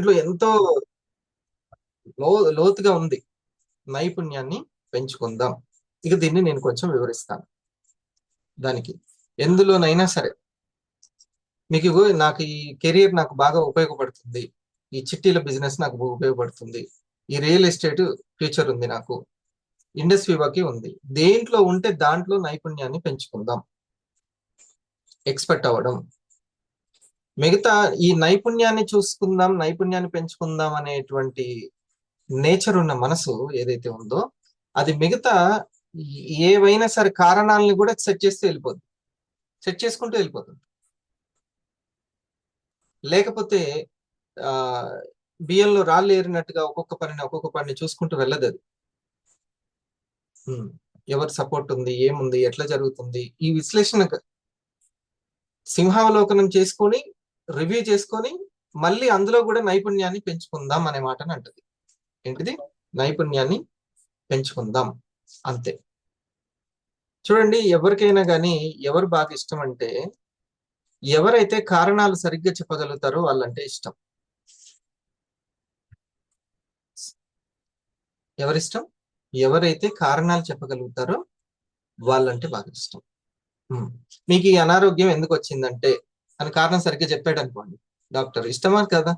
దాంట్లో ఎంతో లోతుగా ఉంది. నైపుణ్యాన్ని పెంచుకుందాం. ఇక దీన్ని నేను కొంచెం వివరిస్తాను. దానికి ఎందులోనైనా సరే మీకు నాకు ఈ కెరియర్ నాకు బాగా ఉపయోగపడుతుంది, ఈ చిట్టీల బిజినెస్ నాకు ఉపయోగపడుతుంది, ఈ రియల్ ఎస్టేట్ ఫ్యూచర్ ఉంది, నాకు ఇండస్ వివాకి ఉంది, దేంట్లో ఉంటే దాంట్లో నైపుణ్యాన్ని పెంచుకుందాం, ఎక్స్పర్ట్ అవ్వడం. మిగతా ఈ నైపుణ్యాన్ని చూసుకుందాం, నైపుణ్యాన్ని పెంచుకుందాం అనేటువంటి నేచర్ ఉన్న మనసు ఏదైతే ఉందో అది మిగతా ఏవైనా సరే కారణాలను కూడా సెట్ చేస్తూ వెళ్ళిపోతుంది, సెట్ చేసుకుంటూ వెళ్ళిపోతుంది. లేకపోతే ఆ బియ్యంలో రాళ్ళు ఏరినట్టుగా ఒక్కొక్క పనిని చూసుకుంటూ వెళ్ళదు అది. ఎవరు సపోర్ట్ ఉంది, ఏముంది, ఎట్లా జరుగుతుంది, ఈ విశ్లేషణ సింహావలోకనం చేసుకొని రివ్యూ చేసుకొని మళ్ళీ అందులో కూడా నైపుణ్యాన్ని పెంచుకుందాం అనే మాటని అంటది. ఏంటిది? నైపుణ్యాన్ని పెంచుకుందాం, అంతే. చూడండి, ఎవరికైనా కానీ ఎవరు బాగా ఇష్టం అంటే ఎవరైతే కారణాలు సరిగ్గా చెప్పగలుగుతారో వాళ్ళంటే ఇష్టం. ఎవరిష్టం? ఎవరైతే కారణాలు చెప్పగలుగుతారో వాళ్ళంటే బాగా ఇష్టం. మీకు ఈ అనారోగ్యం ఎందుకు వచ్చిందంటే అని కారణం సరిగ్గా చెప్పాడు అనుకోండి, డాక్టర్ ఇష్టమా కదా?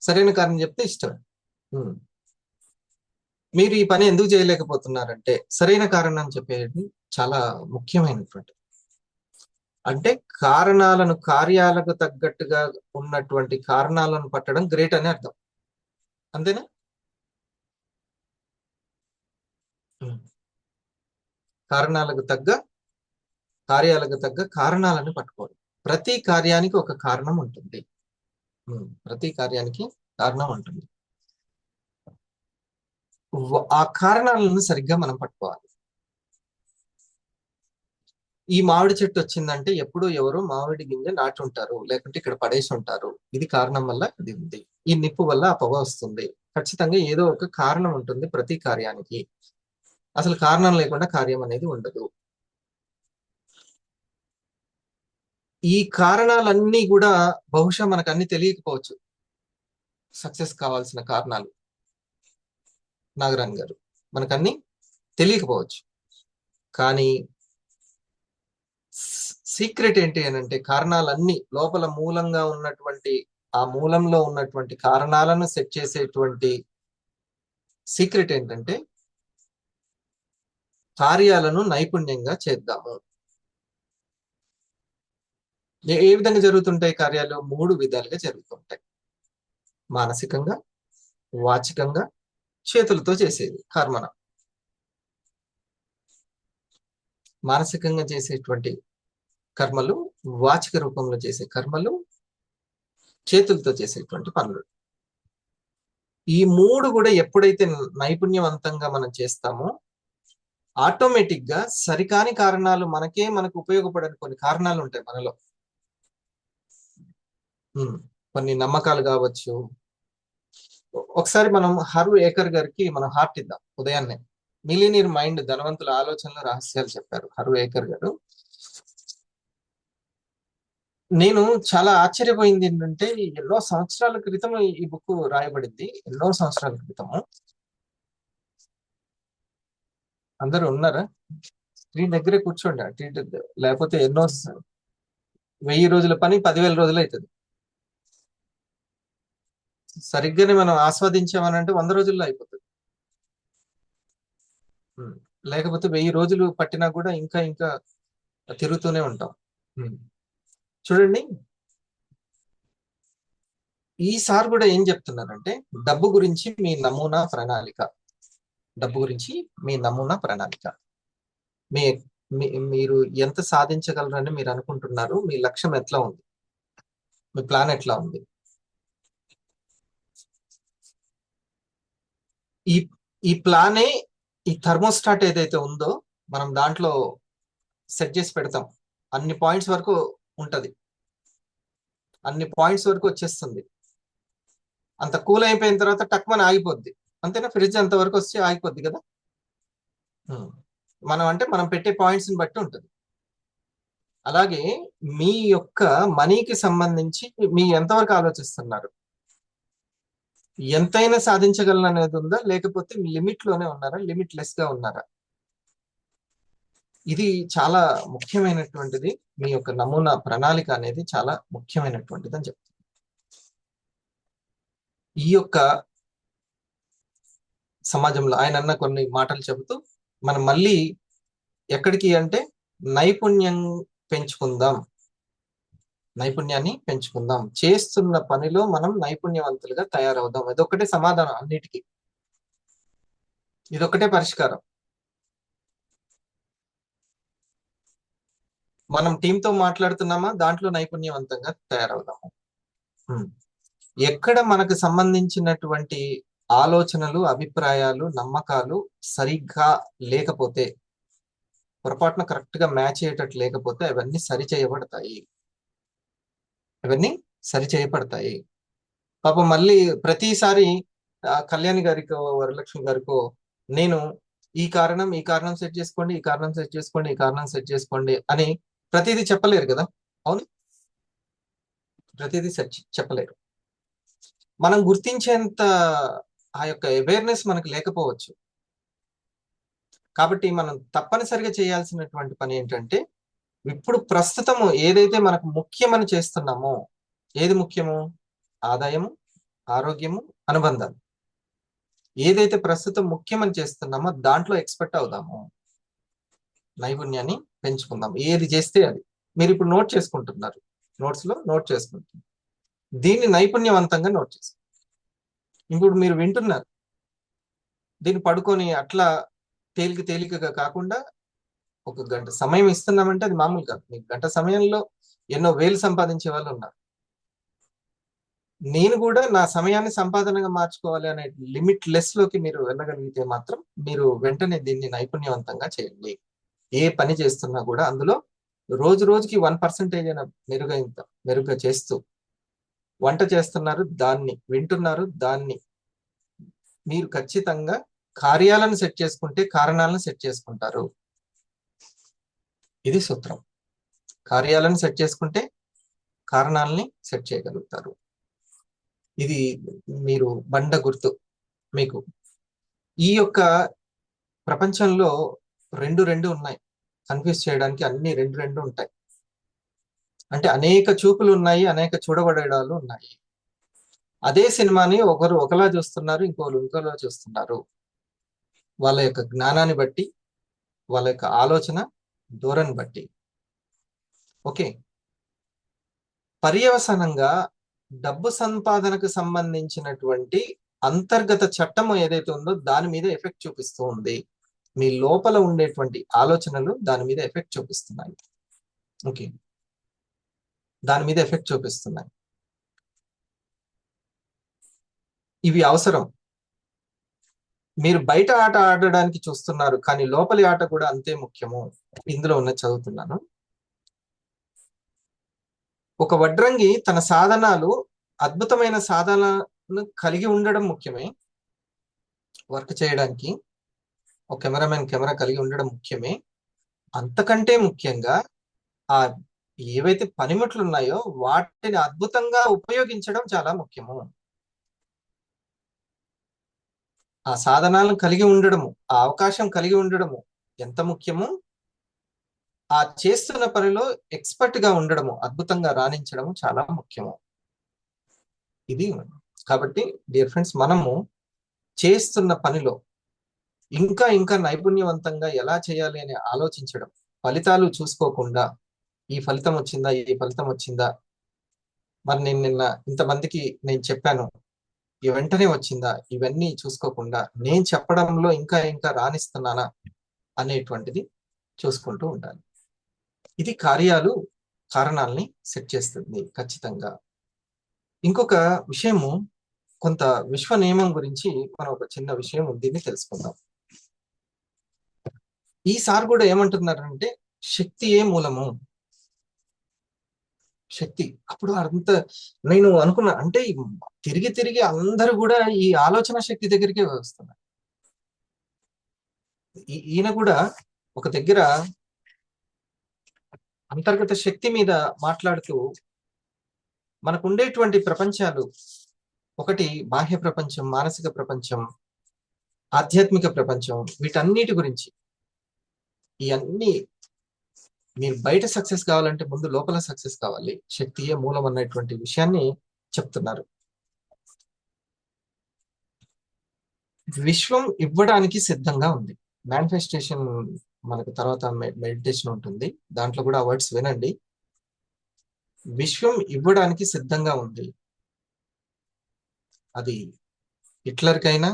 సరైన కారణం చెప్తే ఇష్టం. మీరు ఈ పని ఎందుకు చేయలేకపోతున్నారంటే సరైన కారణం చెప్పేది చాలా ముఖ్యమైనటువంటి. అంటే కారణాలను, కార్యాలకు తగ్గట్టుగా ఉన్నటువంటి కారణాలను పట్టడం గ్రేట్ అని అర్థం, అంతేనా? కారణాలకు తగ్గ కార్యాలకు తగ్గ కారణాలను పట్టుకోవాలి. ప్రతి కార్యానికి ఒక కారణం ఉంటుంది, ప్రతి కార్యానికి కారణం ఉంటుంది. ఆ కారణాలను సరిగ్గా మనం పట్టుకోవాలి. ఈ మామిడి చెట్టు వచ్చిందంటే ఎప్పుడూ ఎవరు మామిడి గింజ నాటి ఉంటారు, లేకుంటే ఇక్కడ పడేసి ఉంటారు. ఇది కారణం వల్ల ఇది ఉంది. ఈ నిప్పు వల్ల ఆ పొగ వస్తుంది. ఖచ్చితంగా ఏదో ఒక కారణం ఉంటుంది ప్రతి కార్యానికి. అసలు కారణం లేకుండా కార్యం అనేది ఉండదు. ఈ కారణాలన్నీ కూడా బహుశా మనకు అన్ని తెలియకపోవచ్చు, సక్సెస్ కావాల్సిన కారణాలు. నాగరాణ్ గారు, మనకన్నీ తెలియకపోవచ్చు, కానీ సీక్రెట్ ఏంటి అని అంటే కారణాలన్నీ లోపల మూలంగా ఉన్నటువంటి ఆ మూలంలో ఉన్నటువంటి కారణాలను సెట్ చేసేటువంటి సీక్రెట్ ఏంటంటే కార్యాలను నైపుణ్యంగా చేద్దాము. ఏ విధంగా జరుగుతుంటాయి కార్యాలు? 3 విధాలుగా జరుగుతుంటాయి. మానసికంగా, వాచికంగా, చేతులతో చేసేది కర్మన. మానసికంగా చేసేటువంటి కర్మలు, వాచిక రూపంలో చేసే కర్మలు, చేతులతో చేసేటువంటి పనులు. ఈ 3 కూడా ఎప్పుడైతే నైపుణ్యవంతంగా మనం చేస్తామో ఆటోమేటిక్ గా సరికాని కారణాలు, మనకు ఉపయోగపడని కొన్ని కారణాలు ఉంటాయి మనలో. కొన్ని నమ్మకాలు కావచ్చు. ఒకసారి మనం హరు ఏకర్ గారికి మనం హార్ట్ ఇద్దాం. ఉదయాన్నే మిలియనీర్ మైండ్, ధనవంతుల ఆలోచనలు, రహస్యాలు చెప్పారు హరు ఏకర్ గారు. నేను చాలా ఆశ్చర్యపోయింది ఏంటంటే ఎన్నో సంవత్సరాల క్రితం ఈ బుక్ రాయబడింది, ఎన్నో సంవత్సరాల క్రితము. అందరూ ఉన్నారా? స్క్రీన్ దగ్గరే కూర్చోండి అటు ఇటు, లేకపోతే 1000 రోజుల పని 10,000 రోజులు అవుతుంది. సరిగ్గానే మనం ఆస్వాదించామనంటే 100 రోజుల్లో అయిపోతుంది. లేకపోతే 1000 రోజులు పట్టినా కూడా ఇంకా ఇంకా తిరుగుతూనే ఉంటాం. చూడండి, ఈసారి కూడా ఏం చెప్తున్నారంటే డబ్బు గురించి మీ నమూనా ప్రణాళిక. డబ్బు గురించి మీ నమూనా ప్రణాళిక. మీరు ఎంత సాధించగలరని మీరు అనుకుంటున్నారు? మీ లక్ష్యం ఎట్లా ఉంది? మీ ప్లాన్ ఎట్లా ఉంది? ఈ ప్లానే ఈ థర్మోస్టాట్ ఏదైతే ఉందో మనం దాంట్లో సెట్ చేసి పెడతాం. అన్ని పాయింట్స్ వరకు ఉంటది, అన్ని పాయింట్స్ వరకు వచ్చేస్తుంది. అంత కూల్ అయిపోయిన తర్వాత టక్మని ఆగిపోద్ది, అంతేనా? ఫ్రిడ్జ్ అంత వరకు వచ్చి ఆగిపోద్ది కదా. మనం పెట్టే పాయింట్స్ ని బట్టి ఉంటుంది. అలాగే మీ యొక్క మనీకి సంబంధించి మీ ఎంతవరకు ఆలోచిస్తున్నారు? ఎంతైనా సాధించగలను అనేది ఉందా, లేకపోతే లిమిట్ లోనే ఉన్నారా, లిమిట్లెస్ గా ఉన్నారా? ఇది చాలా ముఖ్యమైనటువంటిది. మీ యొక్క నమూనా ప్రణాళిక అనేది చాలా ముఖ్యమైనటువంటిది అని చెప్తాను. ఈ యొక్క సమాజంలో ఆయన అన్న కొన్ని మాటలు చెబుతూ మనం మళ్ళీ ఎక్కడికి అంటే నైపుణ్యం పెంచుకుందాం, నైపుణ్యాన్ని పెంచుకుందాం, చేస్తున్న పనిలో మనం నైపుణ్యవంతులుగా తయారవుదాం. ఇదొక్కటే సమాధానం అన్నిటికీ, ఇదొక్కటే పరిష్కారం. మనం టీంతో మాట్లాడుతున్నామా, దాంట్లో నైపుణ్యవంతంగా తయారవుదాము. ఎక్కడ మనకు సంబంధించినటువంటి ఆలోచనలు, అభిప్రాయాలు, నమ్మకాలు సరిగ్గా లేకపోతే, పొరపాటున కరెక్ట్ గా మ్యాచ్ అయ్యేటట్టు లేకపోతే అవన్నీ సరి చేయబడతాయి, అవన్నీ సరి చేయబడతాయి. పాపం మళ్ళీ ప్రతిసారి కళ్యాణి గారికో వరలక్ష్మి గారికో నేను ఈ కారణం సెట్ చేసుకోండి, ఈ కారణం సెట్ చేసుకోండి, ఈ కారణం సెట్ చేసుకోండి అని ప్రతిదీ చెప్పలేరు కదా. అవును, ప్రతిదీ సెట్ చెప్పలేరు. మనం గుర్తించేంత ఆ యొక్క అవేర్నెస్ మనకు లేకపోవచ్చు. కాబట్టి మనం తప్పనిసరిగా చేయాల్సినటువంటి పని ఏంటంటే, ఇప్పుడు ప్రస్తుతము ఏదైతే మనకు ముఖ్యమని చేస్తున్నామో, ఏది ముఖ్యము? ఆదాయము, ఆరోగ్యము, అనుబంధాలు. ఏదైతే ప్రస్తుతం ముఖ్యమని చేస్తున్నామో దాంట్లో ఎక్స్పర్ట్ అవుదాము, నైపుణ్యాన్ని పెంచుకుందాం. ఏది చేస్తే అది. మీరు ఇప్పుడు నోట్ చేసుకుంటున్నారు, నోట్స్ లో నోట్ చేసుకుంటున్నారు, దీన్ని నైపుణ్యవంతంగా నోట్ చేసుకుంటారు. ఇప్పుడు మీరు వింటున్నారు, దీన్ని పడుకొని అట్లా తేలికగా కాకుండా ఒక గంట సమయం ఇస్తున్నామంటే అది మామూలు కాదు. మీకు గంట సమయంలో ఎన్నో వేలు సంపాదించే వాళ్ళు ఉన్నారు. నేను కూడా నా సమయాన్ని సంపాదనగా మార్చుకోవాలి అనే లిమిట్ లెస్ లోకి మీరు వెళ్ళగలిగితే మాత్రం మీరు వెంటనే దీన్ని నైపుణ్యవంతంగా చేయండి. ఏ పని చేస్తున్నా కూడా అందులో రోజు రోజుకి 1% అయినా మెరుగ్గా చేస్తూ, వంట చేస్తున్నారు దాన్ని, వింటున్నారు దాన్ని, మీరు ఖచ్చితంగా కార్యాలను సెట్ చేసుకుంటే కారణాలను సెట్ చేసుకుంటారు. ఇది సూత్రం. కార్యాలను సెట్ చేసుకుంటే కారణాలని సెట్ చేయగలుగుతారు. ఇది మీరు బండ గుర్తు. మీకు ఈ యొక్క ప్రపంచంలో రెండు ఉన్నాయి. కన్ఫ్యూజ్ చేయడానికి అన్ని రెండు ఉంటాయి. అంటే అనేక చూపులు ఉన్నాయి, అనేక చూడబడేడాలు ఉన్నాయి. అదే సినిమాని ఒకరు ఒకలా చూస్తున్నారు, ఇంకోలా చూస్తున్నారు. వాళ్ళ యొక్క జ్ఞానాన్ని బట్టి, వాళ్ళ యొక్క ఆలోచన ధోరణి బట్టి. ఓకే, పర్యవసానంగా డబ్బు సంపాదనకు సంబంధించినటువంటి అంతర్గత చట్టం ఏదైతే ఉందో దాని మీద ఎఫెక్ట్ చూపిస్తూ ఉంది. మీ లోపల ఉండేటువంటి ఆలోచనలు దాని మీద ఎఫెక్ట్ చూపిస్తున్నాయి. ఓకే, దాని మీద ఎఫెక్ట్ చూపిస్తున్నాయి. ఇవి అవసరం. మీరు బయట ఆట ఆడడానికి చూస్తున్నారు, కానీ లోపలి ఆట కూడా అంతే ముఖ్యము. ఇందులో ఉన్న చదువుతున్నాను. ఒక వడ్రంగి తన సాధనాలు అద్భుతమైన సాధనాలను కలిగి ఉండడం ముఖ్యమే వర్క్ చేయడానికి. ఒక కెమెరామెన్ కెమెరా కలిగి ఉండడం ముఖ్యమే. అంతకంటే ముఖ్యంగా ఆ ఏవైతే పనిముట్లు ఉన్నాయో వాటిని అద్భుతంగా ఉపయోగించడం చాలా ముఖ్యము. ఆ సాధనాలను కలిగి ఉండడము, ఆ అవకాశం కలిగి ఉండడము ఎంత ముఖ్యమో, ఆ చేస్తున్న పనిలో ఎక్స్పర్ట్ గా ఉండడము, అద్భుతంగా రాణించడము చాలా ముఖ్యము. ఇది కాబట్టి డియర్ ఫ్రెండ్స్, మనము చేస్తున్న పనిలో ఇంకా నైపుణ్యవంతంగా ఎలా చేయాలి అని ఆలోచించడం, ఫలితాలు చూసుకోకుండా ఈ ఫలితం వచ్చిందా, ఈ ఫలితం వచ్చిందా, మరి నేను నిన్న ఇంతమందికి నేను చెప్పాను ఈ వెంటనే వచ్చిందా, ఇవన్నీ చూసుకోకుండా నేను చెప్పడంలో ఇంకా రాణిస్తున్నానా అనేటువంటిది చూసుకుంటూ ఉండాలి. ఇది కారణాలని సెట్ చేస్తుంది ఖచ్చితంగా. ఇంకొక విషయము, కొంత విశ్వ నియమం గురించి మనం ఒక చిన్న విషయం దీన్ని తెలుసుకుందాం. ఈసారి కూడా ఏమంటున్నారంటే శక్తియే మూలము. శక్తి. అప్పుడు అంత నేను అనుకున్నా, అంటే తిరిగి అందరూ కూడా ఈ ఆలోచన శక్తి దగ్గరికే వస్తున్నారు. ఈయన కూడా ఒక దగ్గర అంతర్గత శక్తి మీద మాట్లాడుతూ, మనకు ఉండేటువంటి ప్రపంచాలు ఒకటి బాహ్య ప్రపంచం, మానసిక ప్రపంచం, ఆధ్యాత్మిక ప్రపంచం, వీటన్నిటి గురించి. ఇవన్నీ మీరు బయట సక్సెస్ కావాలంటే ముందు లోపల సక్సెస్ కావాలి, శక్తియే మూలం అన్నటువంటి విషయాన్ని చెప్తున్నారు. విశ్వం ఇవ్వడానికి సిద్ధంగా ఉంది. మేనిఫెస్టేషన్ మనకు తర్వాత మెడిటేషన్ ఉంటుంది, దాంట్లో కూడా ఆ వర్డ్స్ వినండి. విశ్వం ఇవ్వడానికి సిద్ధంగా ఉంది. అది హిట్లర్కైనా,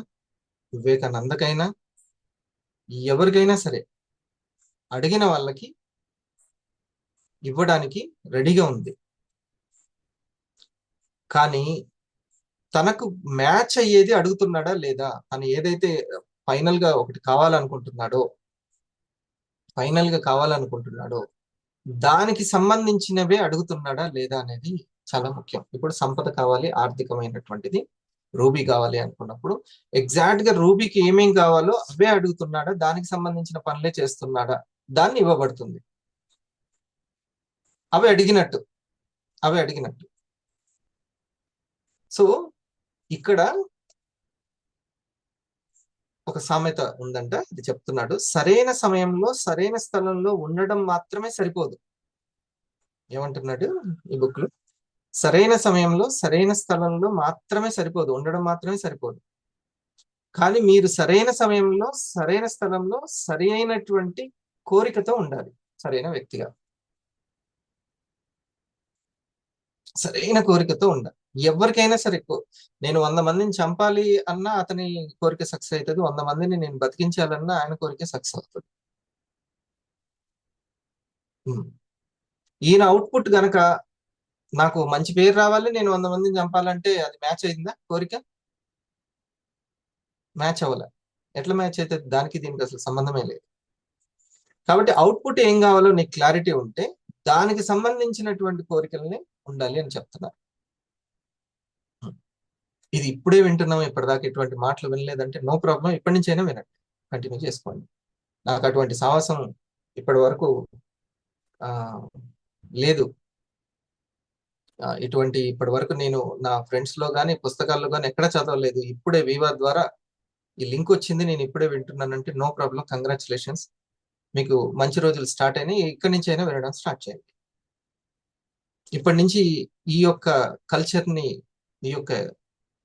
వివేకానందకైనా, ఎవరికైనా సరే అడిగిన వాళ్ళకి ఇవ్వడానికి రెడీగా ఉంది. కానీ తనకు మ్యాచ్ అయ్యేది అడుగుతున్నాడా లేదా, తను ఏదైతే ఫైనల్ గా ఒకటి కావాలనుకుంటున్నాడో దానికి సంబంధించినవే అడుగుతున్నాడా లేదా అనేది చాలా ముఖ్యం. ఇప్పుడు సంపద కావాలి, ఆర్థికమైనటువంటిది, రూబీ కావాలి అనుకున్నప్పుడు ఎగ్జాక్ట్ గా రూబీకి ఏమేం కావాలో అవే అడుగుతున్నాడా, దానికి సంబంధించిన పనులే చేస్తున్నాడా, దాన్ని ఇవ్వబడుతుంది. అవి అడిగినట్టు. సో ఇక్కడ ఒక సామెత ఉందంట, ఇది చెప్తున్నాడు. సరైన సమయంలో సరైన స్థలంలో ఉండడం మాత్రమే సరిపోదు. ఏమంటున్నాడు ఈ బుక్ లో? సరైన సమయంలో సరైన స్థలంలో మాత్రమే సరిపోదు, ఉండడం మాత్రమే సరిపోదు. కానీ మీరు సరైన సమయంలో సరైన స్థలంలో సరి అయినటువంటి కోరికతో ఉండాలి, సరైన వ్యక్తిగా సరైన కోరికతో ఉండాలి. ఎవరికైనా సరే, నేను 100 మందిని చంపాలి అన్నా అతని కోరిక సక్సెస్ అవుతుంది, 100 మందిని నేను బతికించాలన్నా ఆయన కోరిక సక్సెస్ అవుతుంది. ఈయన అవుట్పుట్ గనక నాకు మంచి పేరు రావాలి, నేను 100 మందిని చంపాలంటే అది మ్యాచ్ అయిందా? కోరిక మ్యాచ్ అవ్వలే. ఎట్లా మ్యాచ్ అయితే? దానికి దీనికి అసలు సంబంధమే లేదు. కాబట్టి అవుట్పుట్ ఏం కావాలో నీకు క్లారిటీ ఉంటే దానికి సంబంధించినటువంటి కోరికల్ని ఉండాలి అని చెప్తున్నారు. ఇది ఇప్పుడే వింటున్నాం, ఇప్పటిదాకా ఎటువంటి మాటలు వినలేదంటే నో ప్రాబ్లం, ఇప్పటి నుంచైనా వినండి, కంటిన్యూ చేసుకోండి. నాకు అటువంటి సాహసం ఇప్పటి వరకు లేదు. ఇప్పటి వరకు నేను నా ఫ్రెండ్స్ లో కానీ పుస్తకాల్లో కానీ ఎక్కడా చదవలేదు. ఇప్పుడే వివా ద్వారా ఈ లింక్ వచ్చింది, నేను ఇప్పుడే వింటున్నానంటే నో ప్రాబ్లం, కంగ్రాచులేషన్స్. మీకు మంచి రోజులు స్టార్ట్ అయినాయి. ఇక్కడి నుంచి అయినా వినడం స్టార్ట్ చేయండి. ఇప్పటి నుంచి ఈ యొక్క కల్చర్ని, ఈ యొక్క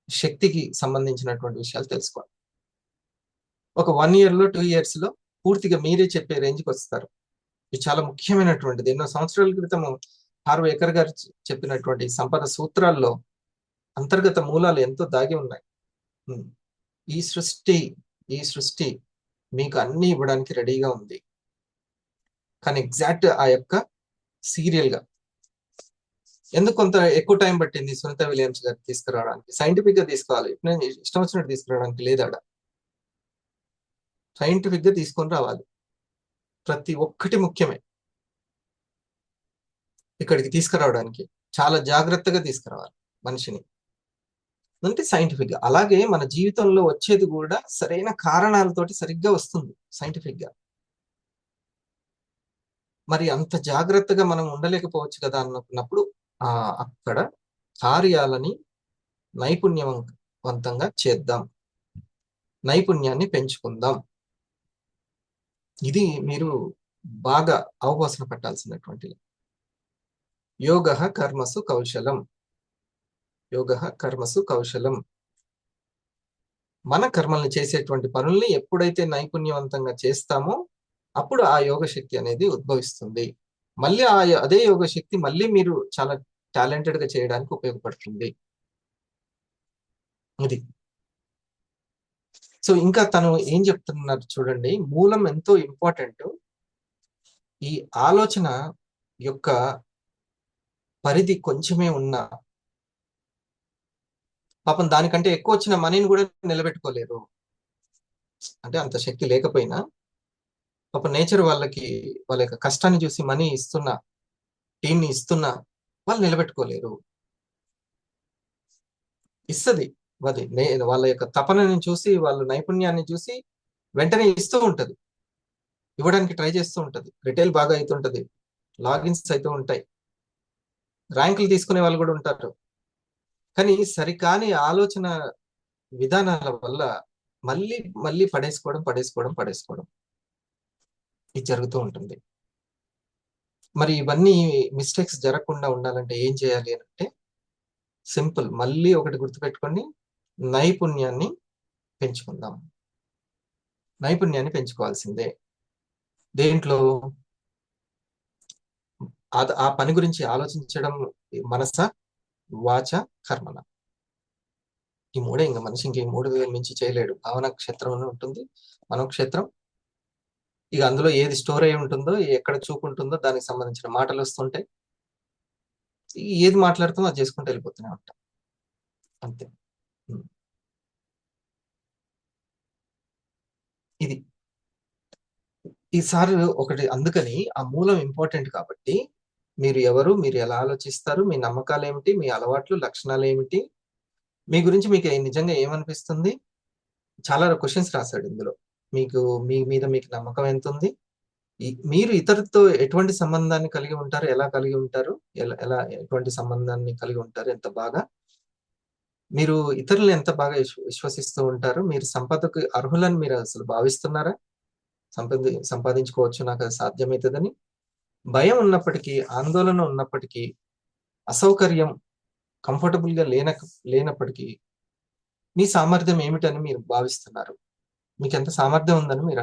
శక్తికి సంబంధించినటువంటి విషయాలు తెలుసుకోండి. ఒక 1 year లో 2 years లో పూర్తిగా మీరే చెప్పే రేంజ్కి వస్తారు. ఇది చాలా ముఖ్యమైనటువంటిది. ఎన్నో సంవత్సరాల క్రితం హార్వే ఎకర్ గారు చెప్పినటువంటి సంపద సూత్రాల్లో అంతర్గత మూలాలు ఎంతో దాగి ఉన్నాయి. ఈ సృష్టి మీకు అన్ని ఇవ్వడానికి రెడీగా ఉంది. కానీ ఎగ్జాక్ట్ ఆ యొక్క సీరియల్ గా ఎందుకు కొంత ఎక్కువ టైం పట్టింది సునీత విలియమ్స్ గారు తీసుకురావడానికి? సైంటిఫిక్ గా తీసుకోవాలి, నేను ఇష్టం వచ్చినట్టు తీసుకురావడానికి లేదాడ. సైంటిఫిక్ గా తీసుకొని రావాలి. ప్రతి ఒక్కటి ముఖ్యమే. ఇక్కడికి తీసుకురావడానికి చాలా జాగ్రత్తగా తీసుకురావాలి మనిషిని, అంటే సైంటిఫిక్ గా. అలాగే మన జీవితంలో వచ్చేది కూడా సరైన కారణాలతోటి సరిగ్గా వస్తుంది సైంటిఫిక్ గా. మరి అంత జాగ్రత్తగా మనం ఉండలేకపోవచ్చు కదా అన్నప్పుడు అక్కడ కార్యాలని నైపుణ్యవంతంగా చేద్దాం, నైపుణ్యాన్ని పెంచుకుందాం. ఇది మీరు బాగా అవగాహన పట్టాల్సినటువంటి. యోగః కర్మసు కౌశలం, యోగః కర్మసు కౌశలం. మన కర్మల్ని చేసేటువంటి పనుల్ని ఎప్పుడైతే నైపుణ్యవంతంగా చేస్తామో అప్పుడు ఆ యోగ శక్తి అనేది ఉద్భవిస్తుంది. మళ్ళీ అదే యోగ శక్తి మళ్ళీ మీరు చాలా టాలెంటెడ్ గా చేయడానికి ఉపయోగపడుతుంది. ఇది. సో ఇంకా తను ఏం చెప్తున్నారు చూడండి, మూలం ఎంతో ఇంపార్టెంట్. ఈ ఆలోచన యొక్క పరిధి కొంచెమే ఉన్నా పాపం దానికంటే ఎక్కువ వచ్చిన మనీని కూడా నిలబెట్టుకోలేరు. అంటే అంత శక్తి లేకపోయినా పాపం నేచర్ వాళ్ళకి వాళ్ళ యొక్క కష్టాన్ని చూసి మనీ ఇస్తున్నా, టీంని ఇస్తున్నా వాళ్ళు నిలబెట్టుకోలేరు. ఇస్తుంది అది, వాళ్ళ యొక్క తపనని చూసి, వాళ్ళ నైపుణ్యాన్ని చూసి వెంటనే ఇస్తూ ఉంటది, ఇవ్వడానికి ట్రై చేస్తూ ఉంటది. రిటైల్ బాగా అవుతుంటది, లాగిన్స్ అయితే ఉంటాయి, ర్యాంకులు తీసుకునే వాళ్ళు కూడా ఉంటారు. కానీ సరికాని ఆలోచన విధానాల వల్ల మళ్ళీ మళ్ళీ పడేసుకోవడం పడేసుకోవడం పడేసుకోవడం ఇది జరుగుతూ ఉంటుంది. మరి ఇవన్నీ మిస్టేక్స్ జరగకుండా ఉండాలంటే ఏం చేయాలి అని అంటే సింపుల్. మళ్ళీ ఒకటి గుర్తుపెట్టుకోండి, నైపుణ్యాన్ని పెంచుకుందాం. నైపుణ్యాన్ని పెంచుకోవాల్సిందే. దేంట్లో? ఆ పని గురించి ఆలోచించడం మనస, వాచ, కర్మన. ఈ మూడే. ఇంకా మనిషి ఇంక ఈ మూడు మించి చేయలేడు. భావన క్షేత్రం అని ఉంటుంది, మనోక్షేత్రం. ఇక అందులో ఏది స్టోర్ అయి ఉంటుందో, ఎక్కడ చూపు ఉంటుందో దానికి సంబంధించిన మాటలు వస్తుంటాయి. ఏది మాట్లాడుతుందో అది చేసుకుంటూ వెళ్ళిపోతూనే ఉంటాం, అంతే. ఇది ఈసారి ఒకటి. అందుకని ఆ మూలం ఇంపార్టెంట్ కాబట్టి మీరు ఎవరు, మీరు ఎలా ఆలోచిస్తారు, మీ నమ్మకాలు ఏమిటి, మీ అలవాట్లు, లక్షణాలు ఏమిటి, మీ గురించి మీకు నిజంగా ఏమనిపిస్తుంది. చాలా క్వశ్చన్స్ రాశాడు ఇందులో. మీకు మీ మీద మీకు నమ్మకం ఎంత ఉంది, మీరు ఇతరులతో ఎటువంటి సంబంధాన్ని కలిగి ఉంటారు, ఎలా కలిగి ఉంటారు, ఎలా ఎటువంటి సంబంధాన్ని కలిగి ఉంటారు, ఎంత బాగా మీరు ఇతరులను ఎంత బాగా విశ్వసిస్తూ ఉంటారు, మీరు సంపదకు అర్హులని మీరు అసలు భావిస్తున్నారా, సంపాదించుకోవచ్చు, నాకు అది సాధ్యమవుతుందని భయం ఉన్నప్పటికీ, ఆందోళన ఉన్నప్పటికీ, అసౌకర్యం, కంఫర్టబుల్ గా లేనప్పటికీ మీ సామర్థ్యం ఏమిటని మీరు భావిస్తున్నారు, మీకు ఎంత సామర్థ్యం ఉందని మీరు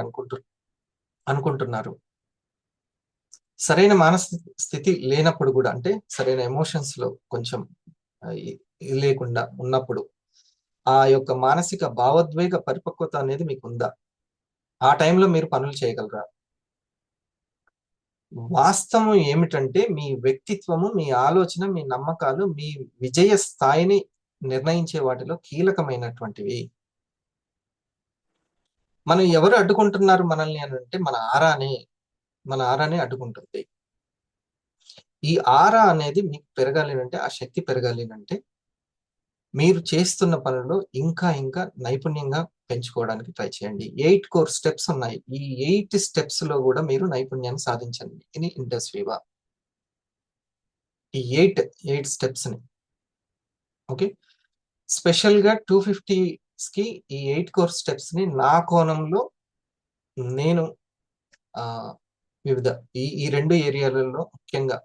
అనుకుంటున్నారు. సరైన మానసిక స్థితి లేనప్పుడు కూడా, అంటే సరైన ఎమోషన్స్ లో కొంచెం లేకుండా ఉన్నప్పుడు ఆ యొక్క మానసిక భావోద్వేగ పరిపక్వత అనేది మీకు ఉందా? ఆ టైంలో మీరు పనులు చేయగలరా? వాస్తవం ఏమిటంటే మీ వ్యక్తిత్వము, మీ ఆలోచన, మీ నమ్మకాలు మీ విజయ స్థాయిని నిర్ణయించే వాటిలో కీలకమైనటువంటివి. మనం ఎవరు అడ్డుకుంటున్నారు మనల్ని అని అంటే మన ఆరానే అడ్డుకుంటుంది. ఈ ఆరా అనేది మీకు పెరగాలి అంటే, ఆ శక్తి పెరగాలి అంటే మీరు చేస్తున్న పనుల్లో ఇంకా ఇంకా నైపుణ్యంగా పెంచుకోవడానికి ట్రై చేయండి. 8 కోర్ స్టెప్స్ ఉన్నాయి. ఈ 8 స్టెప్స్ లో కూడా మీరు నైపుణ్యాన్ని సాధించండి ఇది ఇండస్ట్రీవా. ఈ 8 స్టెప్స్ ని, ఓకే, స్పెషల్ గా 250 కి ఈ 8 కోర్ స్టెప్స్ ని నా కోణంలో నేను వివిధ ఈ రెండు ఏరియాలలో, ముఖ్యంగా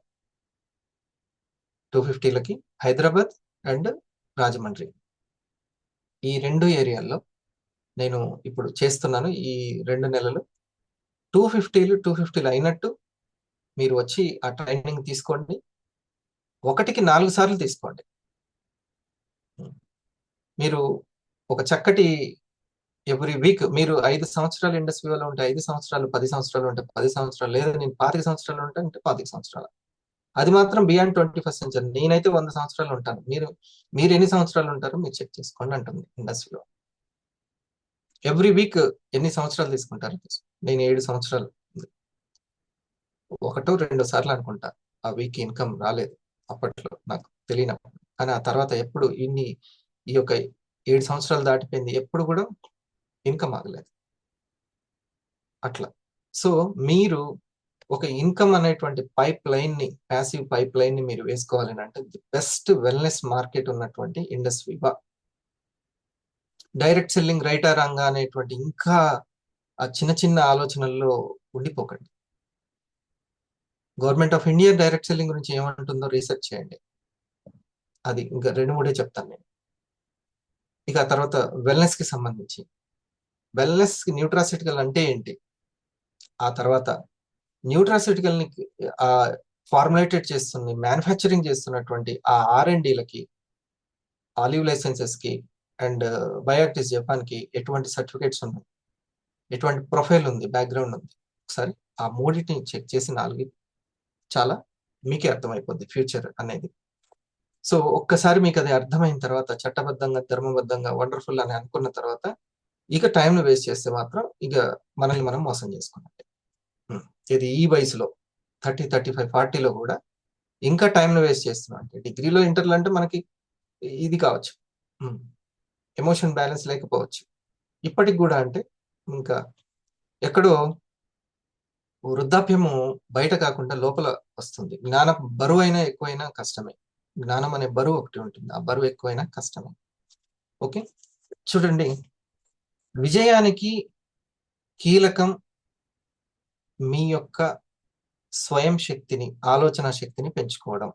250లకి హైదరాబాద్ అండ్ రాజమండ్రి, ఈ రెండు ఏరియాల్లో నేను ఇప్పుడు చేస్తున్నాను. ఈ 2 నెలలు 250లు అయినట్టు మీరు వచ్చి ఆ ట్రైనింగ్ తీసుకోండి. 1కి 4 సార్లు తీసుకోండి. మీరు ఒక చక్కటి ఎవ్రీ వీక్, మీరు 5 సంవత్సరాలు ఇండస్ట్రీలో ఉంటే 5 సంవత్సరాలు, 10 సంవత్సరాలు ఉంటే 10 సంవత్సరాలు, లేదా నేను 25 సంవత్సరాలు ఉంటా అంటే 25 సంవత్సరాలు. అది మాత్రం బియాండ్ 21st సెంచరీ. నేనైతే 100 సంవత్సరాలు ఉంటాను. మీరు ఎన్ని సంవత్సరాలు ఉంటారో మీరు చెక్ చేసుకోండి అంటుంది ఇండస్ట్రీలో. ఎవ్రీ వీక్ ఎన్ని సంవత్సరాలు తీసుకుంటారు? నేను 7 సంవత్సరాలు, 1-2 సార్లు అనుకుంటా ఆ వీక్ ఇన్కమ్ రాలేదు అప్పట్లో, నాకు తెలియనప్పుడు. కానీ ఆ తర్వాత ఎప్పుడు ఈ యొక్క 7 సంవత్సరాలు దాటిపోయింది, ఎప్పుడు కూడా ఇన్కమ్ ఆగలేదు అట్లా. సో మీరు ఒక ఇన్కమ్ అనేటువంటి ప్యాసివ్ పైప్ లైన్ ని మీరు వేసుకోవాలి అంటే ది బెస్ట్ వెల్నెస్ మార్కెట్ ఉన్నటువంటి ఇండస్ట్రీ. డైరెక్ట్ సెల్లింగ్, రైటా రంగా అనేటువంటి ఇంకా ఆ చిన్న చిన్న ఆలోచనల్లో ఉండిపోకండి. Government of India direct selling గురించి ఏమంటుందో రీసెర్చ్ చేయండి. అది ఇంకా 2-3 చెప్తాను నేను. ఇక ఆ తర్వాత వెల్నెస్ కి సంబంధించి, వెల్నెస్ న్యూట్రాసిటికల్ అంటే ఏంటి, ఆ తర్వాత న్యూట్రాసిటికల్ ని ఫార్ములేటెడ్ చేస్తుంది, మ్యానుఫ్యాక్చరింగ్ చేస్తున్నటువంటి ఆ R&Dలకి, ఆలివ్ లైసెన్సెస్ కి అండ్ బయోటిస్ జపాన్ కి ఎటువంటి సర్టిఫికేట్స్ ఉన్నాయి, ఎటువంటి ప్రొఫైల్ ఉంది, బ్యాక్గ్రౌండ్ ఉంది, ఒకసారి ఆ మూడింటిని చెక్ చేసి 4 చాలా మీకే అర్థమైపోద్ది ఫ్యూచర్ అనేది. సో ఒక్కసారి మీకు అది అర్థమైన తర్వాత, చట్టబద్ధంగా, ధర్మబద్ధంగా, వండర్ఫుల్ అని అనుకున్న తర్వాత, ఇక టైంను వేస్ట్ చేస్తే మాత్రం ఇక మనల్ని మనం మోసం చేసుకున్నట్టే. ఇది ఈ వయసులో 30, 35, 40లో కూడా ఇంకా టైంను వేస్ట్ చేస్తున్నాం. అంటే డిగ్రీలో, ఇంటర్లో అంటే మనకి ఇది కావచ్చు, ఎమోషన్ బ్యాలెన్స్ లేకపోవచ్చు. ఇప్పటికి కూడా అంటే ఇంకా ఎక్కడో వృద్ధాప్యము బయట కాకుండా లోపల వస్తుంది. జ్ఞాన బరువైనా ఎక్కువైనా కష్టమే. జ్ఞానం అనే బరువు ఒకటి ఉంటుంది. ఆ బరువు ఎక్కువైనా కష్టమే. ఓకే, చూడండి, విజయానికి కీలకం మీ యొక్క స్వయం శక్తిని, ఆలోచన శక్తిని పెంచుకోవడం.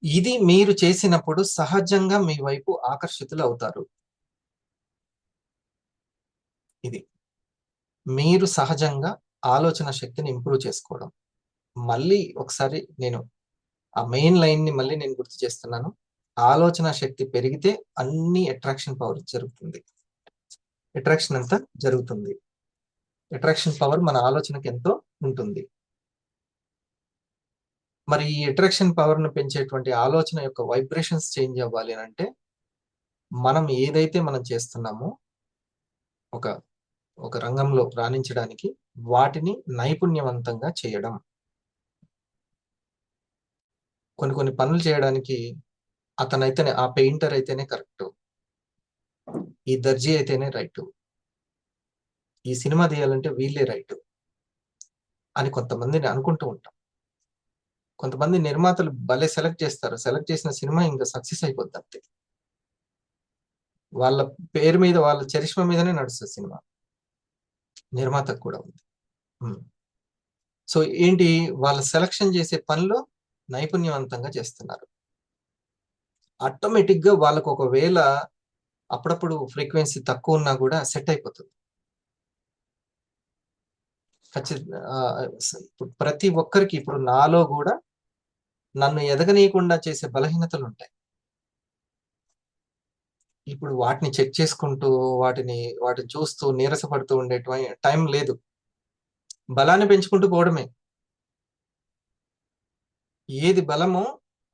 ఇది మీరు చేసినప్పుడు సహజంగా మీ వైపు ఆకర్షితులు అవుతారు. ఇది మీరు సహజంగా ఆలోచన శక్తిని ఇంప్రూవ్ చేసుకోవడం. మళ్ళీ ఒకసారి నేను ఆ మెయిన్ లైన్ ని మళ్ళీ నేను గుర్తు చేస్తున్నాను. ఆలోచన శక్తి పెరిగితే అన్ని అట్రాక్షన్ పవర్ జరుగుతుంది. అట్రాక్షన్ అంతా జరుగుతుంది. అట్రాక్షన్ పవర్ మన ఆలోచనకి ఎంతో ఉంటుంది. మరి ఈ అట్రాక్షన్ పవర్ ను పెంచేటువంటి ఆలోచన యొక్క వైబ్రేషన్స్ చేంజ్ అవ్వాలి అని అంటే మనం ఏదైతే మనం చేస్తున్నామో ఒక ఒక రంగంలో రాణించడానికి వాటిని నైపుణ్యవంతంగా చేయడం. కొన్ని కొన్ని పనులు చేయడానికి అతనైతేనే, ఆ పెయింటర్ అయితేనే కరెక్ట్, ఈ దర్జీ అయితేనే రైట్, ఈ సినిమా తీయాలంటే వీళ్ళే రైట్ అని కొంతమందిని అనుకుంటూ ఉంటాం. కొంతమంది నిర్మాతలు భలే సెలెక్ట్ చేస్తారు. సెలెక్ట్ చేసిన సినిమా ఇంకా సక్సెస్ అయిపోద్ది అంతే. వాళ్ళ పేరు మీద, వాళ్ళ చరిష్మా మీదనే నడుస్తుంది సినిమా. నిర్మాతకు కూడా ఉంది. సో ఏంటి, వాళ్ళ సెలక్షన్ చేసే పనిలో నైపుణ్యవంతంగా చేస్తున్నారు. ఆటోమేటిక్ గా వాళ్ళకు ఒకవేళ అప్పుడప్పుడు ఫ్రీక్వెన్సీ తక్కువ ఉన్నా కూడా సెట్ అయిపోతుంది. ప్రతి ఒక్కరికి ఇప్పుడు నాలో కూడా నన్ను ఎదగనీయకుండా చేసే బలహీనతలు ఉంటాయి. ఇప్పుడు వాటిని చెక్ చేసుకుంటూ వాటిని చూస్తూ నీరసపడుతూ ఉండేటువంటి టైం లేదు. బలాన్ని పెంచుకుంటూ పోవడమే. ఏది బలమో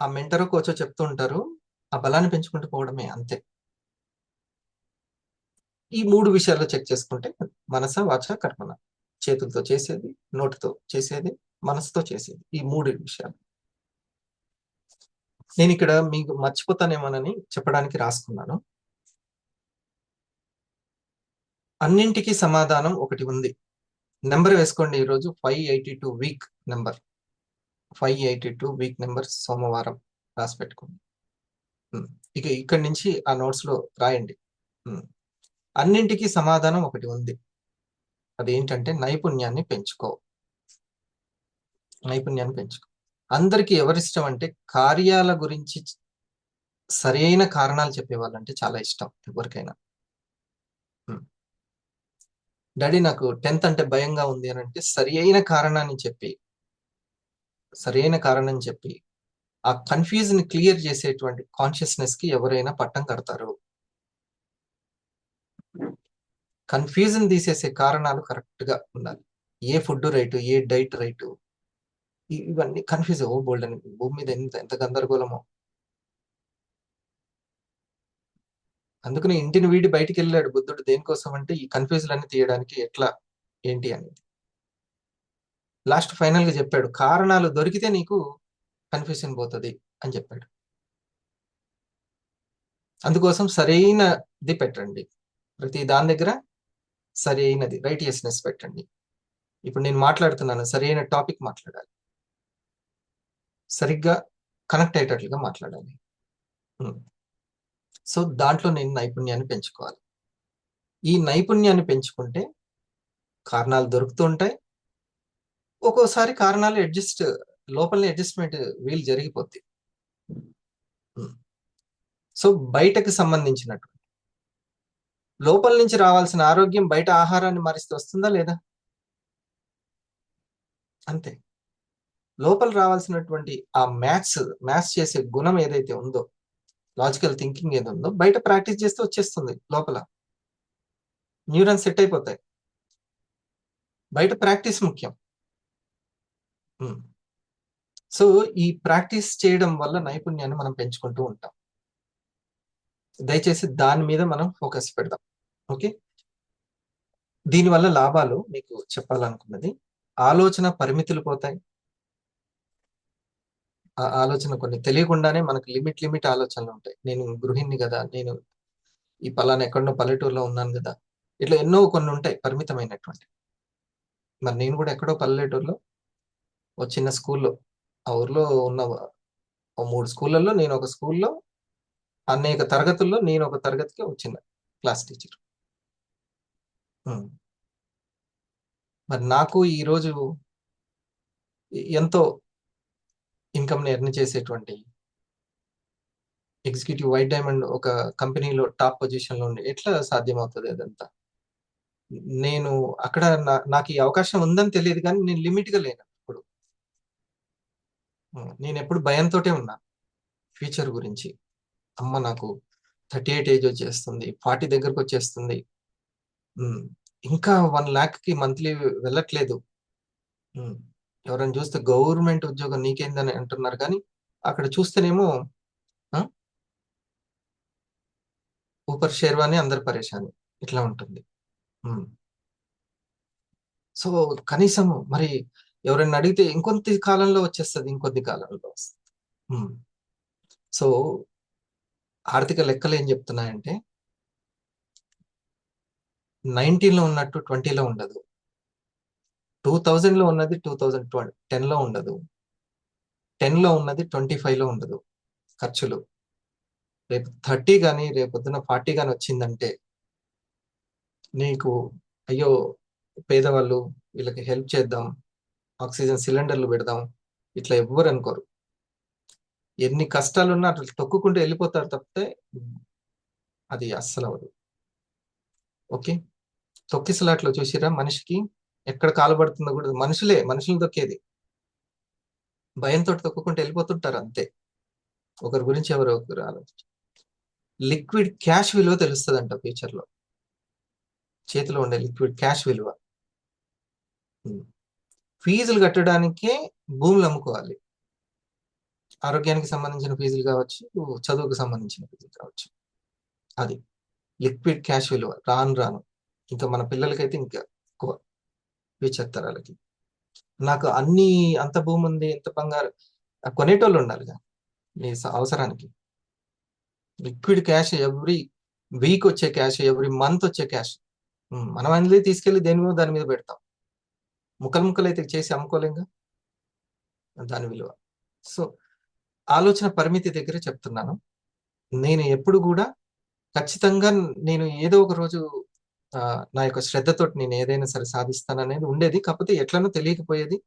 ఆ మెంటరో కోచో చెప్తూ ఉంటారు, ఆ బలాన్ని పెంచుకుంటూ పోవడమే అంతే. ఈ 3 విషయాల్లో చెక్ చేసుకుంటే మనస, వాచ, కర్మణ. చేతులతో చేసేది, నోటితో చేసేది, మనసుతో చేసేది, ఈ 3 విషయాలు. నేను ఇక్కడ మీకు మర్చిపోతానేమోనని చెప్పడానికి రాసుకున్నాను. అన్నింటికీ సమాధానం ఒకటి ఉంది. నెంబర్ వేసుకోండి. ఈరోజు 582 వీక్ నెంబర్. 582 వీక్ నెంబర్ సోమవారం రాసి పెట్టుకోండి. ఇక ఇక్కడి నుంచి ఆ నోట్స్ లో రాయండి. అన్నింటికీ సమాధానం ఒకటి ఉంది. అదేంటంటే నైపుణ్యాన్ని పెంచుకో. నైపుణ్యాన్ని పెంచుకో. అందరికీ ఎవరిష్టం అంటే కార్యాల గురించి సరైన కారణాలు చెప్పేవాళ్ళంటే చాలా ఇష్టం ఎవరికైనా. డాడీ నాకు 10th అంటే భయంగా ఉంది అని అంటే సరైన కారణం చెప్పి ఆ కన్ఫ్యూజన్ క్లియర్ చేసేటువంటి కాన్షియస్నెస్ కి ఎవరైనా పట్టం కడతారు. కన్ఫ్యూజన్ తీసేసే కారణాలు కరెక్ట్ గా ఉండాలి. ఏ ఫుడ్ రైటు, ఏ డైట్ రైటు, ఇవన్నీ కన్ఫ్యూజ్ బోల్డ్ అని. భూమి మీద ఎంత గందరగోళమో. అందుకని ఇంటిని వీడి బయటికి వెళ్ళాడు బుద్ధుడు. దేనికోసం అంటే ఈ కన్ఫ్యూజన్ అన్ని తీయడానికి, ఎట్లా ఏంటి అనేది. లాస్ట్ ఫైనల్ గా చెప్పాడు, కారణాలు దొరికితే నీకు కన్ఫ్యూజన్ పోతుంది అని చెప్పాడు. అందుకోసం సరైనది పెట్టండి. ప్రతి దాని దగ్గర సరైనది, రైటియస్నెస్ పెట్టండి. ఇప్పుడు నేను మాట్లాడుతున్నాను, సరైన టాపిక్ మాట్లాడాలి, సరిగ్గా కనెక్ట్ అయ్యేటట్లుగా మాట్లాడాలి. సో దాంట్లో నేను నైపుణ్యాన్ని పెంచుకోవాలి. ఈ నైపుణ్యాన్ని పెంచుకుంటే కారణాలు దొరుకుతూ ఉంటాయి. ఒక్కోసారి కారణాలు లోపలనే అడ్జస్ట్మెంట్ వీలు జరిగిపోద్ది. సో బయటకు సంబంధించినట్టు లోపల నుంచి రావాల్సిన ఆరోగ్యం బయట ఆహారాన్ని మారిస్తే వస్తుందా లేదా? అంతే. లోపల రావాల్సినటువంటి ఆ మ్యాథ్స్ చేసే గుణం ఏదైతే ఉందో, లాజికల్ థింకింగ్ ఏదో ఉందో, బయట ప్రాక్టీస్ చేస్తే వచ్చేస్తుంది. లోపల న్యూరాన్స్ సెట్ అయిపోతాయి. బయట ప్రాక్టీస్ ముఖ్యం. సో ఈ ప్రాక్టీస్ చేయడం వల్ల నైపుణ్యాన్ని మనం పెంచుకుంటూ ఉంటాం. దయచేసి దాని మీద మనం ఫోకస్ పెడదాం. ఓకే, దీనివల్ల లాభాలు మీకు చెప్పాలనుకున్నది, ఆలోచన పరిమితులు పోతాయి. ఆ ఆలోచన కొన్ని తెలియకుండానే మనకు లిమిట్ ఆలోచనలు ఉంటాయి. నేను గృహిణి కదా, నేను ఈ పలానా ఎక్కడో పల్లెటూరులో ఉన్నాను కదా, ఇట్లా ఎన్నో కొన్ని ఉంటాయి పరిమితమైనటువంటి. మరి నేను కూడా ఎక్కడో పల్లెటూరులో ఓ చిన్న స్కూల్లో ఆ ఊర్లో ఉన్న 3 స్కూళ్ళల్లో నేను ఒక స్కూల్లో, అనేక తరగతుల్లో నేను ఒక తరగతికి వచ్చిన క్లాస్ టీచర్. మరి నాకు ఈరోజు ఎంతో ఇన్కమ్ని ఎర్న్ చేసేటువంటి ఎగ్జిక్యూటివ్ వైట్ డైమండ్ ఒక కంపెనీలో టాప్ పొజిషన్లో ఉండి ఎట్లా సాధ్యమవుతుంది అదంతా? నేను అక్కడ నాకు ఈ అవకాశం ఉందని తెలియదు, కానీ నేను లిమిట్గా లేను ఇప్పుడు. నేను ఎప్పుడు భయంతోటే ఉన్నా ఫ్యూచర్ గురించి. అమ్మ నాకు 38 ఏజ్ వచ్చేస్తుంది, 40 దగ్గరకు వచ్చేస్తుంది, ఇంకా 1 lakh మంత్లీ వెళ్ళట్లేదు. ఎవరైనా చూస్తే గవర్నమెంట్ ఉద్యోగం నీకేందని అంటున్నారు, కానీ అక్కడ చూస్తేనేమో ఊపర్ షేర్వాని అందరు పరేషాని ఇట్లా ఉంటుంది. సో కనీసం మరి ఎవరైనా అడిగితే ఇంకొంత కాలంలో వచ్చేస్తుంది, ఇంకొద్ది కాలంలో వస్తుంది. సో ఆర్థిక లెక్కలు ఏం చెప్తున్నాయంటే 19లో ఉన్నట్టు 20లో ఉండదు, 2000లో ఉన్నది 2010లో ఉండదు, 10లో ఉన్నది 25లో ఉండదు. ఖర్చులు రేపు 30 కానీ రేపొద్దున 40 కానీ వచ్చిందంటే నీకు అయ్యో పేదవాళ్ళు వీళ్ళకి హెల్ప్ చేద్దాం, ఆక్సిజన్ సిలిండర్లు పెడదాం, ఇట్లా ఎవ్వరు అనుకోరు. ఎన్ని కష్టాలున్నా అట్లా తొక్కుకుంటూ వెళ్ళిపోతారు తప్పితే అది అస్సలు అవ్వదు. ఓకే, తొక్కిసలాట్లో చూసిరా మనిషికి ఎక్కడ కాలుబడుతుందో కూడా మనుషులు తొక్కేది. భయంతో తొక్కుకుంటూ వెళ్ళిపోతుంటారు అంతే. ఒకరి గురించి ఎవరు ఒకరు ఆలోచించారు. లిక్విడ్ క్యాష్ విలువ తెలుస్తుందంట ఫ్యూచర్లో, చేతిలో ఉండే లిక్విడ్ క్యాష్ విలువ. ఫీజులు కట్టడానికే భూములు అమ్ముకోవాలి. ఆరోగ్యానికి సంబంధించిన ఫీజులు కావచ్చు, చదువుకు సంబంధించిన ఫీజులు కావచ్చు. అది లిక్విడ్ క్యాష్ విలువ రాను ఇంకా మన పిల్లలకైతే ఇంకా ఎక్కువ, ఫ్యూచర్ తరాలకి. నాకు అంత భూమి ఉంది, ఎంత బంగారు, కొనేటోళ్ళు ఉండాలిగా నీ అవసరానికి. లిక్విడ్ క్యాష్ ఎవ్రీ వీక్ వచ్చే క్యాష్, ఎవ్రీ మంత్ వచ్చే క్యాష్ మనం అందులో తీసుకెళ్లి దాని మీద పెడతాం. ముక్కలు అయితే చేసి అమ్ముకోలేంగా దాని విలువ. సో ఆలోచన పరిమితి దగ్గర చెప్తున్నాను. నేను ఎప్పుడు కూడా ఖచ్చితంగా నేను ఏదో ఒక రోజు నా యొక్క శ్రద్ధతోటి నేను ఏదైనా సరే సాధిస్తాననేది ఉండేది. కాకపోతే ఎట్లనో తెలియకపోయేది.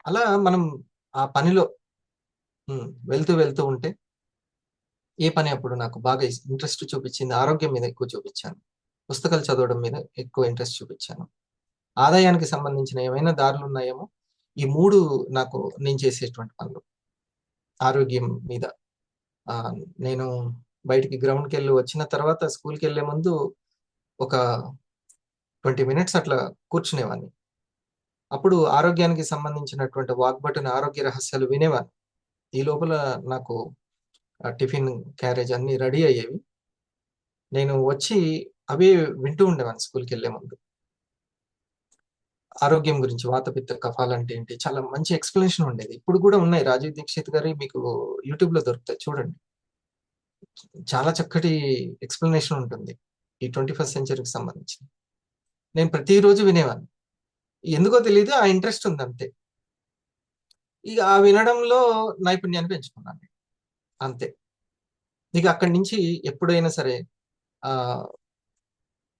అలా మనం ఆ పనిలో వెళ్తూ ఉంటే ఏ పని అప్పుడు నాకు బాగా ఇంట్రెస్ట్ చూపించింది, ఆరోగ్యం మీద ఎక్కువ చూపించాను, పుస్తకాలు చదవడం మీద ఎక్కువ ఇంట్రెస్ట్ చూపించాను, ఆదాయానికి సంబంధించిన ఏమైనా దారులు ఉన్నాయేమో ఈ 3 నాకు నేను చేసేటువంటి పనులు. ఆరోగ్యం మీద నేను బయటికి గ్రౌండ్కి వెళ్ళి వచ్చిన తర్వాత స్కూల్కి వెళ్ళే ముందు ఒక 20 minutes అట్లా కూర్చునేవాడిని. అప్పుడు ఆరోగ్యానికి సంబంధించినటువంటి వాగ్బటుని ఆరోగ్య రహస్యాలు వినేవాడిని. ఈ లోపల నాకు టిఫిన్ క్యారేజ్ అన్ని రెడీ అయ్యేవి. నేను వచ్చి అవే వింటూ ఉండేవాడిని స్కూల్కి వెళ్ళే ముందు. ఆరోగ్యం గురించి, వాతపిత్త కఫాలు అంటే ఏంటి, చాలా మంచి ఎక్స్ప్లెనేషన్ ఉండేది. ఇప్పుడు కూడా ఉన్నాయి, రాజీవ్ దీక్షిత్ గారి మీకు యూట్యూబ్ లో దొరుకుతాయి, చూడండి. చాలా చక్కటి ఎక్స్ప్లెనేషన్ ఉంటుంది ఈ 21st centuryకి సంబంధించి. నేను ప్రతిరోజు వినేవాడిని. ఎందుకో తెలియదు, ఆ ఇంట్రెస్ట్ ఉంది అంతే. ఇక ఆ వినడంలో నైపుణ్యాన్ని పెంచుకున్నాను అంతే. ఇక అక్కడి నుంచి ఎప్పుడైనా సరే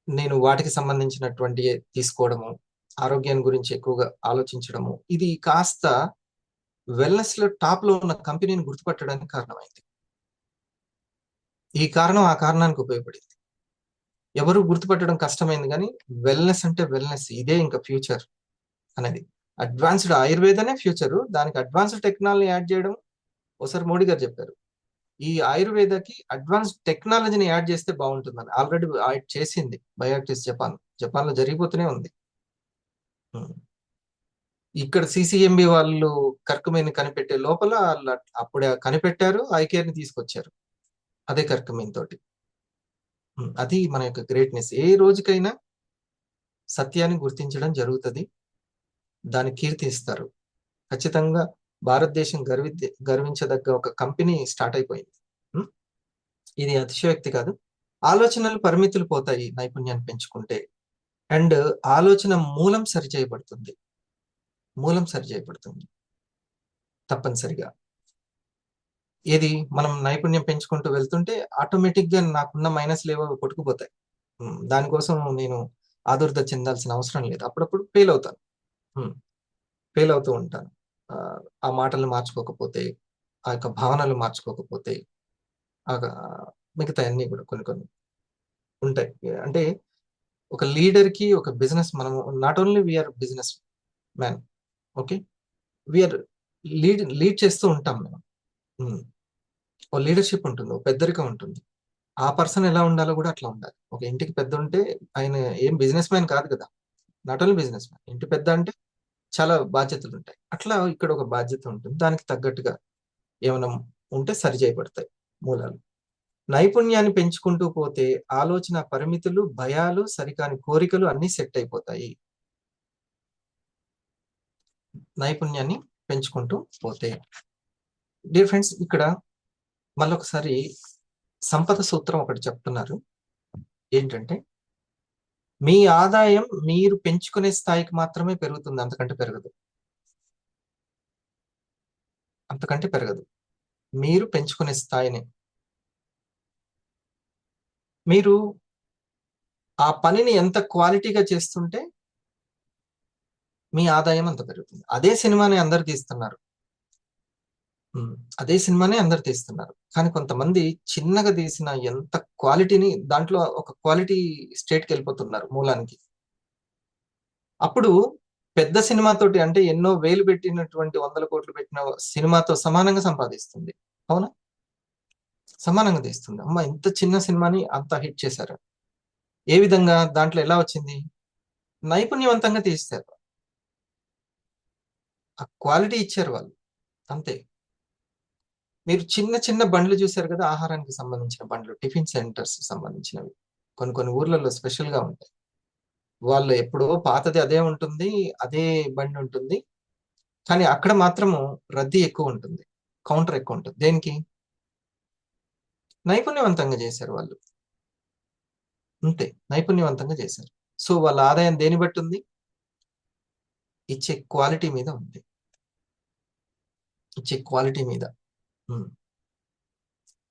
నేను వాటికి సంబంధించినటువంటి తీసుకోవడము, ఆరోగ్యాన్ని గురించి ఎక్కువగా ఆలోచించడము, ఇది కాస్త వెల్నెస్ లో టాప్ లో ఉన్న కంపెనీని గుర్తుపట్టడానికి కారణమైంది. ఈ కారణం ఆ కారణానికి ఉపయోగపడింది. ఎవరు గుర్తుపట్టడం కష్టమైంది, కానీ వెల్నెస్ అంటే వెల్నెస్ ఇదే ఇంకా ఫ్యూచర్ అనేది. అడ్వాన్స్డ్ ఆయుర్వేదనే ఫ్యూచర్, దానికి అడ్వాన్స్డ్ టెక్నాలజీ యాడ్ చేయడం ఒకసారి మోడీ గారు చెప్పారు. ఈ ఆయుర్వేదకి అడ్వాన్స్డ్ టెక్నాలజీని యాడ్ చేస్తే బాగుంటుందని ఆల్రెడీ యాడ్ చేసింది బయోటిస్ జపాన్ లో జరిగిపోతూనే ఉంది. ఇక్కడ సిసిఎంబి వాళ్ళు కర్కుమిన్ కనిపెట్టే లోపల అప్పుడే కనిపెట్టారు, ఐకేర్ ని తీసుకొచ్చారు అదే కర్కుమిన్ తోటి. అది మన యొక్క గ్రేట్నెస్. ఏ రోజుకైనా సత్యాన్ని గుర్తించడం జరుగుతుంది, దాన్ని కీర్తిస్తారు. ఖచ్చితంగా భారతదేశం గర్వించదగ్గ ఒక కంపెనీ స్టార్ట్ అయిపోయింది. ఇది అతిశయోక్తి కాదు. ఆలోచనలు పరిమితులు పోతాయి నైపుణ్యాన్ని పెంచుకుంటే. అండ్ ఆలోచన మూలం సరిచేయబడుతుంది. తప్పనిసరిగా. ఏది మనం నైపుణ్యం పెంచుకుంటూ వెళ్తుంటే ఆటోమేటిక్ గా నాకున్న మైనస్ లేవో కొట్టుకుపోతాయి. దానికోసం నేను ఆదుర్ద చెందాల్సిన అవసరం లేదు. అప్పుడప్పుడు ఫెయిల్ అవుతాను. ఫెయిల్ అవుతూ ఉంటాను. ఆ మాటలు మార్చుకోకపోతే, ఆ యొక్క భావనలు మార్చుకోకపోతే, ఆగా మిగతా అన్నీ కూడా కొన్ని కొన్ని ఉంటాయి. అంటే ఒక లీడర్ కి ఒక బిజినెస్ మనము not only we are businessman. Okay. We are lead చేస్తూ ఉంటాం మనం. హ్మ్. ఓ లీడర్‌షిప్ ఉంటుంది. ఓ పెద్దరికం ఉంటుంది. ఆ పర్సన్ ఎలా ఉండాలో గూడా అట్లా ఉండాలి. ఒక ఇంటికి పెద్దుంటే ఆయన ఏం బిజినెస్ మ్యాన్ కాదు కదా! Not only business man. ఇంటి పెద్ద అంటే చాలా బాధ్యతలుంటాయి. అట్లా ఇక్కడ ఒక బాధ్యత ఉంటుంది. దానికి తగ్గట్టుగా ఏమైనా ఉంటే సరి చేయబడతాయి మూలాలు. నైపుణ్యాన్ని పెంచుకుంటూ పోతే ఆలోచన పరిమితులు, భయాలు, సరికాని కోరికలు అన్నీ సెట్ అయిపోతాయి. నైపుణ్యాన్ని పెంచుకుంటూ పోతే. డియర్ ఫ్రెండ్స్, ఇక్కడ మళ్ళొకసారి సంపద సూత్రం ఒకటి చెప్తున్నారు. ఏంటంటే, మీ ఆదాయం మీరు పెంచుకునే స్థాయికి మాత్రమే పెరుగుతుంది. అంతకంటే పెరగదు. అంతకంటే పెరగదు. మీరు పెంచుకునే స్థాయిని. మీరు ఆ పనిని ఎంత క్వాలిటీగా చేస్తుంటే మీ ఆదాయం అంత పెరుగుతుంది. అదే సినిమాని అందరూ తీస్తున్నారు. అదే సినిమానే అందరూ తీస్తున్నారు. కానీ కొంతమంది చిన్నగా తీసిన ఎంత క్వాలిటీని దాంట్లో ఒక క్వాలిటీ స్టేట్‌కెళ్ళిపోతున్నారు మూలానికి. అప్పుడు పెద్ద సినిమాతోటి అంటే ఎన్నో వేలు పెట్టినటువంటి 100,00,00,000 పెట్టిన సినిమాతో సమానంగా సంపాదిస్తుంది. అవునా? సమానంగా తీస్తుంది. అమ్మ! ఇంత చిన్న సినిమాని అంత హిట్ చేశారు. ఏ విధంగా? దాంట్లో ఎలా వచ్చింది? నైపుణ్యవంతంగా తీశారు. ఆ క్వాలిటీ ఇచ్చారు వాళ్ళు. అంతే. మీరు చిన్న చిన్న బండ్లు చూసారు కదా! ఆహారానికి సంబంధించిన బండ్లు. టిఫిన్ సెంటర్స్ సంబంధించినవి. కొన్ని కొన్ని ఊర్లలో స్పెషల్‌గా ఉంటాయి. వాళ్ళు ఎప్పుడో పాతది అదే ఉంటుంది. అదే బండుంటుంది. కానీ అక్కడ మాత్రము రద్దీ ఎక్కువుంటుంది. కౌంటర్ ఎక్కువుంటుంది. దేనికి? నైపుణ్యవంతంగా చేశారు వాళ్ళు. అంతే. నైపుణ్యవంతంగా చేశారు. సో, వాళ్ళ ఆదాయం దేన్ని బట్టి ఉంది? ఇచ్చే క్వాలిటీ మీద ఉంది. ఇచ్చే క్వాలిటీ మీద. హ్మ్.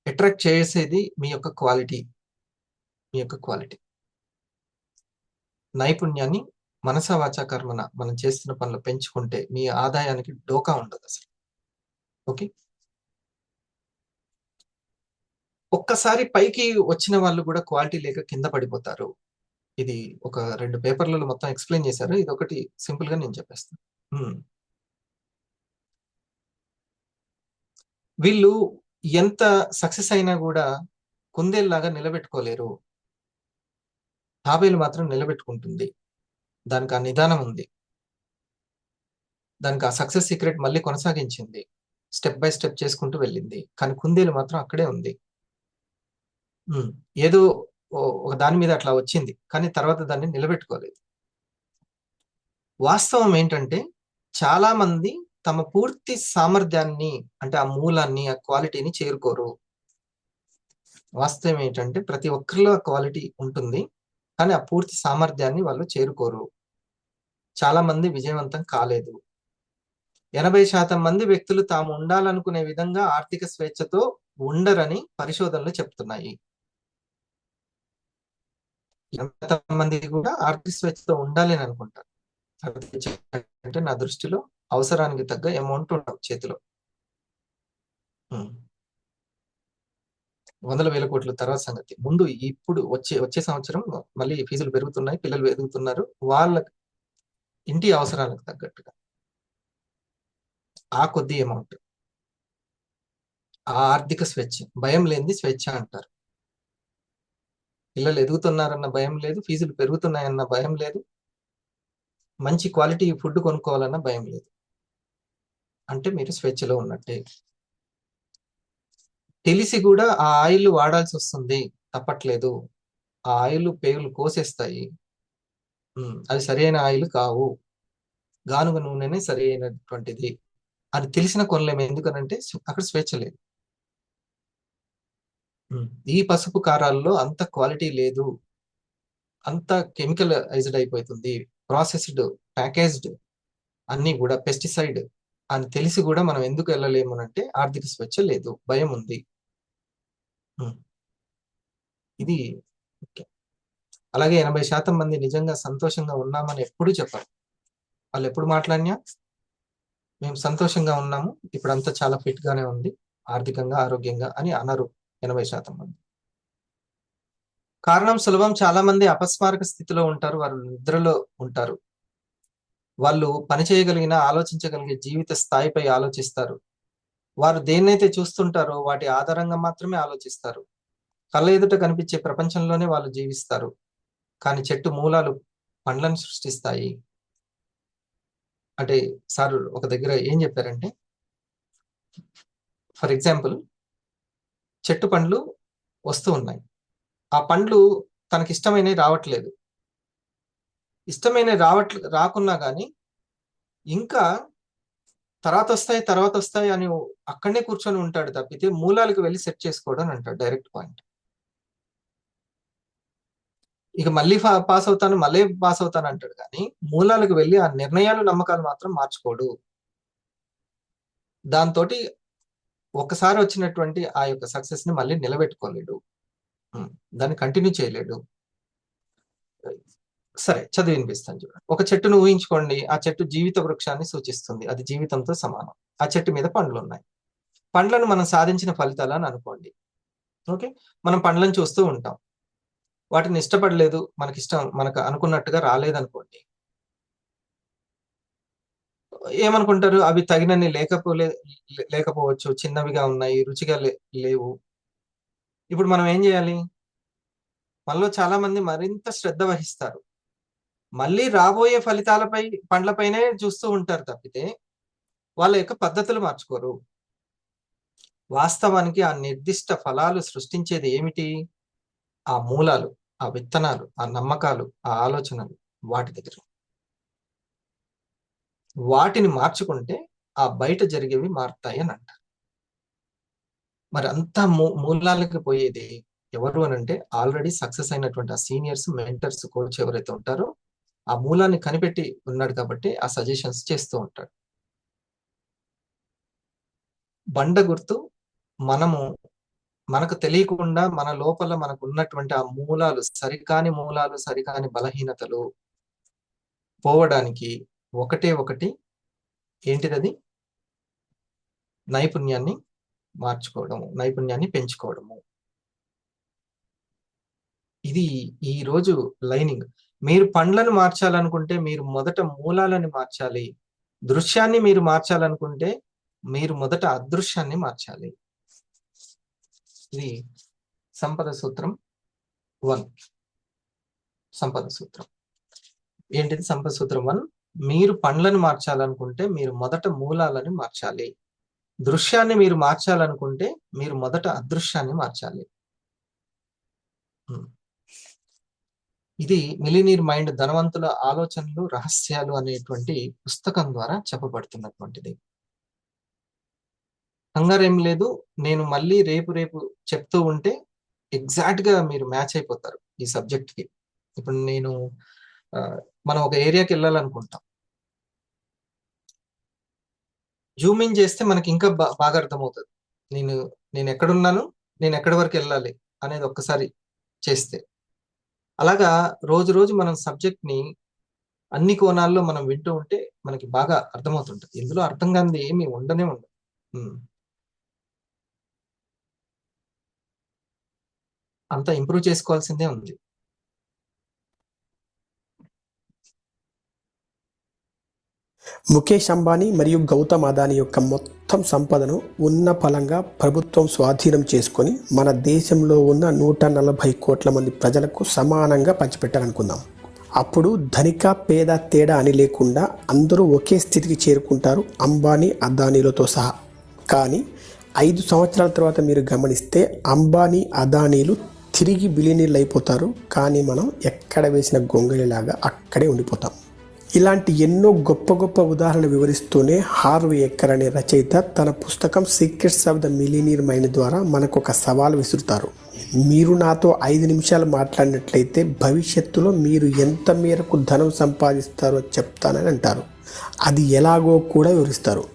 అట్రాక్ట్ చేసేది మీ యొక్క క్వాలిటీ. మీ యొక్క క్వాలిటీ. నైపుణ్యాన్ని మనస, వాచా, కర్మన మనం చేస్తున్న పనులు పెంచుకుంటే మీ ఆదాయానికి డోకా ఉండదసలు. ఓకే. ఒక్కసారి పైకి వచ్చిన వాళ్ళు గూడా క్వాలిటీ లేక కింద పడిపోతారు. ఇది ఒక 2 పేపర్‌లలో మొత్తం ఎక్స్‌ప్లెయిన్ చేశారు. ఇదొకటి సింపుల్‌గా నేను చెప్పేస్తాను. హ్మ్. వీళ్ళు ఎంత సక్సెస్ అయినా గూడా కుందేలులాగా నిలబెట్టుకోలేరు. తాబేలు మాత్రం నిలబెట్టుకుంటుంది. దానికి ఆ నిదానం ఉంది. దానికి ఆ సక్సెస్ సీక్రెట్ మళ్ళీ కొనసాగించింది. స్టెప్ బై స్టెప్ చేసుకుంటూ వెళ్ళింది. కానీ కుందేలు మాత్రం అక్కడే ఉంది. హ్మ్. ఏదో ఒక దాని మీద అట్లా వచ్చింది. కానీ తర్వాత దాన్ని నిలబెట్టుకోలేదు. వాస్తవం ఏంటంటే చాలా మంది తమ పూర్తి సామర్థ్యాన్ని అంటే ఆ మూలాన్ని, ఆ క్వాలిటీని చేరుకోరు. వాస్తవం ఏంటంటే ప్రతి ఒక్కరిలో ఆ క్వాలిటీ ఉంటుంది. కానీ ఆ పూర్తి సామర్థ్యాన్ని వాళ్ళు చేరుకోరు. చాలా మంది విజయవంతం కాలేదు. 80% మంది వ్యక్తులు తాము ఉండాలనుకునే విధంగా ఆర్థిక స్వేచ్ఛతో ఉండరని పరిశోధనలు చెప్తున్నాయి. 80% మంది కూడా ఆర్థిక స్వేచ్ఛతో ఉండాలి అని అనుకుంటారు. ఆర్థిక స్వేచ్ఛ అంటే నా దృష్టిలో అవసరానికి తగ్గ అమౌంట్ ఉండవు చేతిలో. హ్మ్. వందల వేల కోట్ల తర్వాత సంగతి. ముందు ఇప్పుడు వచ్చే వచ్చే సంవత్సరం మళ్ళీ ఫీజులు పెరుగుతున్నాయి. పిల్లలు ఎదుగుతున్నారు. వాళ్ళ ఇంటి అవసరాలకు తగ్గట్టుగా. ఆ కొద్ది అమౌంట్. ఆ ఆర్థిక స్వేచ్ఛ. భయం లేనిది స్వేచ్ఛ అంటారు. పిల్లలు ఎదుగుతున్నారన్న భయం లేదు. ఫీజులు పెరుగుతున్నాయన్న భయం లేదు. మంచి క్వాలిటీ ఫుడ్ కొనుక్కోవాలన్న భయం లేదు. అంటే మీరు స్వేచ్ఛలో ఉన్నట్టే. తెలిసి కూడా ఆ ఆయిల్ వాడాల్సొస్తుంది. తప్పట్లేదు. ఆ ఆయిల్ పేగులు కోసేస్తాయి. అవి సరైన ఆయిల్ కావు. గానుగ నూనెనే సరైనటువంటిది అని తెలిసిన కొనలేము. ఎందుకనంటే అక్కడ స్వేచ్ఛ లేదు. ఈ పసుపు కారాల్లో అంత క్వాలిటీ లేదు. అంత కెమికలైజ్డ్ అయిపోతుంది. ప్రాసెస్డ్, ప్యాకేజ్డ్ అన్నీ గూడా పెస్టిసైడ్. అని తెలిసి కూడా మనం ఎందుకు వెళ్ళలేము అంటే ఆర్థిక స్వేచ్ఛ లేదు, భయం ఉంది. ఇది ముఖ్యం. అలాగే 80% మంది నిజంగా సంతోషంగా ఉన్నామని ఎప్పుడు చెప్పారు. వాళ్ళు ఎప్పుడు మాట్లాడినా మేము సంతోషంగా ఉన్నాము, ఇప్పుడు అంతా చాలా ఫిట్ గానే ఉంది ఆర్థికంగా, ఆరోగ్యంగా అని అనరు 80% మంది. కారణం సులభం. చాలా మంది అపస్మారక స్థితిలో ఉంటారు, వారు నిద్రలో ఉంటారు. వాళ్ళు పని చేయగలిగిన, ఆలోచించగలిగే జీవిత స్థాయిపై ఆలోచిస్తారు. వారు దేన్నైతే చూస్తుంటారో వాటి ఆధారంగా మాత్రమే ఆలోచిస్తారు. కళ్ళ ఎదుట కనిపించే ప్రపంచంలోనే వాళ్ళు జీవిస్తారు. కానీ చెట్టు మూలాలు పండ్లను సృష్టిస్తాయి. అంటే సార్ ఒక దగ్గర ఏం చెప్పారంటే, ఫర్ ఎగ్జాంపుల్ చెట్టు పండ్లు వస్తూ ఉన్నాయి, ఆ పండ్లు తనకిష్టమైనవి రావట్లేదు. ఇష్టమైనవి రాకున్నా కానీ ఇంకా తర్వాత వస్తాయి అని అక్కడనే కూర్చొని ఉంటాడు తప్పితే మూలాలకు వెళ్ళి సెట్ చేసుకోవడం అంటాడు. Direct point. ఇక మళ్ళీ పాస్ అవుతాను అంటాడు కానీ మూలాలకు వెళ్ళి ఆ నిర్ణయాలు, నమ్మకాలు మాత్రం మార్చుకోడు. దాంతో ఒకసారి వచ్చినటువంటి ఆ యొక్క సక్సెస్ ని మళ్ళీ నిలబెట్టుకోలేడు, దాన్ని కంటిన్యూ చేయలేడు. సరే, చదివి వినిపిస్తాను చూడండి. ఒక చెట్టును ఊహించుకోండి. ఆ చెట్టు జీవిత వృక్షాన్ని సూచిస్తుంది, అది జీవితంతో సమానం. ఆ చెట్టు మీద పండ్లు ఉన్నాయి. పండ్లను మనం సాధించిన ఫలితాలు అని అనుకోండి. ఓకే, మనం పండ్లను చూస్తూ ఉంటాం, వాటిని ఇష్టపడలేదు, మనకు అనుకున్నట్టుగా రాలేదనుకోండి, ఏమనుకుంటారు? అవి తగినన్ని లేకపోవచ్చు, చిన్నవిగా ఉన్నాయి, రుచిగా లేవు. ఇప్పుడు మనం ఏం చేయాలి? మనలో చాలా మంది మరింత శ్రద్ధ వహిస్తారు, మళ్ళీ రాబోయే పండ్లపైనే చూస్తూ ఉంటారు తప్పితే వాళ్ళ యొక్క పద్ధతులు మార్చుకోరు. వాస్తవానికి ఆ నిర్దిష్ట ఫలాలు సృష్టించేది ఏమిటి? ఆ మూలాలు, ఆ విత్తనాలు, ఆ నమ్మకాలు, ఆ ఆలోచనలు, వాటి దగ్గర. వాటిని మార్చుకుంటే ఆ బయట జరిగేవి మారుతాయి అని అంటారు. మరి అంతా మూలాలకి పోయేది ఎవరు అని అంటే ఆల్రెడీ సక్సెస్ అయినటువంటి ఆ సీనియర్స్, మెంటర్స్, కోచ్ ఎవరైతే ఉంటారో ఆ మూలాన్ని కనిపెట్టి ఉన్నాడు కాబట్టి ఆ సజెషన్స్ చేస్తూ ఉంటాడు. బండ గుర్తు మనకు తెలియకుండా మన లోపల మనకు ఉన్నటువంటి ఆ మూలాలు, సరికాని బలహీనతలు పోవడానికి ఒకటి ఏంటిది? నైపుణ్యాన్ని మార్చుకోవడము, నైపుణ్యాన్ని పెంచుకోవడము. ఇది ఈ రోజు లైనింగ్. మీరు పండ్లను మార్చాలనుకుంటే మీరు మొదట మూలాలను మార్చాలి. దృశ్యాన్ని మీరు మార్చాలనుకుంటే మీరు మొదట అదృశ్యాన్ని మార్చాలి. ఇది సంపద సూత్రం 1. సంపద సూత్రం ఏంటిది? సంపద సూత్రం 1. మీరు పండ్లను మార్చాలనుకుంటే మీరు మొదట మూలాలను మార్చాలి. దృశ్యాన్ని మీరు మార్చాలనుకుంటే మీరు మొదట అదృశ్యాన్ని మార్చాలి. ఇది మిలినీర్ మైండ్, ధనవంతుల ఆలోచనలు, రహస్యాలు అనేటువంటి పుస్తకం ద్వారా చెప్పబడుతున్నటువంటిది. కంగారేం లేదు, నేను మళ్ళీ రేపు చెప్తూ ఉంటే ఎగ్జాక్ట్ గా మీరు మ్యాచ్ అయిపోతారు ఈ సబ్జెక్ట్ కి. ఇప్పుడు మనం ఒక ఏరియాకి వెళ్ళాలనుకుంటాం, జూమ్ ఇన్ చేస్తే మనకి ఇంకా బాగా అర్థమవుతుంది. నేను ఎక్కడున్నాను, నేను ఎక్కడి వరకు వెళ్ళాలి అనేది ఒక్కసారి చేస్తే. అలాగా రోజు మనం సబ్జెక్ట్ ని అన్ని కోణాల్లో మనం వింటూ ఉంటే మనకి బాగా అర్థమవుతుంటుంది. ఇందులో అర్థం కానిది ఏమి ఉండనే ఉండదు. అంతా ఇంప్రూవ్ చేసుకోవాల్సిందే ఉంది. ముఖేష్ అంబానీ మరియు గౌతమ్ అదానీ యొక్క మొత్తం సంపదను ఉన్న ఫలంగా ప్రభుత్వం స్వాధీనం చేసుకొని మన దేశంలో ఉన్న 140 కోట్ల మంది ప్రజలకు సమానంగా పంచిపెట్టాలనుకుందాం. అప్పుడు ధనిక పేద తేడా అని లేకుండా అందరూ ఒకే స్థితికి చేరుకుంటారు, అంబానీ అదానీలతో సహా. కానీ 5 సంవత్సరాల తర్వాత మీరు గమనిస్తే అంబానీ అదానీలు తిరిగి బిలియనీర్లు అయిపోతారు, కానీ మనం ఎక్కడ వేసిన గొంగళిలాగా అక్కడే ఉండిపోతాం. ఇలాంటి ఎన్నో గొప్ప ఉదాహరణలు వివరిస్తూనే హార్వీ ఎక్కర్ అనే రచయిత తన పుస్తకం secrets of the millionaire mind ద్వారా మనకు ఒక సవాల్ విసురుతారు. మీరు నాతో 5 నిమిషాలు మాట్లాడినట్లయితే భవిష్యత్తులో మీరు ఎంత మేరకు ధనం సంపాదిస్తారో చెప్తానని అంటారు. అది ఎలాగో కూడా వివరిస్తారు.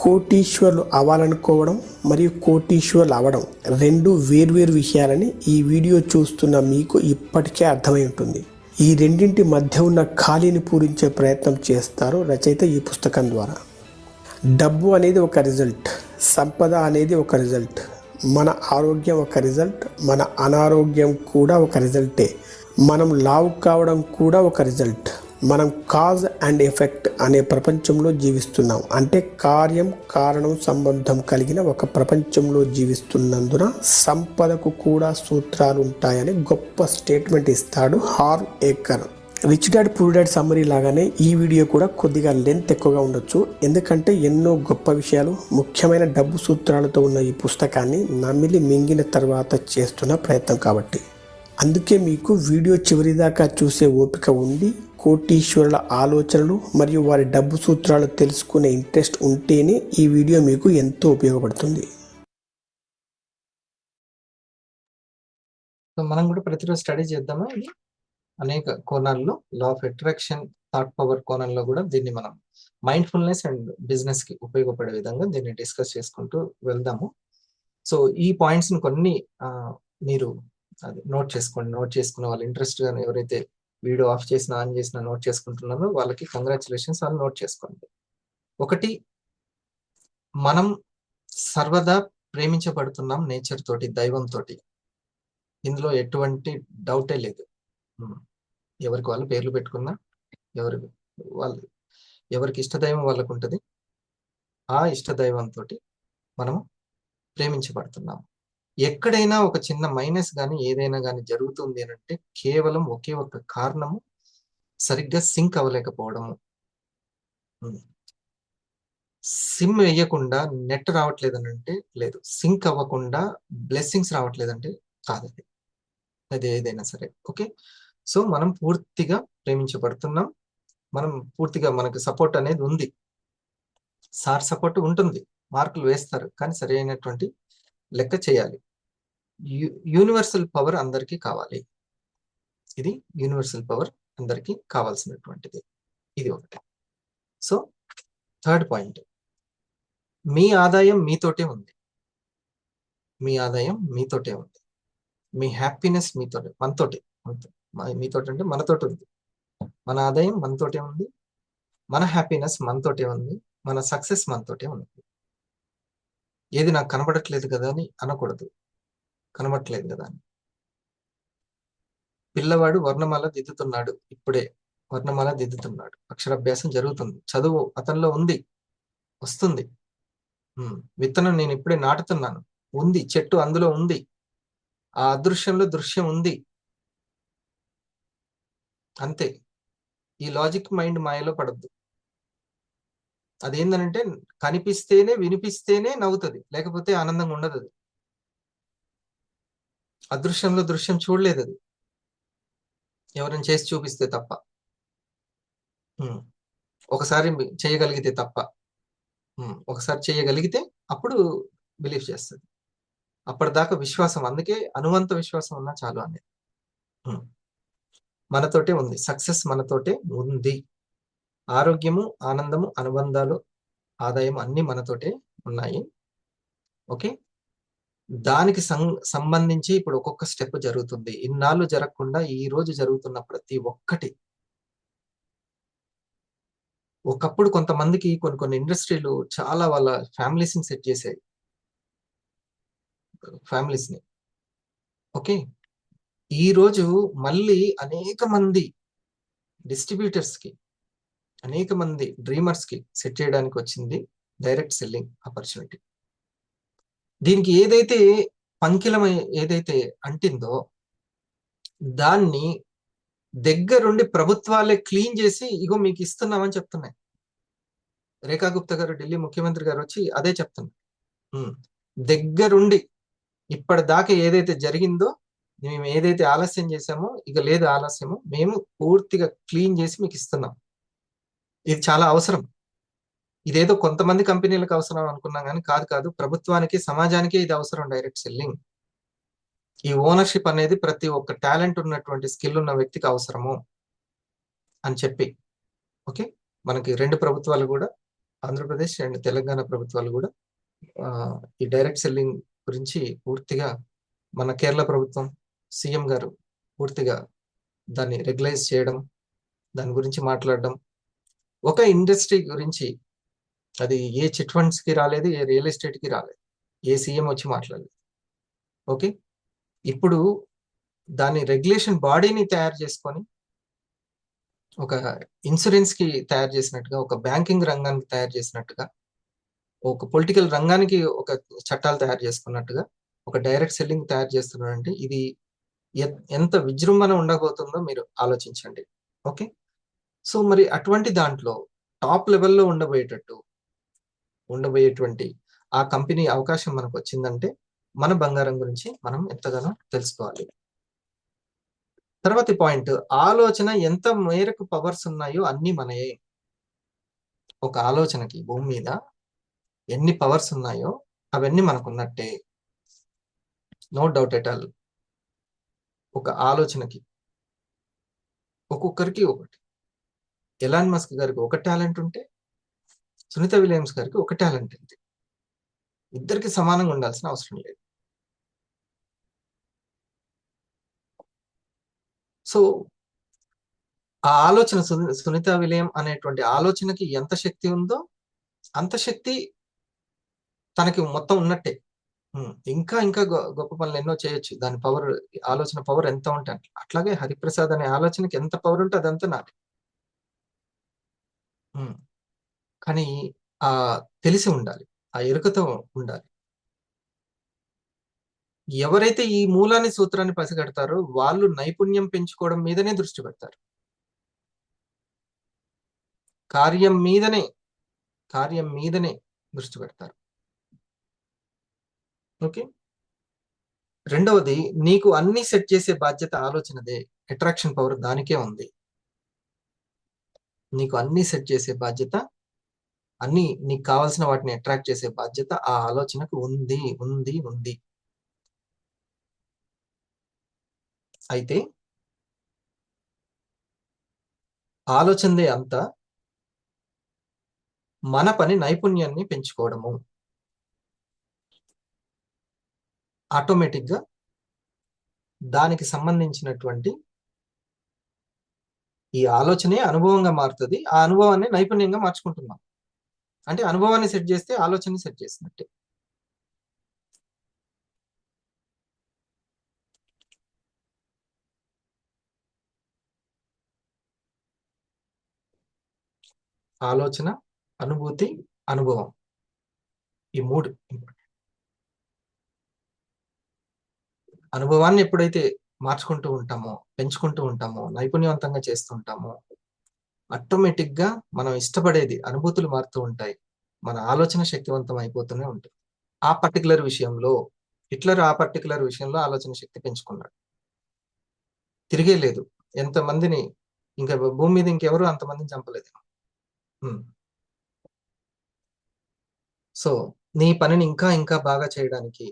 కోటీశ్వర్లు అవ్వాలనుకోవడం మరియు కోటీశ్వర్లు అవ్వడం రెండు వేర్వేరు విషయాలని ఈ వీడియో చూస్తున్న మీకు ఇప్పటికే అర్థమై ఉంటుంది. ఈ రెండింటి మధ్య ఉన్న ఖాళీని పూరించే ప్రయత్నం చేస్తారు రచయిత ఈ పుస్తకం ద్వారా. డబ్బు అనేది ఒక రిజల్ట్, సంపద అనేది ఒక రిజల్ట్, మన ఆరోగ్యం ఒక రిజల్ట్, మన అనారోగ్యం కూడా ఒక రిజల్టే, మనం లావు కావడం కూడా ఒక రిజల్ట్. మనం కాజ్ అండ్ ఎఫెక్ట్ అనే ప్రపంచంలో జీవిస్తున్నాం. అంటే కార్యం కారణం సంబంధం కలిగిన ఒక ప్రపంచంలో జీవిస్తున్నందున సంపదకు కూడా సూత్రాలు ఉంటాయని గొప్ప స్టేట్మెంట్ ఇస్తాడు Harv Eker. Rich dad poor dad summary లాగానే ఈ వీడియో కూడా కొద్దిగా లెంత్ ఎక్కువగా ఉండొచ్చు. ఎందుకంటే ఎన్నో గొప్ప విషయాలు, ముఖ్యమైన డబ్బు సూత్రాలతో ఉన్న ఈ పుస్తకాన్ని నమిలి మింగిన తర్వాత చేస్తున్న ప్రయత్నం కాబట్టి. అందుకే మీకు వీడియో చివరిదాకా చూసే ఓపిక ఉండి కోటీశ్వరుల ఆలోచనలు మరియు వారి డబ్బు సూత్రాలు తెలుసుకునే ఇంట్రెస్ట్ ఉంటేనే ఈ వీడియో మీకు ఎంతో ఉపయోగపడుతుంది. మనం కూడా ప్రతిరోజు స్టడీ చేద్దామా? ఇది అనేక కోణాల్లో law of attraction, thought power కోణంలో కూడా దీన్ని మనం మైండ్ఫుల్నెస్ అండ్ బిజినెస్ కి ఉపయోగపడే విధంగా దీన్ని డిస్కస్ చేసుకుంటూ వెళ్దాము. సో ఈ పాయింట్స్ ని కొన్ని మీరు అది నోట్ చేసుకోండి. నోట్ చేసుకున్న వాళ్ళు ఇంట్రెస్ట్ గా ఎవరైతే వీడియో ఆఫ్ చేసినా ఆన్ చేసినా నోట్ చేసుకుంటున్నారో వాళ్ళకి కంగ్రాచులేషన్స్, వాళ్ళు నోట్ చేసుకోండి. ఒకటి, మనం సర్వదా ప్రేమించబడుతున్నాం నేచర్ తోటి, దైవం తోటి. ఇందులో ఎటువంటి డౌటే లేదు. ఎవరికి వాళ్ళు పేర్లు పెట్టుకున్నా, ఎవరికి ఇష్టదైవం వాళ్ళకు ఉంటుంది. ఆ ఇష్టదైవంతో మనము ప్రేమించబడుతున్నాం. ఎక్కడైనా ఒక చిన్న మైనస్ కానీ ఏదైనా కానీ జరుగుతుంది అని అంటే కేవలం ఒకే ఒక కారణము, సరిగ్గా సింక్ అవ్వలేకపోవడము. సిమ్ వేయకుండా నెట్ రావట్లేదని అంటే లేదు, సింక్ అవ్వకుండా బ్లెస్సింగ్స్ రావట్లేదంటే కాదండి. అది ఏదైనా సరే. ఓకే, సో మనం పూర్తిగా ప్రేమించబడుతున్నాం. మనం పూర్తిగా, మనకు సపోర్ట్ అనేది ఉంది. సార్ సపోర్ట్ ఉంటుంది, మార్కులు వేస్తారు, కానీ సరైనటువంటి లెక్క చేయాలి. యూనివర్సల్ పవర్ అందరికీ కావాలి. ఇది యూనివర్సల్ పవర్ అందరికీ కావాల్సినటువంటిది. ఇది ఒకటి. సో థర్డ్ పాయింట్, మీ ఆదాయం మీతోటే ఉంది. మీ ఆదాయం మీతోటే ఉంది. మీ హ్యాపీనెస్ మీతోటే, మనతోటే. మీతోటి అంటే మనతోటి ఉంది. మన ఆదాయం మనతోటే ఉంది, మన హ్యాపీనెస్ మనతోటే ఉంది, మన సక్సెస్ మనతోటే ఉంది. ఏది నాకు కనబడట్లేదు కదా అని అనకూడదు. కనబడట్లేదు కదా అని. పిల్లవాడు వర్ణమాల దిద్దుతున్నాడు, ఇప్పుడే వర్ణమాల దిద్దుతున్నాడు, అక్షరాభ్యాసం జరుగుతుంది, చదువు అతనిలో ఉంది, వస్తుంది. విత్తనం నేను ఇప్పుడే నాటుతున్నాను, ఉంది, చెట్టు అందులో ఉంది, ఆ అదృశ్యంలో దృశ్యం ఉంది. అంతే. ఈ లాజిక్ మైండ్ మాయలో పడద్దు. అదేందనంటే కనిపిస్తేనే వినిపిస్తేనే నవ్వుతుంది, లేకపోతే ఆనందంగా ఉండదు. అది అదృశ్యంలో దృశ్యం చూడలేదు, అది ఎవరైనా చేసి చూపిస్తే తప్ప, ఒకసారి చేయగలిగితే తప్ప. ఒకసారి చేయగలిగితే అప్పుడు బిలీవ్ చేస్తుంది. అప్పటిదాకా విశ్వాసం, అందుకే అనువంత విశ్వాసం ఉన్నా చాలు అనేది. మనతోటే ఉంది, సక్సెస్ మనతోటే ఉంది. ఆరోగ్యము, ఆనందము, అనుబంధాలు, ఆదాయం అన్ని మనతోటే ఉన్నాయి. ఓకే, దానికి సంబంధించి ఇప్పుడు ఒక్కొక్క స్టెప్ జరుగుతుంది. ఇన్నాళ్ళు జరగకుండా ఈ రోజు జరుగుతున్న ప్రతి ఒక్కటి. ఒకప్పుడు కొంతమందికి కొన్ని ఇండస్ట్రీలు చాలా వాళ్ళ ఫ్యామిలీస్ ని సెట్ చేసాయి, ఫ్యామిలీస్ ని. ఓకే, ఈ రోజు మళ్ళీ అనేక మంది డిస్ట్రిబ్యూటర్స్ కి, అనేక మంది డ్రీమర్స్ కి సెట్ చేయడానికి వచ్చింది డైరెక్ట్ సెల్లింగ్ ఆపర్చునిటీ. దీనికి ఏదైతే పంకిలమై ఏదైతే అంటిందో దాన్ని దగ్గరుండి ప్రభుత్వాలే క్లీన్ చేసి ఇగో మీకు ఇస్తున్నామని చెప్తున్నాయి. రేఖా గుప్తా గారు, ఢిల్లీ ముఖ్యమంత్రి గారు వచ్చి అదే చెప్తున్నారు. దగ్గరుండి ఇప్పటిదాకా ఏదైతే జరిగిందో, మేము ఏదైతే ఆలస్యం చేశామో ఇక లేదు ఆలస్యము, మేము పూర్తిగా క్లీన్ చేసి మీకు ఇస్తున్నాం. ఇది చాలా అవసరం. ఇదేదో కొంతమంది కంపెనీలకు అవసరం అనుకున్నాం కానీ కాదు, ప్రభుత్వానికి, సమాజానికి ఇది అవసరం. డైరెక్ట్ సెల్లింగ్, ఈ ఓనర్షిప్ అనేది ప్రతి ఒక్క టాలెంట్ ఉన్నటువంటి స్కిల్ ఉన్న వ్యక్తికి అవసరము అని చెప్పి. ఓకే, మనకి రెండు ప్రభుత్వాలు కూడా ఆంధ్రప్రదేశ్ అండ్ తెలంగాణ ప్రభుత్వాలు కూడా ఈ డైరెక్ట్ సెల్లింగ్ గురించి పూర్తిగా మన కేరళ ప్రభుత్వం సీఎం గారు పూర్తిగా దాన్ని రెగ్యులైజ్ చేయడం, దాని గురించి మాట్లాడడం, ఒక ఇండస్ట్రీ గురించి అది ఏ చిట్ ఫండ్స్ కి రాలేదు, ఏ రియల్ ఎస్టేట్ కి రాలేదు, ఏ సీఎం వచ్చి మాట్లాడలేదు. ఓకే, ఇప్పుడు దాని రెగ్యులేషన్ బాడీని తయారు చేసుకొని ఒక ఇన్సూరెన్స్ కి తయారు చేసినట్టుగా, ఒక బ్యాంకింగ్ రంగానికి తయారు చేసినట్టుగా, ఒక పొలిటికల్ రంగానికి ఒక చట్టాలు తయారు చేసుకున్నట్టుగా ఒక డైరెక్ట్ సెల్లింగ్ తయారు చేస్తున్నారంటే ఇది ఎంత విజృంభణ ఉండబోతుందో మీరు ఆలోచించండి. ఓకే, సో మరి అటువంటి దాంట్లో టాప్ లెవెల్లో ఉండబోయేటువంటి ఆ కంపెనీ అవకాశం మనకు వచ్చిందంటే మన బంగారం గురించి మనం ఎంతగానో తెలుసుకోవాలి. తర్వాతి పాయింట్, ఆలోచన ఎంత మేరకు పవర్స్ ఉన్నాయో అన్ని మనయే. ఒక ఆలోచనకి భూమి మీద ఎన్ని పవర్స్ ఉన్నాయో అవన్నీ మనకున్నట్టే, నో డౌట్ ఎట్ ఆల్. ఒక ఆలోచనకి ఒక్కొక్కరికి ఒకటి. ఎలాన్ మస్క్ గారికి ఒక టాలెంట్ ఉంటే సునీత విలియమ్స్ గారికి ఒక టాలెంట్ ఉంది. ఇద్దరికి సమానంగా ఉండాల్సిన అవసరం లేదు. సో ఆ ఆలోచన సునీత విలియం అనేటువంటి ఆలోచనకి ఎంత శక్తి ఉందో అంత శక్తి తనకి మొత్తం ఉన్నట్టే. ఇంకా ఇంకా గొప్ప పనులు ఎన్నో చేయొచ్చు. దాని పవర్, ఆలోచన పవర్ ఎంత ఉంటే అట్లాగే హరిప్రసాద్ అనే ఆలోచనకి ఎంత పవర్ ఉంటే అదంతా నాది. కానీ ఆ తెలిసి ఉండాలి, ఆ ఎరుకతో ఉండాలి. ఎవరైతే ఈ మూలాన్ని సూత్రాన్ని పసిగడతారో వాళ్ళు నైపుణ్యం పెంచుకోవడం మీదనే దృష్టి పెడతారు. కార్యం మీదనే దృష్టి పెడతారు. ఓకే, రెండవది, నీకు అన్ని సెట్ చేసే బాధ్యత ఆలోచనదే. అట్రాక్షన్ పవర్ దానికే ఉంది. నీకు అన్ని సెట్ చేసే బాధ్యత, అన్ని నీకు కావాల్సిన వాటిని అట్రాక్ట్ చేసే బాధ్యత ఆ ఆలోచనకు ఉంది ఉంది ఉంది. అయితే ఆలోచనదే అంతా, మన పని నైపుణ్యాన్ని పెంచుకోవడము. ఆటోమేటిక్ గా దానికి సంబంధించినటువంటి ఈ ఆలోచనే అనుభవంగా మారుతుంది. ఆ అనుభవాన్ని నైపుణ్యంగా మార్చుకుంటున్నాం. అంటే అనుభవాన్ని సెట్ చేస్తే ఆలోచనని సెట్ చేసినట్టే. ఆలోచన, అనుభూతి, అనుభవం, ఈ మూడు. అనుభవాన్ని ఎప్పుడైతే మార్చుకుంటూ ఉంటామో, పెంచుకుంటూ ఉంటామో, నైపుణ్యవంతంగా చేస్తుంటామో ఆటోమేటిక్ గా మనం ఇష్టపడేది, అనుభూతులు మారుతూ ఉంటాయి. మన ఆలోచన శక్తివంతం అయిపోతూనే ఉంటుంది. ఆ పర్టికులర్ విషయంలో హిట్లర్ ఆలోచన శక్తి పెంచుకున్నాడు. తిరిగే లేదు. ఎంతమందిని, ఇంకా భూమి మీద ఇంకెవరు అంతమందిని చంపలేదు. సో నీ పనిని ఇంకా ఇంకా బాగా చేయడానికి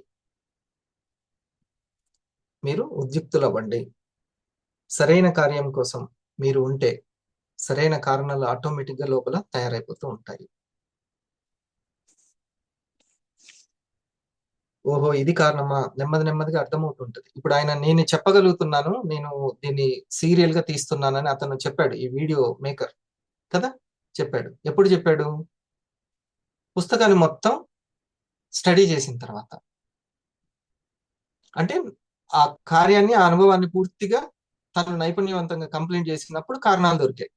మీరు ఉద్యుక్తులవ్వండి. సరైన కార్యం కోసం మీరు ఉంటే సరైన కారణాలు ఆటోమేటిక్ గా లోపల తయారైపోతూ ఉంటాయి. ఓహో ఇది కారణమా, నెమ్మదిగా అర్థమవుతుంటది. ఇప్పుడు ఆయన, నేను చెప్పగలుగుతున్నాను, నేను దీన్ని సీరియల్ గా తీస్తున్నానని అతను చెప్పాడు, ఈ వీడియో మేకర్ కదా చెప్పాడు. ఎప్పుడు చెప్పాడు? పుస్తకాన్ని మొత్తం స్టడీ చేసిన తర్వాత. అంటే ఆ కార్యాన్ని, ఆ అనుభవాన్ని పూర్తిగా తను నైపుణ్యవంతంగా కంప్లీట్ చేసినప్పుడు కారణాలు దొరికాయి.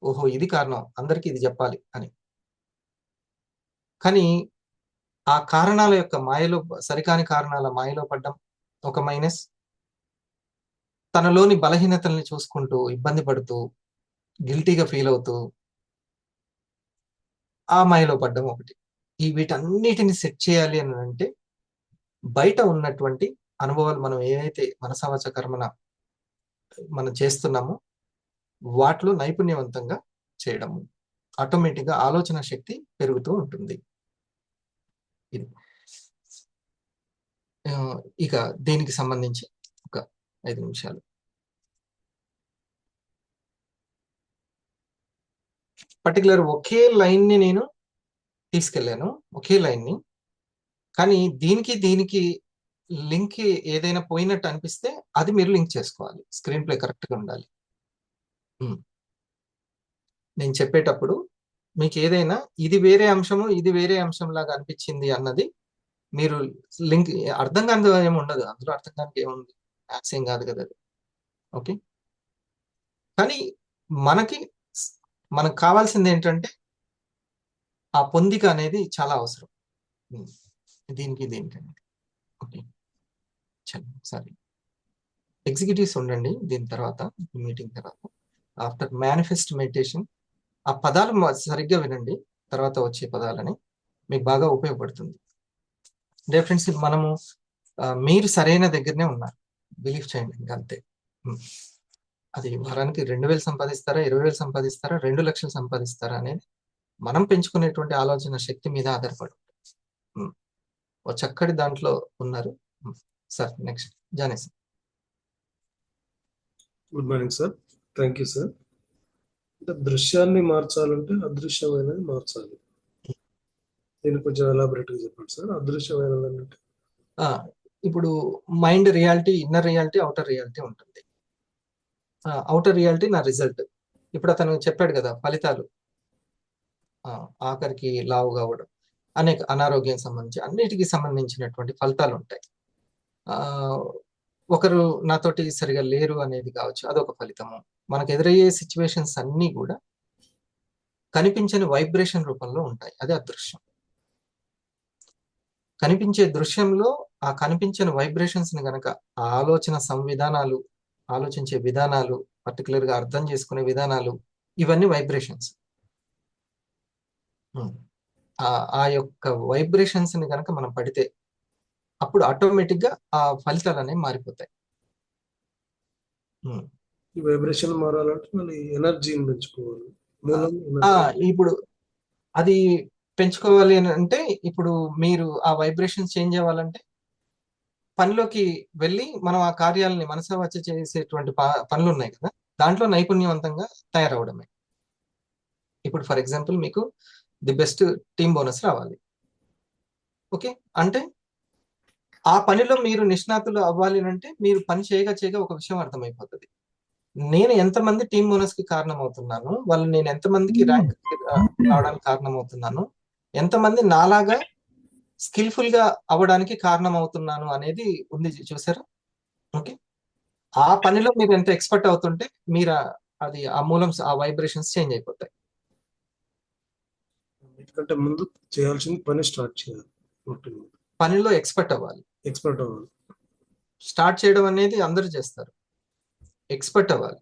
ఓహో ఇది కారణం, అందరికీ ఇది చెప్పాలి అని. కానీ ఆ కారణాల యొక్క మాయలో, సరికాని కారణాల మాయలో పడ్డం ఒక మైనస్. తనలోని బలహీనతల్ని చూసుకుంటూ ఇబ్బంది పడుతూ గిల్టీగా ఫీల్ అవుతూ ఆ మాయలో పడ్డం ఒకటి. ఈ వీటన్నిటిని సెట్ చేయాలి అని అంటే బయట ఉన్నటువంటి అనుభవాలు, మనం ఏవైతే మనసావాచ కర్మన మనం చేస్తున్నామో వాటిలో నైపుణ్యవంతంగా చేయడము, ఆటోమేటిక్ గా ఆలోచన శక్తి పెరుగుతూ ఉంటుంది. ఇది ఇక దీనికి సంబంధించి ఒక 5 నిమిషాలు. పర్టికులర్ ఒకే లైన్ ని నేను తీసుకెళ్ళాను ఒకే లైన్ని. కానీ దీనికి లింక్ ఏదైనా పోయినట్టు అనిపిస్తే అది మీరు లింక్ చేసుకోవాలి. స్క్రీన్ ప్లే కరెక్ట్గా ఉండాలి. నేను చెప్పేటప్పుడు మీకు ఏదైనా ఇది వేరే అంశము ఇది వేరే అంశం లాగా అనిపించింది అన్నది మీరు లింక్ అర్థం కాని ఏమి ఉండదు, అందులో అర్థం కానికి ఏముంది, మ్యాథ్స్ ఏం కాదు కదా అది. ఓకే, కానీ మనకు కావాల్సింది ఏంటంటే ఆ పొందిక అనేది చాలా అవసరం దీనికి. ఓకే, సరే, ఎగ్జిక్యూటివ్స్ ఉండండి దీని తర్వాత, మీటింగ్ తర్వాత. ఆఫ్టర్ మేనిఫెస్ట్ మెడిటేషన్ ఆ పదాలు సరిగ్గా వినండి, తర్వాత వచ్చే పదాలని మీకు బాగా ఉపయోగపడుతుంది. ఫ్రెండ్స్, మనము మీరు సరైన దగ్గరనే ఉన్నారు, బిలీవ్ చేయండి, ఇంకా అంతే. అది వారానికి 2000 సంపాదిస్తారా, 20,000 సంపాదిస్తారా, 2 లక్షలు సంపాదిస్తారా అనేది మనం పెంచుకునేటువంటి ఆలోచన శక్తి మీద ఆధారపడి ఒక చక్కటి దాంట్లో ఉన్నారు. Sir next Janesh. Good morning sir, thank you sir. అంటే దృశ్యాన్ని మార్చాలంటే అదృశ్యమైనది మార్చాలి. దీన్ని కొంచెం ఎలాబరేట్గా చెప్పండి సార్. అదృశ్యమైనది అంటే ఇప్పుడు mind reality, inner reality, outer reality ఉంటుంది. అవుటర్ రియాలిటీ నా రిజల్ట్. ఇప్పుడు అతను చెప్పాడు కదా ఫలితాలు, ఆఖరికి లావు కావడం, అనేక అనారోగ్యం సంబంధించి అన్నిటికీ సంబంధించినటువంటి ఫలితాలు ఉంటాయి. ఒకరు నాతోటి సరిగా లేరు అనేది కావచ్చు, అదొక ఫలితము. మనకు ఎదురయ్యే సిచ్యువేషన్స్ అన్నీ కూడా కనిపించని వైబ్రేషన్ రూపంలో ఉంటాయి, అదే అదృశ్యం. కనిపించే దృశ్యంలో ఆ కనిపించని వైబ్రేషన్స్ ని గనక ఆ ఆలోచన సంవిధానాలు, ఆలోచించే విధానాలు, పర్టికులర్ గా అర్థం చేసుకునే విధానాలు, ఇవన్నీ వైబ్రేషన్స్. ఆ యొక్క వైబ్రేషన్స్ ని కనుక మనం పడితే అప్పుడు ఆటోమేటిక్ గా ఆ ఫలితాలు అనేవి మారిపోతాయి. ఈ వైబ్రేషన్ మారాలంటే మళ్ళీ ఎనర్జీని పెంచుకోవాలి. ఇప్పుడు అది పెంచుకోవాలి అని అంటే, ఇప్పుడు మీరు ఆ వైబ్రేషన్ చేంజ్ అవ్వాలంటే పనిలోకి వెళ్ళి మనం ఆ కార్యాలని మనసా వచ్చి చేసేటువంటి పనులు ఉన్నాయి కదా, దాంట్లో నైపుణ్యవంతంగా తయారవడమే. ఇప్పుడు ఫర్ ఎగ్జాంపుల్ మీకు ది బెస్ట్ టీమ్ బోనస్ రావాలి. ఓకే, అంటే ఆ పనిలో మీరు నిష్ణాతులు అవ్వాలి అంటే మీరు పని చేయగా ఒక విషయం అర్థమైపోతుంది. నేను ఎంతమంది టీమ్ బోనస్ కి కారణం అవుతున్నాను, వాళ్ళు నేను ఎంతమందికి ర్యాంక్ రావడానికి కారణం అవుతున్నాను, ఎంతమంది నాలాగా స్కిల్ఫుల్ గా అవ్వడానికి కారణం అవుతున్నాను అనేది ఉంది, చూసారా? ఓకే, ఆ పనిలో మీరు ఎంత ఎక్స్పర్ట్ అవుతుంటే మీరు అది ఆ మూలం ఆ వైబ్రేషన్స్ చేంజ్ అయిపోతాయి. ఎందుకంటే ముందు చేయాల్సింది పని స్టార్ట్ చేయాలి, పనిలో ఎక్స్పర్ట్ అవ్వాలి. స్టార్ట్ చేయడం అనేది అందరూ చేస్తారు, ఎక్స్పర్ట్ అవ్వాలి.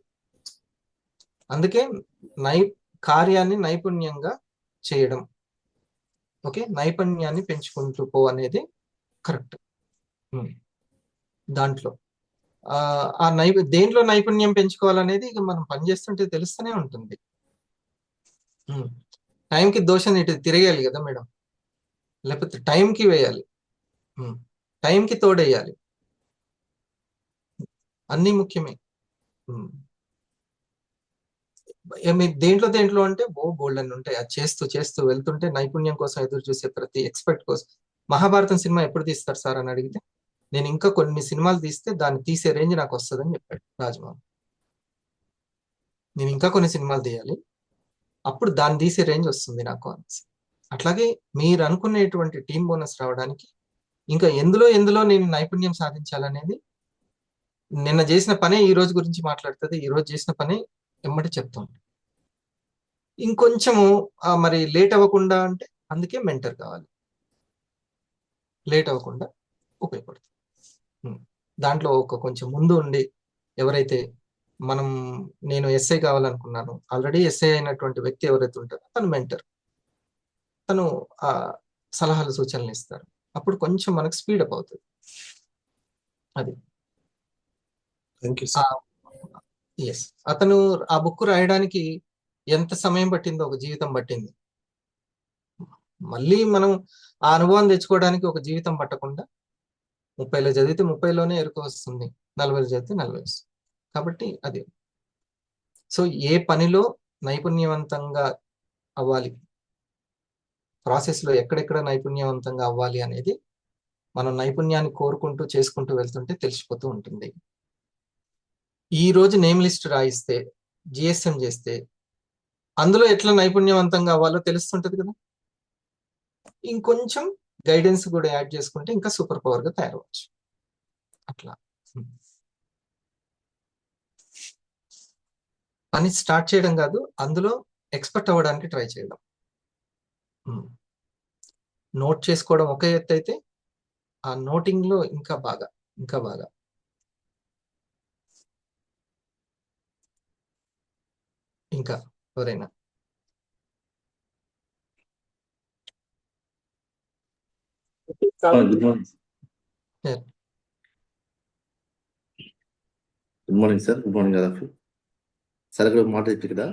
అందుకే కార్యాన్ని నైపుణ్యంగా చేయడం. ఓకే, నైపుణ్యాన్ని పెంచుకుంటూ పో అనేది కరెక్ట్. దాంట్లో దేంట్లో నైపుణ్యం పెంచుకోవాలనేది ఇక మనం పనిచేస్తుంటే తెలుస్తూనే ఉంటుంది. టైంకి దోషం ఇటు తిరగేయాలి కదా మేడం, లేకపోతే టైంకి వేయాలి, టైంకి తోడేయాలి, అన్నీ ముఖ్యమే. దేంట్లో అంటే బోల్డ్ అని ఉంటాయి. అది చేస్తూ వెళ్తుంటే నైపుణ్యం కోసం ఎదురు చూసే ప్రతి ఎక్స్పర్ట్ కోసం. మహాభారతం సినిమా ఎప్పుడు తీస్తారు సార్ అని అడిగితే, నేను ఇంకా కొన్ని సినిమాలు తీస్తే దాన్ని తీసే రేంజ్ నాకు వస్తుందని చెప్పాడు రాజమౌళి. నేను ఇంకా కొన్ని సినిమాలు తీయాలి, అప్పుడు దాన్ని తీసే రేంజ్ వస్తుంది నాకు అనేసి. అట్లాగే మీరు అనుకునేటువంటి టీమ్ బోనస్ రావడానికి ఇంకా ఎందులో నేను నైపుణ్యం సాధించాలనేది, నిన్న చేసిన పనే ఈ రోజు గురించి మాట్లాడుతుంది, ఈ రోజు చేసిన పనే ఎమ్మటి చెప్తుంది. ఇంకొంచెము మరి లేట్ అవ్వకుండా అంటే అందుకే మెంటర్ కావాలి, లేట్ అవ్వకుండా ఉపయోగపడుతుంది. దాంట్లో కొంచెం ముందు ఉండి ఎవరైతే నేను ఎస్ఐ కావాలనుకున్నాను, ఆల్రెడీ ఎస్ఐ అయినటువంటి వ్యక్తి ఎవరైతే ఉంటారో తను మెంటర్, తను ఆ సలహాలు సూచనలు ఇస్తారు, అప్పుడు కొంచెం మనకు స్పీడప్ అవుతుంది. అది ఎస్, అతను ఆ బుక్ రాయడానికి ఎంత సమయం పట్టిందో, ఒక జీవితం పట్టింది. మళ్ళీ మనం ఆ అనుభవం తెచ్చుకోవడానికి ఒక జీవితం పట్టకుండా 30లో చదివితే 30లోనే ఎరుక వస్తుంది, 40లో చదివితే 40 వస్తుంది. కాబట్టి అది సో ఏ పనిలో నైపుణ్యవంతంగా అవ్వాలి ప్రాసెస్ లో ఎక్కడెక్కడ నైపుణ్యవంతంగా అవ్వాలి అనేది మనం నైపుణ్యాన్ని కోరుకుంటూ చేసుకుంటూ వెళ్తుంటే తెలిసిపోతూ ఉంటుంది. ఈ రోజు నేమ్ లిస్ట్ రాయిస్తే, జిఎస్ఎం చేస్తే అందులో ఎట్లా నైపుణ్యవంతంగా అవ్వాలో తెలుస్తుంటది కదా. ఇంకొంచెం గైడెన్స్ కూడా యాడ్ చేసుకుంటే ఇంకా సూపర్ పవర్ గా తయారవచ్చు. అట్లా పని స్టార్ట్ చేయడం కాదు, అందులో ఎక్స్పర్ట్ అవ్వడానికి ట్రై చేయడం. నోట్ చేసుకోవడం ఒక ఎత్తు అయితే, ఆ నోటింగ్ లో ఇంకా బాగా ఇంకా బాగా. ఇంకా ఎవరైనా? Good morning. Yeah. Good morning sir. Good morning all. Sir ఇక్కడ ఒక మాట చెప్పి కదా,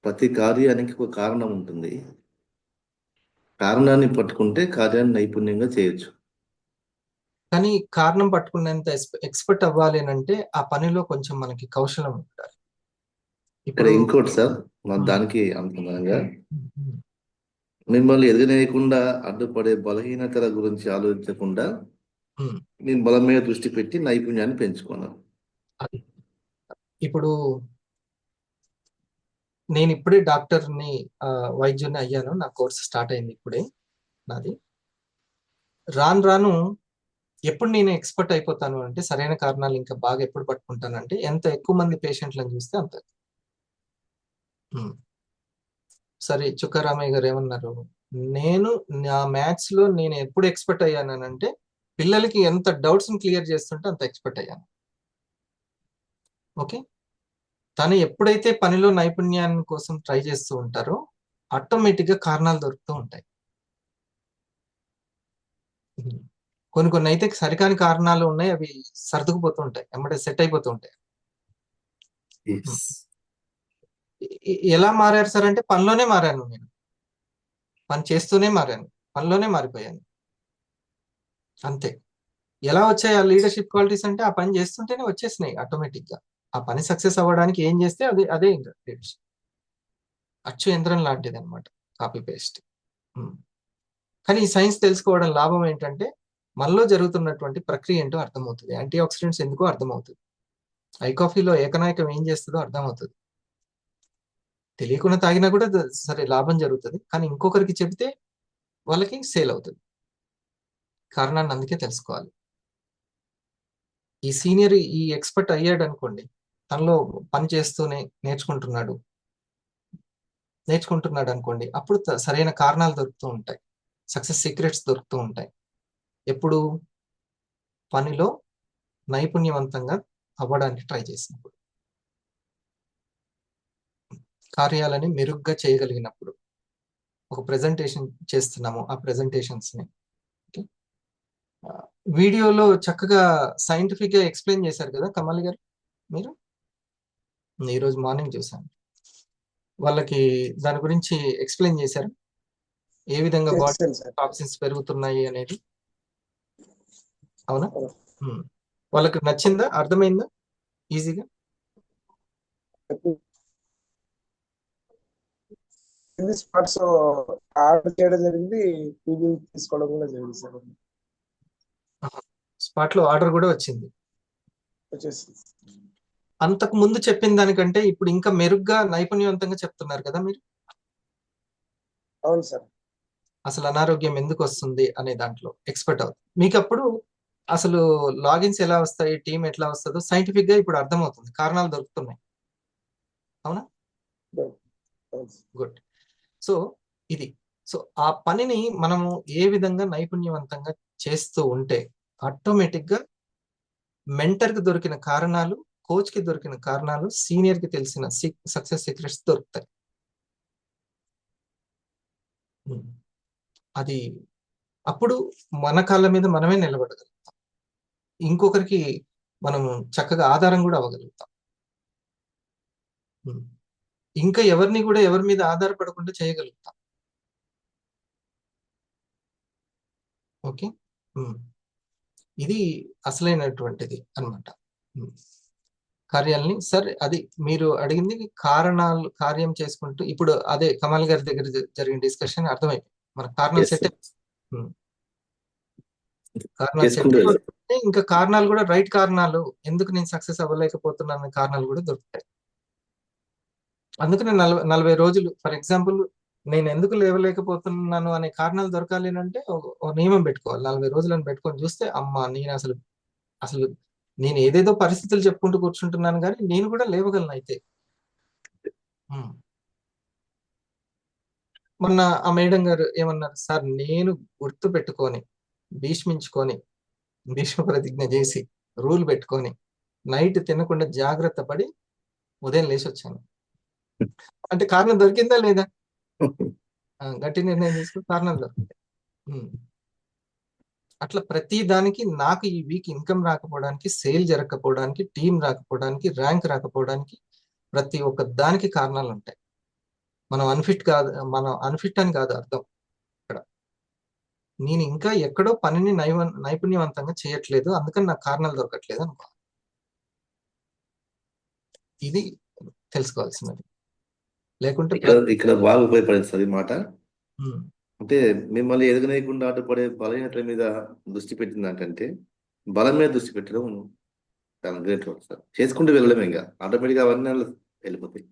ప్రతి కార్యానికి ఒక కారణం ఉంటుంది. కారణాన్ని పట్టుకుంటే కార్యాన్ని నైపుణ్యంగా చేయొచ్చు. కానీ కారణం పట్టుకునేంత ఎక్స్పర్ట్ అవ్వాలి అని అంటే ఆ పనిలో కొంచెం మనకి కౌశలం ఉండాలి. ఇక్కడ ఇప్పుడు ఇంకోటి సార్, దానికి అనుగుణంగా మిమ్మల్ని ఎదగనేయకుండా అడ్డుపడే బలహీనతల గురించి ఆలోచించకుండా మీ బలం మీద దృష్టి పెట్టి నైపుణ్యాన్ని పెంచుకున్నాను. ఇప్పుడు నేను ఇప్పుడే డాక్టర్ని వైద్యుని అయ్యాను. నా కోర్స్ స్టార్ట్ అయింది ఇప్పుడే నాది. రాను రాను ఎప్పుడు నేను ఎక్స్పర్ట్ అయిపోతాను అంటే, సరైన కారణాలు ఇంకా బాగా ఎప్పుడు పట్టుకుంటానంటే ఎంత ఎక్కువ మంది పేషెంట్లను చూస్తే అంత. సరే, చుక్కారామయ్య గారు ఏమన్నారు, నేను నా మ్యాథ్స్ లో నేను ఎప్పుడు ఎక్స్పర్ట్ అయ్యానంటే పిల్లలకి ఎంత డౌట్స్ క్లియర్ చేస్తుంటే అంత ఎక్స్పర్ట్ అయ్యాను. ఓకే, తను ఎప్పుడైతే పనిలో నైపుణ్యాన్ని కోసం ట్రై చేస్తూ ఉంటారో ఆటోమేటిక్ గా కారణాలు దొరుకుతూ ఉంటాయి. కొన్ని అయితే సరికాని కారణాలు ఉన్నాయి, అవి సర్దుకుపోతూ ఉంటాయి, ఎమ్మటే సెట్ అయిపోతూ ఉంటాయి. ఎలా మారారు సార్ అంటే, పనిలోనే మారాను నేను. పని చేస్తూనే మారాను, పనిలోనే మారిపోయాను అంతే. ఎలా వచ్చాయి ఆ లీడర్షిప్ క్వాలిటీస్ అంటే, ఆ పని చేస్తుంటేనే వచ్చేసినాయి ఆటోమేటిక్ గా. ఆ పని సక్సెస్ అవ్వడానికి ఏం చేస్తే అదే ఇంకా లీడర్షిప్. అచ్చు యంత్రం లాంటిది అనమాట, కాపీ పేస్ట్. కానీ ఈ సైన్స్ తెలుసుకోవడం లాభం ఏంటంటే, మనలో జరుగుతున్నటువంటి ప్రక్రియ ఏంటో అర్థమవుతుంది. యాంటీ ఆక్సిడెంట్స్ ఎందుకో అర్థమవుతుంది. ఐ కాఫీలో ఏకనాయకం ఏం చేస్తుందో అర్థమవుతుంది. తెలియకుండా తాగినా కూడా సరే లాభం జరుగుతుంది, కానీ ఇంకొకరికి చెబితే వాళ్ళకి సేల్ అవుతుంది. కారణాన్ని అందుకే తెలుసుకోవాలి. ఈ సీనియర్ ఈ ఎక్స్పర్ట్ అయ్యాడు అనుకోండి, తనలో పని చేస్తూనే నేర్చుకుంటున్నాడు అనుకోండి, అప్పుడు సరైన కారణాలు దొరుకుతూ ఉంటాయి, సక్సెస్ సీక్రెట్స్ దొరుకుతూ ఉంటాయి. ఎప్పుడు పనిలో నైపుణ్యవంతంగా అవ్వడానికి ట్రై చేసినప్పుడు, కార్యాలని మెరుగ్గా చేయగలిగినప్పుడు. ఒక ప్రెజెంటేషన్ చేస్తున్నాము, ఆ ప్రెజెంటేషన్స్ ని వీడియోలో చక్కగా సైంటిఫిక్ గా ఎక్స్ప్లెయిన్ చేశారు కదా కమల్ గారు మీరు. ఈరోజు మార్నింగ్ చూసాను, వాళ్ళకి దాని గురించి ఎక్స్ప్లెయిన్ చేశారు, ఏ విధంగా బాడీ టాక్సిన్స్ పెరుగుతున్నాయి అనేది. అవునా? వాళ్ళకి నచ్చిందా, అర్థమైందా ఈజీగా? స్పాట్స్ ఆర్డర్ చేయడం జరిగింది, తీసుకోవడం కూడా జరిగింది సార్. స్పాట్ లో ఆర్డర్ కూడా వచ్చింది. వచ్చేసి అంతకు ముందు చెప్పిన దానికంటే ఇప్పుడు ఇంకా మెరుగ్గా నైపుణ్యవంతంగా చెప్తున్నారు కదా మీరు. అవును సార్. అసలు అనారోగ్యం ఎందుకు వస్తుంది అనే దాంట్లో ఎక్స్పర్ట్ అవుతుంది మీకు. అప్పుడు అసలు లాగిన్స్ ఎలా వస్తాయి, టీం ఎట్లా వస్తుందో సైంటిఫిక్ గా ఇప్పుడు అర్థమవుతుంది, కారణాలు దొరుకుతున్నాయి. అవునా? గుడ్. సో ఇది, సో ఆ పనిని మనము ఏ విధంగా నైపుణ్యవంతంగా చేస్తూ ఉంటే ఆటోమేటిక్ గా మెంటర్ కి దొరికిన కారణాలు, కోచ్ కి దొరికిన కారణాలు, సీనియర్ కి తెలిసిన సక్సెస్ సీక్రెట్స్ దొరుకుతాయి. అది అప్పుడు మన కాళ్ళ మీద మనమే నిలబడగలుగుతాం, ఇంకొకరికి మనం చక్కగా ఆధారం కూడా అవ్వగలుగుతాం. ఇంకా ఎవరిని కూడా ఎవరి మీద ఆధారపడకుండా చేయగలుగుతాం. ఓకే, ఇది అసలైనటువంటిది అన్నమాట. కార్యాలని సార్, అది మీరు అడిగింది కారణాలు కార్యం చేసుకుంటూ, ఇప్పుడు అదే కమల్ గారి దగ్గర జరిగిన డిస్కషన్ అర్థమైంది. మన కారణాలు ఎస్ సెట్ సార్. కారణాలు సెట్ చేసుకుంటూ వెళ్ళాలి. అయిపోతే ఇంకా కారణాలు కూడా రైట్ కారణాలు, ఎందుకు నేను సక్సెస్ అవ్వలేకపోతున్నాను అనే కారణాలు కూడా దొరుకుతాయి. అందుకని 40 రోజులు ఫర్ ఎగ్జాంపుల్, నేను ఎందుకు లేవలేకపోతున్నాను అనే కారణాలు దొరకాలి అంటే ఒక నియమం పెట్టుకోవాలి. 40 రోజులను పెట్టుకొని చూస్తే, అమ్మా నేను అసలు అసలు నేను ఏదేదో పరిస్థితులు చెప్పుకుంటూ కూర్చుంటున్నాను, కానీ నేను కూడా లేవగలను అయితే. ఉమ్. మొన్న ఆ మేడం గారు ఏమన్నారు సార్, నేను గుర్తు పెట్టుకొని భీష్మించుకొని భీష్మ ప్రతిజ్ఞ చేసి రూల్ పెట్టుకొని నైట్ తినకుండా జాగ్రత్త పడి ఉదయం లేచి వచ్చాను. అంటే కారణం దొరికిందా లేదా? గట్టి నిర్ణయం తీసుకుని కారణం దొరికింది. అట్లా ప్రతి దానికి నాకు ఈ వీక్ ఇన్కమ్ రాకపోవడానికి, సేల్ జరగకపోవడానికి, టీం రాకపోవడానికి, ర్యాంక్ రాకపోవడానికి ప్రతి ఒక్క దానికి కారణాలు ఉంటాయి. మనం అన్ఫిట్ అని కాదు అర్థం. ఇక్కడ నేను ఇంకా ఎక్కడో పనిని నైపుణ్యవంతంగా చేయట్లేదు, అందుకని నాకు కారణాలు దొరకట్లేదు అనుకో. ఇది తెలుసుకోవాల్సినది. లేకుంటే ఇక్కడ బాగా ఉపయోగపడింది సార్ ఈ మాట. ఉమ్, అంటే మిమ్మల్ని ఎదగనేయకుండా అడ్డుపడే బలహీనతల మీద దృష్టి పెట్టింది అంటే బలం మీద దృష్టి పెట్టడం చాలా గ్రేట్ వర్క్ సార్. చేసుకుంటూ వెళ్ళడమే, ఇంకా ఆటోమేటిక్గా అవన్నీ వెళ్ళిపోతాయి.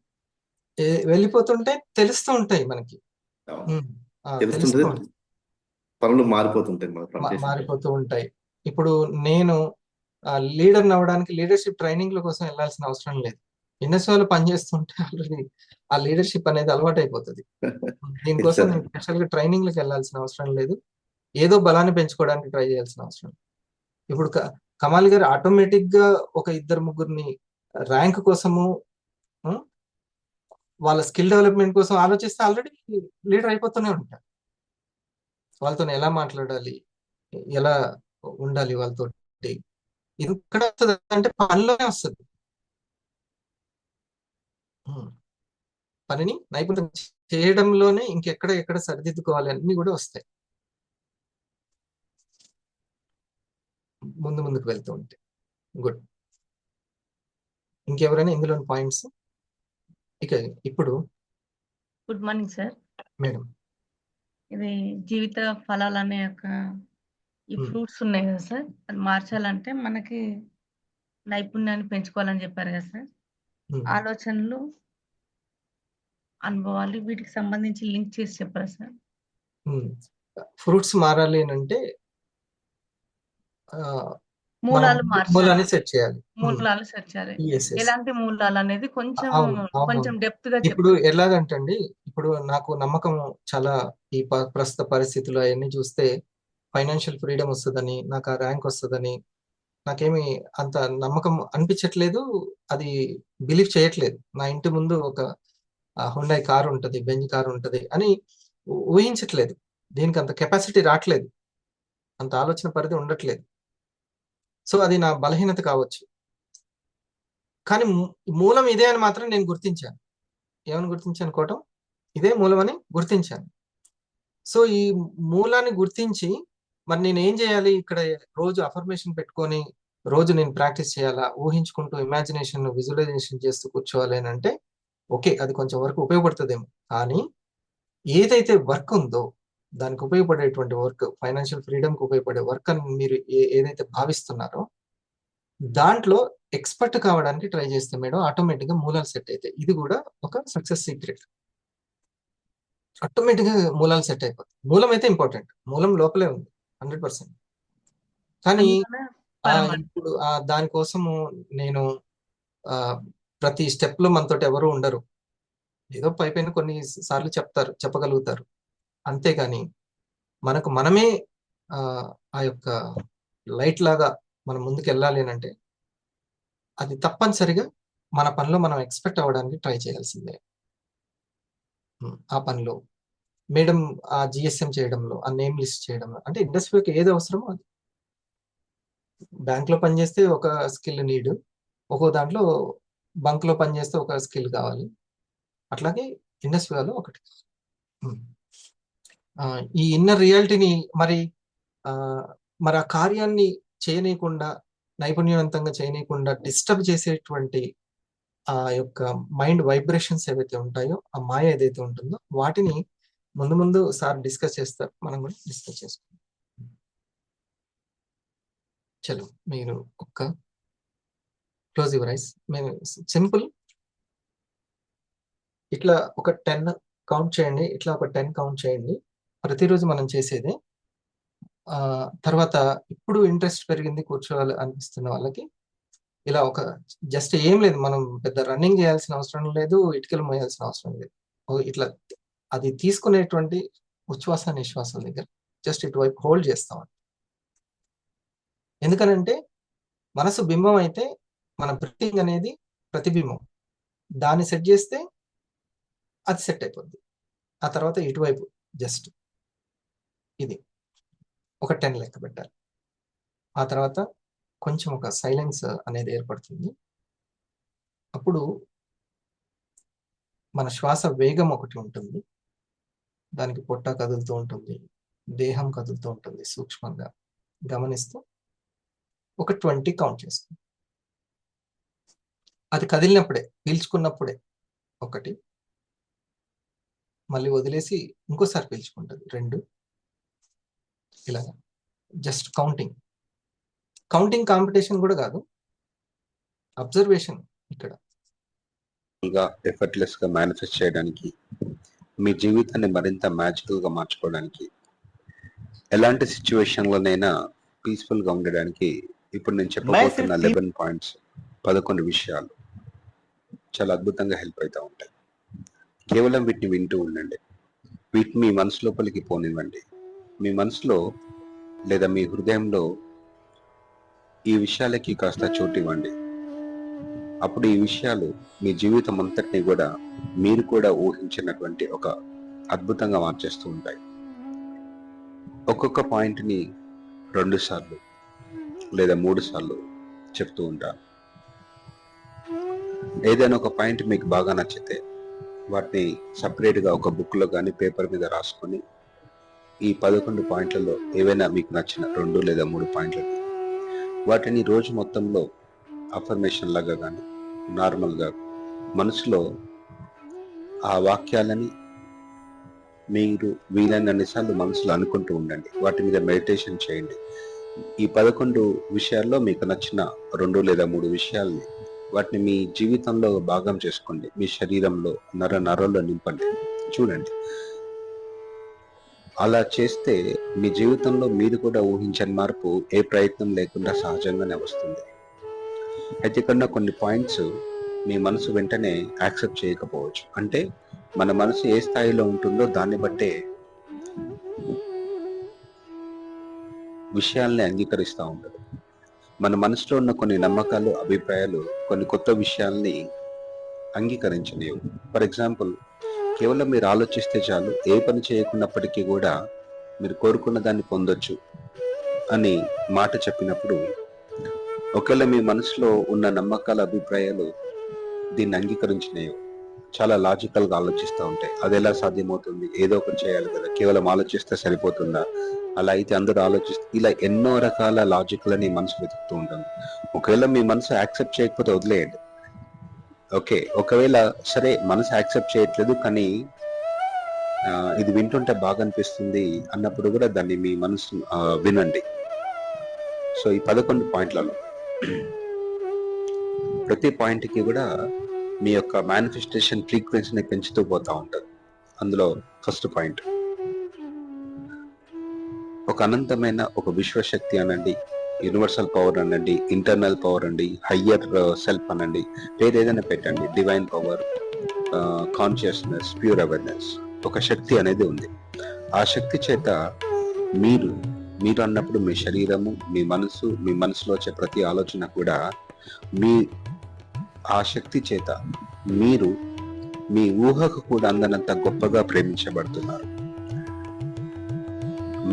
వెళ్ళిపోతుంటే తెలుస్తూ ఉంటాయి మనకి. తెలుస్తుంటే పనులు మారిపోతుంటాయి మారిపోతూ ఉంటాయి. ఇప్పుడు నేను లీడర్ అవ్వడానికి లీడర్షిప్ ట్రైనింగ్ల కోసం వెళ్ళాల్సిన అవసరం లేదు. ఇన్నస్వాలో పనిచేస్తుంటే ఆల్రెడీ ఆ లీడర్షిప్ అనేది అలవాటు అయిపోతుంది. దీనికోసం నేను స్పెషల్ గా ట్రైనింగ్లకు వెళ్ళాల్సిన అవసరం లేదు. ఏదో బలాన్ని పెంచుకోవడానికి ట్రై చేయాల్సిన అవసరం లేదు. ఇప్పుడు కమాల్ గారు ఆటోమేటిక్ గా ఒక 2-3 ర్యాంక్ కోసము, వాళ్ళ స్కిల్ డెవలప్మెంట్ కోసం ఆలోచిస్తే ఆల్రెడీ లీడర్ అయిపోతూనే ఉంటారు. వాళ్ళతో ఎలా మాట్లాడాలి, ఎలా ఉండాలి వాళ్ళతో, ఇది ఇక్కడ వస్తుంది అంటే పనిలోనే వస్తుంది. పనిని నైపుణ్యం చేయడంలోనే ఎక్కడ సరిదిద్దుకోవాలి అన్ని కూడా వస్తాయి ముందుకు వెళ్తూ ఉంటే. గుడ్. ఇంకెవరైనా ఇందులోని పాయింట్స్? ఇక ఇప్పుడు గుడ్ మార్నింగ్ సార్. మేడం, ఇది జీవిత ఫలాలు అనే యొక్క ఈ ఫ్రూట్స్ ఉన్నాయి కదా సార్, అది మార్చాలంటే మనకి నైపుణ్యాన్ని పెంచుకోవాలని చెప్పారు కదా సార్. ఆలోచనలు, అనుభవాలు వీటికి సంబంధించి లింక్ చేసి చెప్పారా సార్? ఫ్రూట్స్ మారాలి అని అంటే మూలాలు మూలాన్ని సెట్ చేయాలి. మూలాలు సెట్ చేయాలి. ఎలాంటి మూలాలు అనేది కొంచెం డెప్త్ గా ఇప్పుడు ఎలాగంటండి, ఇప్పుడు నాకు నమ్మకం చాలా ఈ ప్రస్తుత పరిస్థితులు అవన్నీ చూస్తే ఫైనాన్షియల్ ఫ్రీడమ్ వస్తుందని, నాకు ఆ ర్యాంక్ వస్తుందని నాకేమి అంత నమ్మకం అనిపించట్లేదు. అది బిలీవ్ చేయట్లేదు. నా ఇంటి ముందు ఒక హుండాయ్ కారు ఉంటుంది, బెంజ్ కారు ఉంటుంది అని ఊహించట్లేదు. దీనికి అంత కెపాసిటీ రావట్లేదు, అంత ఆలోచన పరిధి ఉండట్లేదు. సో అది నా బలహీనత కావచ్చు. కానీ మూలం ఇదే అని మాత్రం నేను గుర్తించాను. ఏమని గుర్తించాను? కోటం ఇదే మూలం అని గుర్తించాను. సో ఈ మూలాన్ని గుర్తించి మరి నేను ఏం చేయాలి? ఇక్కడ రోజు అఫర్మేషన్ పెట్టుకొని రోజు నేను ప్రాక్టీస్ చేయాలా? ఊహించుకుంటూ ఇమాజినేషన్, విజువలైజేషన్ చేస్తూ కూర్చోవాలి అని అంటే ఓకే, అది కొంచెం వరకు ఉపయోగపడుతుందేమో. కానీ ఏదైతే వర్క్ ఉందో దానికి ఉపయోగపడేటువంటి వర్క్, ఫైనాన్షియల్ ఫ్రీడమ్కి ఉపయోగపడే వర్క్ అని మీరు ఏదైతే భావిస్తున్నారో దాంట్లో ఎక్స్పర్ట్ కావడానికి ట్రై చేస్తే మేడం ఆటోమేటిక్గా మూలాలు సెట్ అవుతాయి. ఇది కూడా ఒక సక్సెస్ సీక్రెట్. ఆటోమేటిక్గా మూలాలు సెట్ అయిపోతాయి. మూలం అయితే ఇంపార్టెంట్, మూలం లోపలే ఉంది 100%. కానీ ఇప్పుడు దానికోసము నేను ప్రతి స్టెప్ లో మనతోటి ఎవరు ఉండరు. ఏదో పైపైన కొన్ని సార్లు చెప్పగలుగుతారు, అంతేగాని మనకు మనమే ఆ యొక్క లైట్ లాగా మనం ముందుకు వెళ్ళాలి అని అంటే అది తప్పనిసరిగా మన పనిలో మనం ఎక్స్పెక్ట్ అవ్వడానికి ట్రై చేయాల్సిందే. ఆ పనిలో మేడం ఆ జిఎస్ఎం చేయడంలో, ఆ నేమ్ లిస్ట్ చేయడంలో, అంటే ఇండస్ట్రీకి ఏది అవసరమో అది. బ్యాంక్ లో పనిచేస్తే ఒక స్కిల్ నీడ్, ఒక్కో దాంట్లో బంక్ లో పనిచేస్తే ఒక స్కిల్ కావాలి, అట్లాగే ఇండస్ట్రీలో ఒకటి. ఈ ఇన్నర్ రియాలిటీని మరి ఆ కార్యాన్ని చేయనీయకుండా నైపుణ్యవంతంగా చేయనీయకుండా డిస్టర్బ్ చేసేటువంటి ఆ యొక్క మైండ్ వైబ్రేషన్స్ ఏవైతే ఉంటాయో, ఆ మాయ ఏదైతే ఉంటుందో వాటిని ముందు ముందు సార్ డిస్కస్ చేస్తారు, మనం కూడా డిస్కస్ చేసుకుందాం. చలో మీరు ఒక్క క్లోజ్ యువర్ ఐస్. మేము సింపుల్ ఇట్లా ఒక 10 కౌంట్ చేయండి, ఇట్లా ఒక 10 కౌంట్ చేయండి. ప్రతిరోజు మనం చేసేదే. తర్వాత ఇప్పుడు ఇంట్రెస్ట్ పెరిగింది కూర్చోవాలి అనిపిస్తున్న వాళ్ళకి ఇలా ఒక జస్ట్ ఏం లేదు, మనం పెద్ద రన్నింగ్ చేయాల్సిన అవసరం లేదు, ఇటుకలు మోయాల్సిన అవసరం లేదు. ఇట్లా అది తీసుకునేటువంటి ఉచ్ఛ్వాస నిశ్వాసాల దగ్గర జస్ట్ ఇటువైపు హోల్డ్ చేస్తాం. ఎందుకనంటే మనసు బింబం అయితే మన బ్రీతింగ్ అనేది ప్రతిబింబం. దాన్ని సెట్ చేస్తే అది సెట్ అయిపోద్ది. ఆ తర్వాత ఇటువైపు జస్ట్ ఇది ఒక 10 లెక్క పెట్టాలి. ఆ తర్వాత కొంచెం ఒక సైలెన్స్ అనేది ఏర్పడుతుంది. అప్పుడు మన శ్వాస వేగం ఒకటి ఉంటుంది, దానికి పొట్ట కదులుతూ ఉంటుంది, దేహం కదులుతూ ఉంటుంది. సూక్ష్మంగా గమనిస్తూ ఒక 20 కౌంట్ చేసుకోండి. అది కదిలినప్పుడే, పీల్చుకున్నప్పుడే ఒకటి, మళ్ళీ వదిలేసి ఇంకోసారి పీల్చుకుంటుంది 2. ఇలా జస్ట్ కౌంటింగ్ కాంపిటీషన్ కూడా కాదు, అబ్జర్వేషన్. ఇక్కడ ఎఫర్ట్లెస్ గా మేనిఫెస్ట్ చేయడానికి, మీ జీవితాన్ని మరింత మ్యాజికల్ గా మార్చుకోవడానికి, ఎలాంటి సిచ్యువేషన్ లోనైనా పీస్ఫుల్ గా ఉండడానికి ఇప్పుడు నేను చెప్పబోతున్న 11 పాయింట్స్, 11 విషయాలు చాలా అద్భుతంగా హెల్ప్ అవుతూ ఉంటాయి. కేవలం వీటిని వింటూ ఉండండి, వీటిని మీ మనసు లోపలికి పోనివ్వండి. మీ మనసులో లేదా మీ హృదయంలో ఈ విషయాలకి కాస్త చోటు ఇవ్వండి. అప్పుడు ఈ విషయాలు మీ జీవితం అంతటిని కూడా మీరు కూడా ఊహించినటువంటి ఒక అద్భుతంగా మార్చేస్తూ ఉంటాయి. ఒక్కొక్క పాయింట్ని 2 సార్లు లేదా 3 సార్లు చెప్తూ ఉంటాను. ఏదైనా ఒక పాయింట్ మీకు బాగా నచ్చితే వాటిని సపరేట్గా ఒక బుక్లో కానీ పేపర్ మీద రాసుకొని ఈ 11 పాయింట్లలో ఏవైనా మీకు నచ్చిన 2 లేదా 3 పాయింట్లని వాటిని రోజు మొత్తంలో అఫర్మేషన్ లాగా కానీ నార్మల్గా మనసులో ఆ వాక్యాలని మీరు వీలైనన్నిసార్లు మనసులో అనుకుంటూ ఉండండి. వాటి మీద మెడిటేషన్ చేయండి. ఈ 11 విషయాల్లో మీకు నచ్చిన 2 లేదా 3 విషయాల్ని వాటిని మీ జీవితంలో భాగం చేసుకోండి. మీ శరీరంలో నరాల్లో నింపండి. చూడండి, అలా చేస్తే మీ జీవితంలో మీరు కూడా ఊహించని మార్పు ఏ ప్రయత్నం లేకుండా సహజంగానే వస్తుంది. అయితే ఇక్కడ కొన్ని పాయింట్స్ మీ మనసు వెంటనే యాక్సెప్ట్ చేయకపోవచ్చు. అంటే మన మనసు ఏ స్థాయిలో ఉంటుందో దాన్ని బట్టే విషయాల్ని అంగీకరిస్తూ ఉంటుంది. మన మనసులో ఉన్న కొన్ని నమ్మకాలు, అభిప్రాయాలు కొన్ని కొత్త విషయాల్ని అంగీకరించలేవు. ఫర్ ఎగ్జాంపుల్, కేవలం మీరు ఆలోచిస్తే చాలు, ఏ పని చేయకున్నప్పటికీ కూడా మీరు కోరుకున్న దాన్ని పొందొచ్చు అని మాట చెప్పినప్పుడు, ఒకవేళ మీ మనసులో ఉన్న నమ్మకాల, అభిప్రాయాలు దీన్ని అంగీకరించినాయో చాలా లాజికల్గా ఆలోచిస్తూ ఉంటాయి. అది ఎలా సాధ్యమవుతుంది, ఏదో ఒకటి చేయాలి కదా, కేవలం ఆలోచిస్తే సరిపోతుందా, అలా అయితే అందరూ ఆలోచిస్తే, ఇలా ఎన్నో రకాల లాజిక్లని మనసు వెతుకుతూ ఉంటుంది. ఒకవేళ మీ మనసు యాక్సెప్ట్ చేయకపోతే వదిలేయండి. ఓకే, ఒకవేళ సరే మనసు యాక్సెప్ట్ చేయట్లేదు కానీ ఇది వింటుంటే బాగా అనిపిస్తుంది అన్నప్పుడు కూడా దాన్ని మీ మనసు వినండి. సో ఈ 11 పాయింట్లలో ప్రతి పాయింట్కి కూడా మీ యొక్క మేనిఫెస్టేషన్ ఫ్రీక్వెన్సీని పెంచుతూ పోతూ ఉంటుంది. అందులో ఫస్ట్ పాయింట్, ఒక అనంతమైన ఒక విశ్వశక్తి అనండి, యూనివర్సల్ పవర్ అనండి, ఇంటర్నల్ పవర్ అండి, హయ్యర్ సెల్ఫ్ అనండి, పేరు ఏదైనా పెట్టండి, divine power, consciousness, pure awareness, ఒక శక్తి అనేది ఉంది. ఆ శక్తి చేత మీరు అన్నప్పుడు మీ శరీరము, మీ మనసు, మీ మనసులో వచ్చే ప్రతి ఆలోచన కూడా ఆ శక్తి చేత మీరు మీ ఊహకు కూడా అందనంత గొప్పగా ప్రేమించబడుతున్నారు.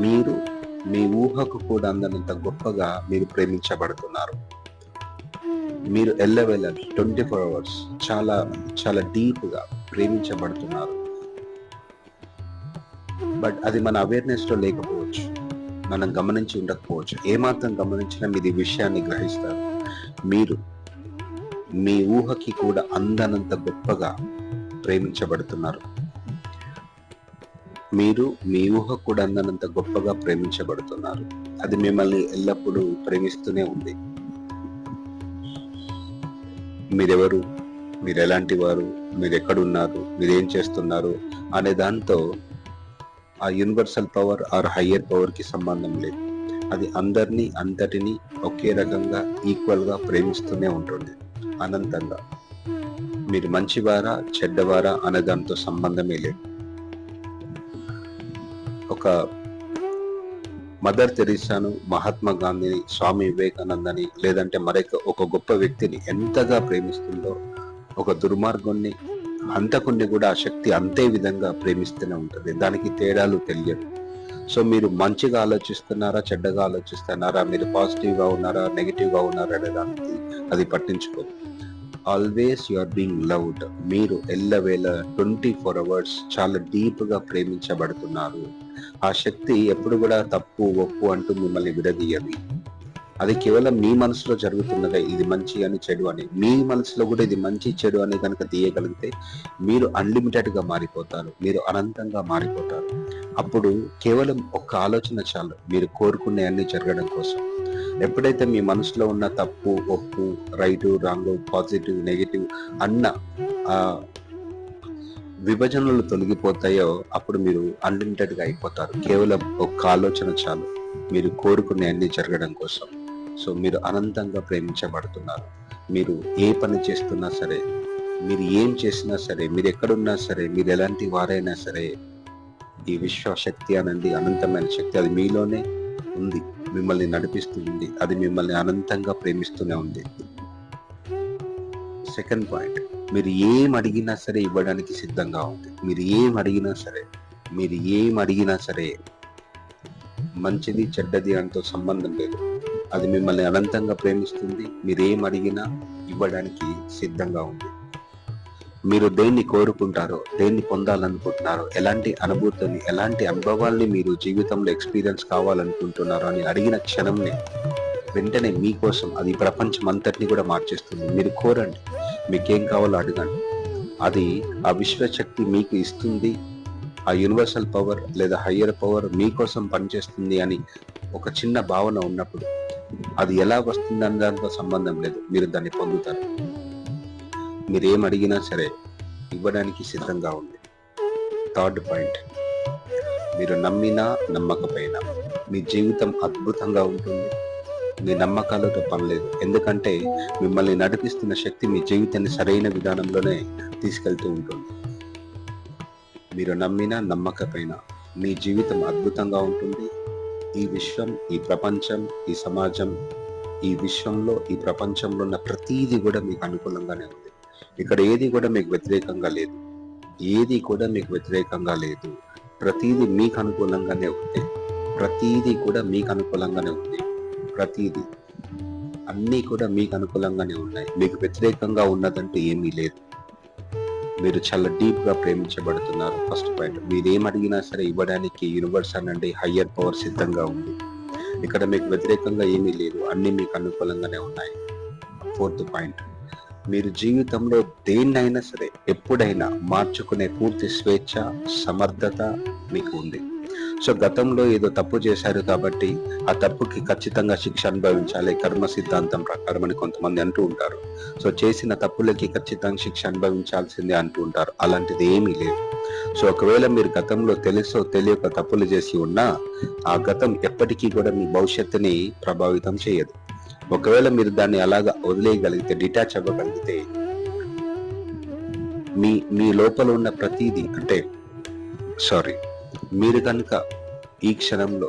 మీరు మీ ఊహకు కూడా అందనంత గొప్పగా మీరు ప్రేమించబడుతున్నారు. మీరు ఎల్లవేళ 24 hours చాలా చాలా డీప్గా ప్రేమించబడుతున్నారు. బట్ అది మన అవేర్నెస్ లో లేకపోవచ్చు, మనం గమనించి ఉండకపోవచ్చు. ఏమాత్రం గమనించినా మీరు ఈ విషయాన్ని గ్రహిస్తారు. మీరు మీ ఊహకి కూడా అందనంత గొప్పగా ప్రేమించబడుతున్నారు. మీరు మీ ఊహ కూడా అందనంత గొప్పగా ప్రేమించబడుతున్నారు. అది మిమ్మల్ని ఎల్లప్పుడూ ప్రేమిస్తూనే ఉంది. మీరెవరు, మీరు ఎలాంటి వారు, మీరు ఎక్కడున్నారు, మీరేం చేస్తున్నారు అనే దాంతో ఆ universal power or higher power కి సంబంధం లేదు. అది అందరినీ అంతటినీ ఒకే రకంగా ఈక్వల్ గా ప్రేమిస్తూనే ఉంటుంది అనంతంగా. మీరు మంచివారా చెడ్డవారా అనే దాంతో సంబంధమే లేదు. ఒక మదర్ తెరీసాను, మహాత్మా గాంధీని, స్వామి వివేకానందని, లేదంటే ఒక గొప్ప వ్యక్తిని ఎంతగా ప్రేమిస్తుందో ఒక దుర్మార్గుణ్ణి, హంతకుణ్ణి కూడా ఆ శక్తి అంతే విధంగా ప్రేమిస్తూనే ఉంటుంది. దానికి తేడాలు తెలియదు. సో మీరు మంచిగా ఆలోచిస్తున్నారా చెడ్డగా ఆలోచిస్తున్నారా, మీరు పాజిటివ్ గా ఉన్నారా నెగిటివ్ గా ఉన్నారా అనే దానికి అది పట్టించుకోదు. Always you are being loved. మీరు ఎల్లవేళ 24 hours చాలా డీప్ గా ప్రేమించబడుతున్నారు. ఆ శక్తి ఎప్పుడు కూడా తప్పు ఒప్పు అంటూ మిమ్మల్ని విడదీయదు. అది కేవలం మీ మనసులో జరుగుతున్నదే, ఇది మంచి అని చెడు అని. మీ మనసులో కూడా ఇది మంచి చెడు అని కనుక తీయగలిగితే మీరు అన్లిమిటెడ్ గా మారిపోతారు, మీరు అనంతంగా మారిపోతారు. అప్పుడు కేవలం ఒక్క ఆలోచన చాలు మీరు కోరుకునే అన్ని జరగడం కోసం. ఎప్పుడైతే మీ మనసులో ఉన్న తప్పు ఒప్పు, రైటు రాంగు, పాజిటివ్ నెగిటివ్ అన్న విభజనలు తొలగిపోతాయో అప్పుడు మీరు అన్లిమిటెడ్ గా అయిపోతారు. కేవలం ఒక్క ఆలోచన చాలు మీరు కోరుకునే అన్ని జరగడం కోసం. సో మీరు అనంతంగా ప్రేమించబడుతున్నారు. మీరు ఏ పని చేస్తున్నా సరే, మీరు ఏం చేసినా సరే, మీరు ఎక్కడున్నా సరే, మీరు ఎలాంటి వారైనా సరే, ఈ విశ్వశక్తి అనండి అనంతమైన శక్తి అది మీలోనే ఉంది, మిమ్మల్ని నడిపిస్తుంది. అది మిమ్మల్ని అనంతంగా ప్రేమిస్తూనే ఉంది. సెకండ్ పాయింట్, మీరు ఏం అడిగినా సరే ఇవ్వడానికి సిద్ధంగా ఉంది. మీరు ఏం అడిగినా సరే మంచిది చెడ్డది అంటూ సంబంధం లేదు. అది మిమ్మల్ని అనంతంగా ప్రేమిస్తుంది. మీరు ఏం అడిగినా ఇవ్వడానికి సిద్ధంగా ఉంది. మీరు దేన్ని కోరుకుంటారో, దేన్ని పొందాలనుకుంటున్నారో, ఎలాంటి అనుభూతిని, ఎలాంటి అనుభవాల్ని మీరు జీవితంలో ఎక్స్పీరియన్స్ కావాలనుకుంటున్నారో అని అడిగిన క్షణంనే వెంటనే మీకోసం అది ప్రపంచం అంతటిని కూడా మార్చేస్తుంది. మీరు కోరండి, మీకేం కావాలో అడగండి. అది ఆ విశ్వశక్తి మీకు ఇస్తుంది. ఆ యూనివర్సల్ పవర్ లేదా హయ్యర్ పవర్ మీకోసం పనిచేస్తుంది అని ఒక చిన్న భావన ఉన్నప్పుడు అది ఎలా వస్తుందని దాంతో సంబంధం లేదు, మీరు దాన్ని పొందుతారు. మీరేం అడిగినా సరే ఇవ్వడానికి సిద్ధంగా ఉంది. థర్డ్ పాయింట్, మీరు నమ్మినా నమ్మకపోయినా మీ జీవితం అద్భుతంగా ఉంటుంది. మీ నమ్మకాలతో పని లేదు. ఎందుకంటే మిమ్మల్ని నడిపిస్తున్న శక్తి మీ జీవితాన్ని సరైన విధానంలోనే తీసుకెళ్తూ ఉంటుంది. మీరు నమ్మినా నమ్మకపోయినా మీ జీవితం అద్భుతంగా ఉంటుంది. ఈ విశ్వం, ఈ ప్రపంచం, ఈ సమాజం, ఈ విశ్వంలో, ఈ ప్రపంచంలో ఉన్న ప్రతీది కూడా మీకు అనుకూలంగానే ఉంది. ఇక్కడ ఏది కూడా మీకు వ్యతిరేకంగా లేదు. ప్రతీది మీకు అనుకూలంగానే ఉంది. ప్రతీది అన్నీ కూడా మీకు అనుకూలంగానే ఉన్నాయి. మీకు వ్యతిరేకంగా ఉన్నదంటూ ఏమీ లేదు. మీరు చాలా డీప్ గా ప్రేమించబడుతున్నారు. ఫస్ట్ పాయింట్, మీరేం అడిగినా సరే ఇవ్వడానికి యూనివర్స్ అనండి హయ్యర్ పవర్ సిద్ధంగా ఉంది. ఇక్కడ మీకు వ్యతిరేకంగా ఏమీ లేదు, అన్ని మీకు అనుకూలంగానే ఉన్నాయి. ఫోర్త్ పాయింట్, మీరు జీవితంలో దేన్నైనా సరే ఎప్పుడైనా మార్చుకునే పూర్తి స్వేచ్ఛ, సమర్థత మీకు ఉంది. సో గతంలో ఏదో తప్పు చేశారు కాబట్టి ఆ తప్పుకి ఖచ్చితంగా శిక్ష అనుభవించాలి కర్మ సిద్ధాంతం ప్రకారం అని కొంతమంది అంటూ ఉంటారు. సో చేసిన తప్పులకి ఖచ్చితంగా శిక్ష అనుభవించాల్సిందే అంటూ ఉంటారు. అలాంటిది ఏమీ లేదు. సో ఒకవేళ మీరు గతంలో తెలుసో తెలియక తప్పులు చేసి ఉన్నా ఆ గతం ఎప్పటికీ కూడా మీ భవిష్యత్తుని ప్రభావితం చేయదు. ఒకవేళ మీరు దాన్ని అలాగా వదిలేయగలిగితే, డిటాచ్ అవ్వగలిగితే, మీ లోపల ఉన్న ప్రతీది మీరు కనుక ఈ క్షణంలో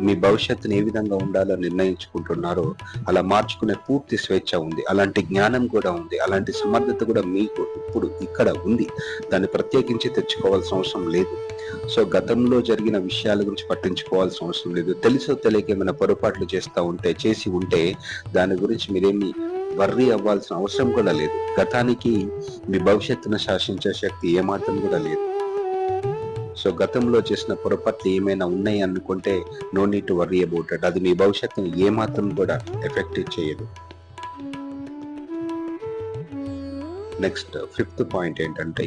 మీ భవిష్యత్తుని ఏ విధంగా ఉండాలో నిర్ణయించుకుంటున్నారో అలా మార్చుకునే పూర్తి స్వేచ్ఛ ఉంది. అలాంటి జ్ఞానం కూడా ఉంది. అలాంటి సమర్థత కూడా మీకు ఇప్పుడు ఇక్కడ ఉంది. దాన్ని ప్రత్యేకించి తెచ్చుకోవాల్సిన అవసరం లేదు. సో గతంలో జరిగిన విషయాల గురించి పట్టించుకోవాల్సిన అవసరం లేదు. తెలుసో తెలియక ఏమైనా పొరపాట్లు చేసి ఉంటే దాని గురించి మీరేమి వర్రీ అవ్వాల్సిన అవసరం కూడా లేదు. గతానికి మీ భవిష్యత్తును శాసించే శక్తి ఏమాత్రం కూడా లేదు. సో గతంలో చేసిన పొరపాట్లు ఏమైనా ఉన్నాయి అనుకుంటే no need to worry about it. అది మీ భవిష్యత్తుని ఏమాత్రం కూడా ఎఫెక్ట్ చేయదు. నెక్స్ట్ ఫిఫ్త్ పాయింట్ ఏంటంటే,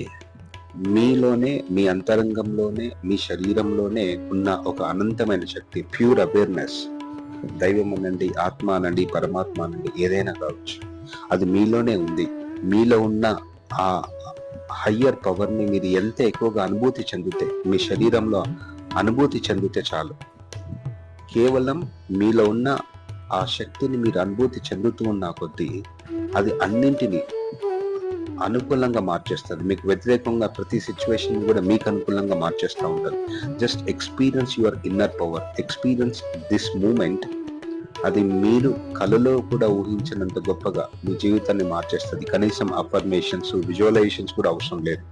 మీలోనే, మీ అంతరంగంలోనే, మీ శరీరంలోనే ఉన్న ఒక అనంతమైన శక్తి, ప్యూర్ అవేర్నెస్, దైవం అనండి, ఆత్మ అనండి, పరమాత్మ అనండి, ఏదైనా కావచ్చు, అది మీలోనే ఉంది. మీలో ఉన్న ఆ హయ్యర్ పవర్ని మీరు ఎంత ఎక్కువగా అనుభూతి చెందితే, మీ శరీరంలో అనుభూతి చెందితే చాలు. కేవలం మీలో ఉన్న ఆ శక్తిని మీరు అనుభూతి చెందుతూ ఉన్న కొద్దీ అది అన్నింటినీ అనుకూలంగా మార్చేస్తుంది. మీకు వ్యతిరేకంగా ప్రతి సిచ్యువేషన్ కూడా మీకు అనుకూలంగా మార్చేస్తూ ఉంటుంది. Just experience your inner power, experience this moment. అది మీరు కలలో కూడా ఊహించినంత గొప్పగా మీ జీవితాన్ని మార్చేస్తుంది. కనీసం అఫర్మేషన్స్, విజువలైజేషన్స్ కూడా అవసరం లేదు.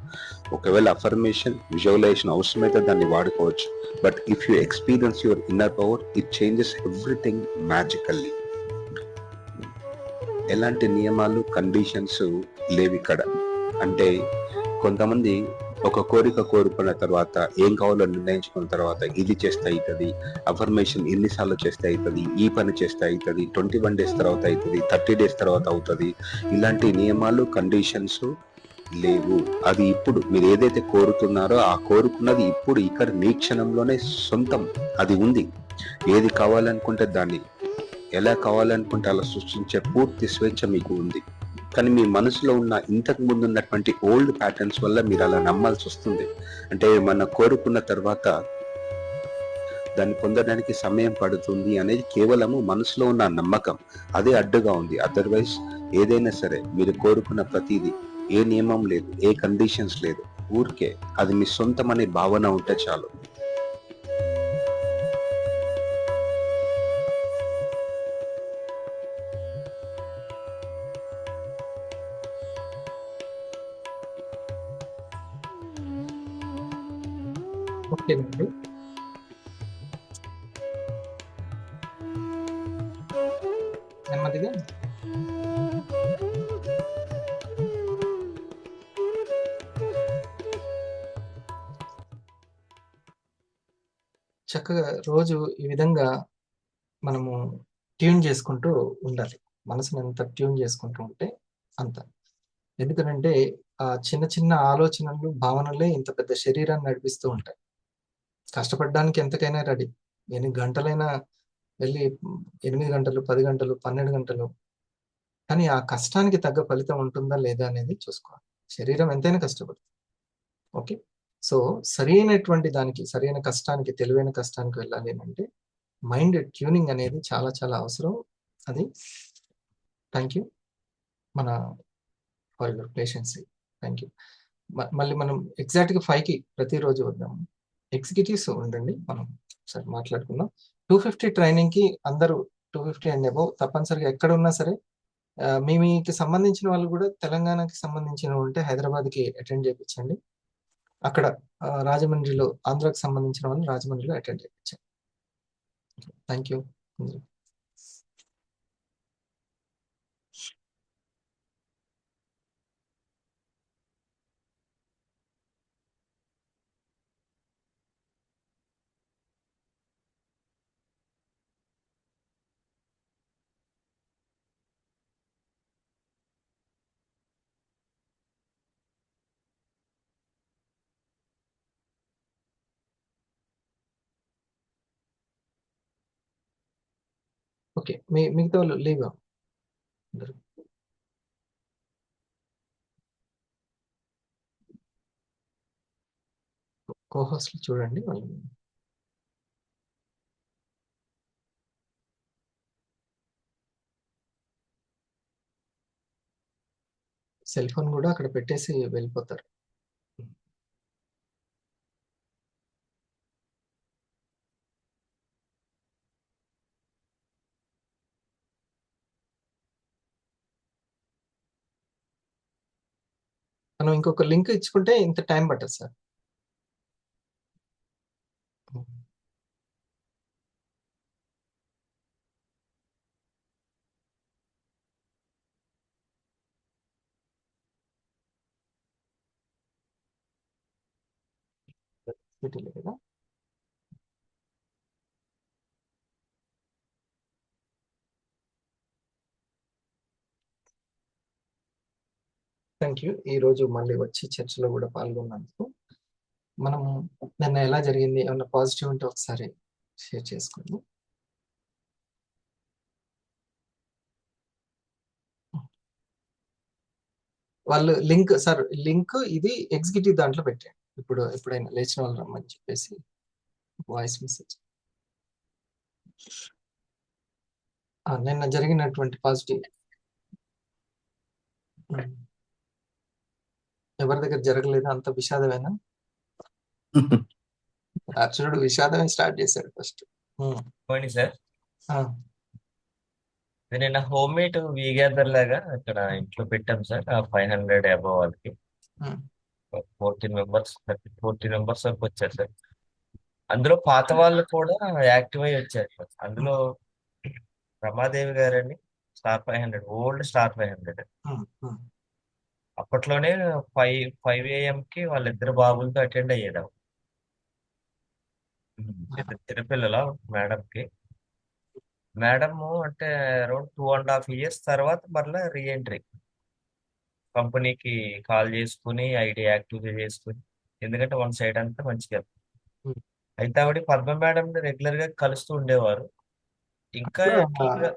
ఒకవేళ అఫర్మేషన్, విజువలైజేషన్ అవసరమైతే దాన్ని వాడుకోవచ్చు. But if you experience your inner power, it changes everything magically. ఎలాంటి నియమాలు, కండిషన్స్ లేవు ఇక్కడ. అంటే కొంతమంది ఒక కోరిక కోరుకున్న తర్వాత, ఏం కావాలో నిర్ణయించుకున్న తర్వాత, ఇది చేస్తే అవుతుంది, అఫర్మేషన్ ఎన్నిసార్లు చేస్తే అవుతుంది, ఈ పని చేస్తే అవుతుంది, 21 days తర్వాత అవుతుంది, 30 days తర్వాత అవుతుంది. ఇలాంటి నియమాలు, కండిషన్స్ లేవు. అది ఇప్పుడు మీరు ఏదైతే కోరుతున్నారో ఆ కోరుకున్నది ఇప్పుడు ఇక్కడ మీ క్షణంలోనే సొంతం. అది ఉంది. ఏది కావాలనుకుంటే దాన్ని, ఎలా కావాలనుకుంటే అలా సృష్టించే పూర్తి స్వేచ్ఛ మీకు ఉంది. కానీ మీ మనసులో ఉన్న ఇంతకు ముందు ఉన్నటువంటి ఓల్డ్ ప్యాటర్న్స్ వల్ల మీరు అలా నమ్మాల్సి వస్తుంది. అంటే మనం కోరుకున్న తర్వాత దాన్ని పొందడానికి సమయం పడుతుంది అనేది కేవలము మనసులో ఉన్న నమ్మకం. అదే అడ్డుగా ఉంది. అదర్వైజ్ ఏదైనా సరే మీరు కోరుకున్న ప్రతిదీ, ఏ నియమం లేదు, ఏ కండిషన్స్ లేదు, ఊరికే అది మీ సొంతం అనే భావన ఉంటే చాలు. ఓకేనండి. నెమ్మదిగా చక్కగా రోజు ఈ విధంగా మనము ట్యూన్ చేసుకుంటూ ఉండాలి. మనసుని ఎంత ట్యూన్ చేసుకుంటూ ఉంటే అంత. ఎందుకనంటే ఆ చిన్న చిన్న ఆలోచనలు, భావనలే ఇంత పెద్ద శరీరాన్ని నడిపిస్తూ ఉంటాయి. కష్టపడడానికి ఎంతకైనా రెడీ. ఎన్ని గంటలైనా వెళ్ళి 8 గంటలు, 10 గంటలు, 12 గంటలు. కానీ ఆ కష్టానికి తగ్గ ఫలితం ఉంటుందా లేదా అనేది చూసుకోవాలి. శరీరం ఎంతైనా కష్టపడుతుంది. ఓకే. సో సరైనటువంటి దానికి, సరైన కష్టానికి, తెలివైన కష్టానికి వెళ్ళాలి అంటే మైండ్ ట్యూనింగ్ అనేది చాలా చాలా అవసరం. అది థ్యాంక్ యూ మన for your patiency. Thank you. మళ్ళీ మనం ఎగ్జాక్ట్గా 5కి ప్రతిరోజు వద్దాము. ఎగ్జిక్యూటివ్స్ ఉండండి, మనం ఒకసారి మాట్లాడుకుందాం. 250 ట్రైనింగ్కి అందరూ 250 అండ్ అబౌవ్ తప్పనిసరిగా ఎక్కడ ఉన్నా సరే, మీకు సంబంధించిన వాళ్ళు కూడా తెలంగాణకి సంబంధించిన ఉంటే హైదరాబాద్కి అటెండ్ చేయించండి. అక్కడ రాజమండ్రిలో, ఆంధ్రాకి సంబంధించిన వాళ్ళు రాజమండ్రిలో అటెండ్ చేయించండి. Thank you. ఓకే, మిగతా వాళ్ళు లీవ్ అందరు. కోహోస్ట్లు చూడండి వాళ్ళు. సెల్ ఫోన్ కూడా అక్కడ పెట్టేసి వెళ్ళిపోతారు. మనం ఇంకొక లింక్ ఇచ్చుకుంటే ఇంత టైం పట్టదు సార్. పెట్టలే కదా. Thank you. ఈ రోజు మళ్ళీ వచ్చి చర్చలో కూడా పాల్గొన్నందుకు. మనం నిన్న ఎలా జరిగింది, ఏమన్నా పాజిటివ్ ఉంటే ఒకసారి షేర్ చేసుకోండి. వాళ్ళు లింక్ ఇది ఎగ్జిక్యూటివ్ దాంట్లో పెట్టాను. ఇప్పుడు ఎప్పుడైనా లేచిన వాళ్ళు రమ్మని చెప్పేసి వాయిస్ మెసేజ్. నిన్న జరిగినటువంటి పాజిటివ్ ఎవరి దగ్గర జరగలేదు, అంత విషాదమేనా? అర్జునుడు విషాదమే స్టార్ట్ చేశాడు ఫస్ట్. పోనీ సార్, ఇది నిన్న హోమ్ మేడ్ వీగేదర్ లాగా ఇక్కడ ఇంట్లో పెట్టాం సార్. 500 అబవ్ వాళ్ళకి 14 మెంబర్స్ వరకు వచ్చారు సార్. అందులో పాత వాళ్ళు కూడా యాక్టివ్ అయ్యి వచ్చారు సార్. అందులో రమాదేవి గారని స్టార్ 500, ఓల్డ్ స్టార్ 500. అప్పట్లోనే 5 AM కి వాళ్ళిద్దరు బాబులతో అటెండ్ అయ్యేది. ఇద్దరు చిన్నపిల్లల మేడంకి. మేడము అంటే అరౌండ్ 2.5 years తర్వాత మరలా రీఎంట్రీ కంపెనీకి కాల్ చేసుకుని ఐడి యాక్టివ్ చేసుకుని, ఎందుకంటే వన్ సైడ్ అంతా మంచిగా. అయితే ఆవిడ పద్మ మేడం రెగ్యులర్ గా కలుస్తూ ఉండేవారు. ఇంకా ఎక్కువగా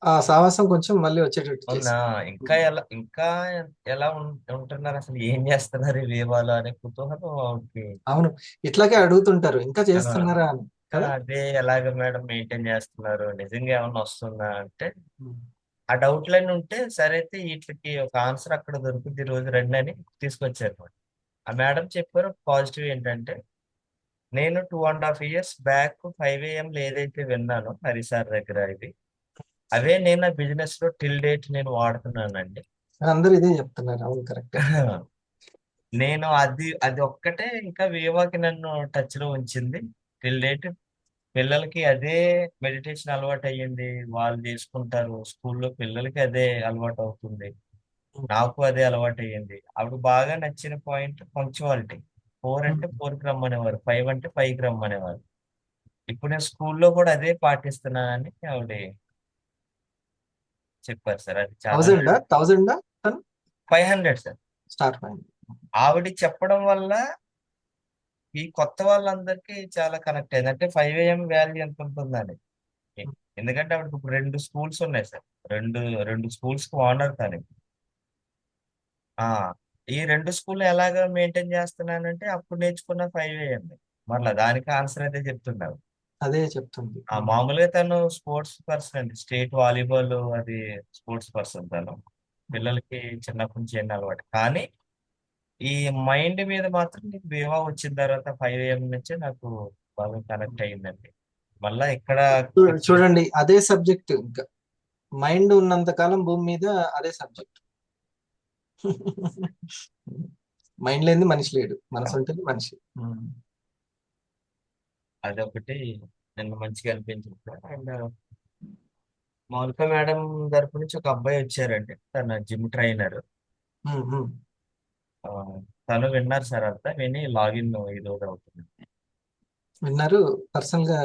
ఆ సాహసం కొంచెం మళ్ళీ వచ్చేటట్టు అవునా, ఇంకా ఎలా ఉంటున్నారు, అసలు ఏం చేస్తున్నారు ఈ వేవాలు అనే కుతూహలం ఆవిడకి. అవును, ఇట్లాగే అడుగుతుంటారు ఇంకా చేస్తున్నారా అని కదా. అదే ఎలాగ మేడం మెయింటైన్ చేస్తున్నారు, నిజంగా ఏమన్నా వస్తుందా అంటే ఆ డౌట్లన్నీ ఉంటే, సరే అయితే వీటికి ఒక ఆన్సర్ అక్కడ దొరుకుతుంది, ఈ రోజు రండి అని తీసుకొచ్చారు. ఆ మేడం చెప్పారు పాజిటివ్ ఏంటంటే, నేను 2.5 years బ్యాక్ 5 AM ఏదైతే విన్నానో హరి సార్ దగ్గర, అవే నేను ఆ బిజినెస్ లో టిల్ డేట్ నేను వాడుతున్నానండి. అందరూ ఇదే చెప్తున్నారు. అవును, కరెక్ట్. నేను అది ఒక్కటే ఇంకా వేవాకి నన్ను టచ్ లో ఉంచింది టిల్ డేట్. పిల్లలకి అదే మెడిటేషన్ అలవాటు అయ్యింది, వాళ్ళు చేసుకుంటారు. స్కూల్లో పిల్లలకి అదే అలవాటు అవుతుంది, నాకు అదే అలవాటు అయ్యింది. ఆవిడ బాగా నచ్చిన పాయింట్ పంక్చువాలిటీ. 4 అంటే 4కి రమ్మనేవారు, 5 అంటే 5కి రమ్మనేవారు. ఇప్పుడు నేను స్కూల్లో కూడా అదే పాటిస్తున్నానని ఆవిడ చెప్పారు సార్. అది చాలా 1000 500 సార్. స్టార్ ఆవిడ చెప్పడం వల్ల ఈ కొత్త వాళ్ళందరికీ చాలా కనెక్ట్ అయింది. అంటే 5 AM వాల్యూ ఎంత ఉంటుందని. ఎందుకంటే ఆవిడకి ఇప్పుడు 2 స్కూల్స్ ఉన్నాయి సార్. రెండు స్కూల్స్ కి ఓనర్ తను. ఈ 2 స్కూల్ ఎలాగ మెయింటైన్ చేస్తున్నానంటే, అప్పుడు నేర్చుకున్న 5 AM. మళ్ళీ దానికి ఆన్సర్ అయితే చెప్తున్నావు. అదే చెప్తుంది. మామూలుగా తను స్పోర్ట్స్ పర్సన్ అండి, స్టేట్ వాలీబాల్ అది స్పోర్ట్స్ పర్సన్ తను. పిల్లలకి చిన్నప్పటి నుంచి ఎన్ని అలవాటు. కానీ ఈ మైండ్ మీద మాత్రం నీకు బీవా వచ్చిన తర్వాత 5 AM నుంచే నాకు బాగా కనెక్ట్ అయ్యిందండి. మళ్ళా ఇక్కడ చూడండి, అదే సబ్జెక్ట్. ఇంకా మైండ్ ఉన్నంత కాలం భూమి మీద అదే సబ్జెక్ట్. మైండ్ లేని మనిషి లేడు, మనసు ఉంటుంది మనిషి. అదొకటి నిన్న మంచిగా అనిపించింది. అండ్ మౌనిక మేడం తరపు నుంచి ఒక అబ్బాయి వచ్చారండి, తన జిమ్ ట్రైనర్. తను విన్నారు సార్, అంతా విని లాగిన్ ఈరోజు అవుతుంది. విన్నారు పర్సనల్ గా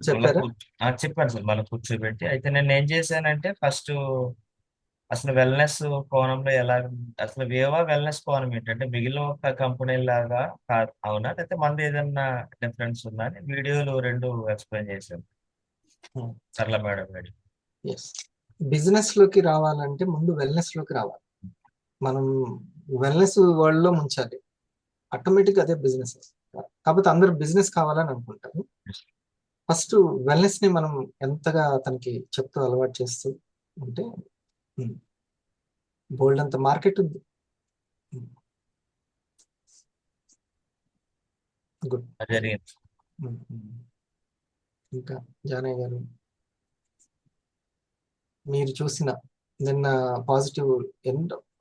చెప్పారా? చెప్పాను సార్, మళ్ళీ కూర్చోబెట్టి. అయితే నేను ఏం చేశానంటే, ఫస్ట్ అసలు వెల్నెస్ కోణంలో ఎలా, అసలు వేవా వెల్నెస్ కోణం ఏంటంటే మిగిలిన ఒక కంపెనీ లాగా కాదు, అవునా లేకపోతే మనది ఏదన్నా డిఫరెన్స్ ఉందా అని వీడియోలు 2 ఎక్స్ప్లెయిన్ చేశాను సరళ మేడం గారు. బిజినెస్ లోకి రావాలంటే ముందు వెల్నెస్ లోకి రావాలి. మనం వెల్నెస్ వరల్డ్ లో ముంచాలి, ఆటోమేటిక్ అదే బిజినెస్. కాకపోతే అందరూ బిజినెస్ కావాలని అనుకుంటారు. ఫస్ట్ వెల్నెస్ ని మనం ఎంతగా తనకి చెప్తూ అలవాటు చేస్తూ ఉంటే బోల్డ్ అంత మార్కెట్ ఉంది. గుడ్. ఇంకా జానయ్య గారు, మీరు చూసిన నిన్న పాజిటివ్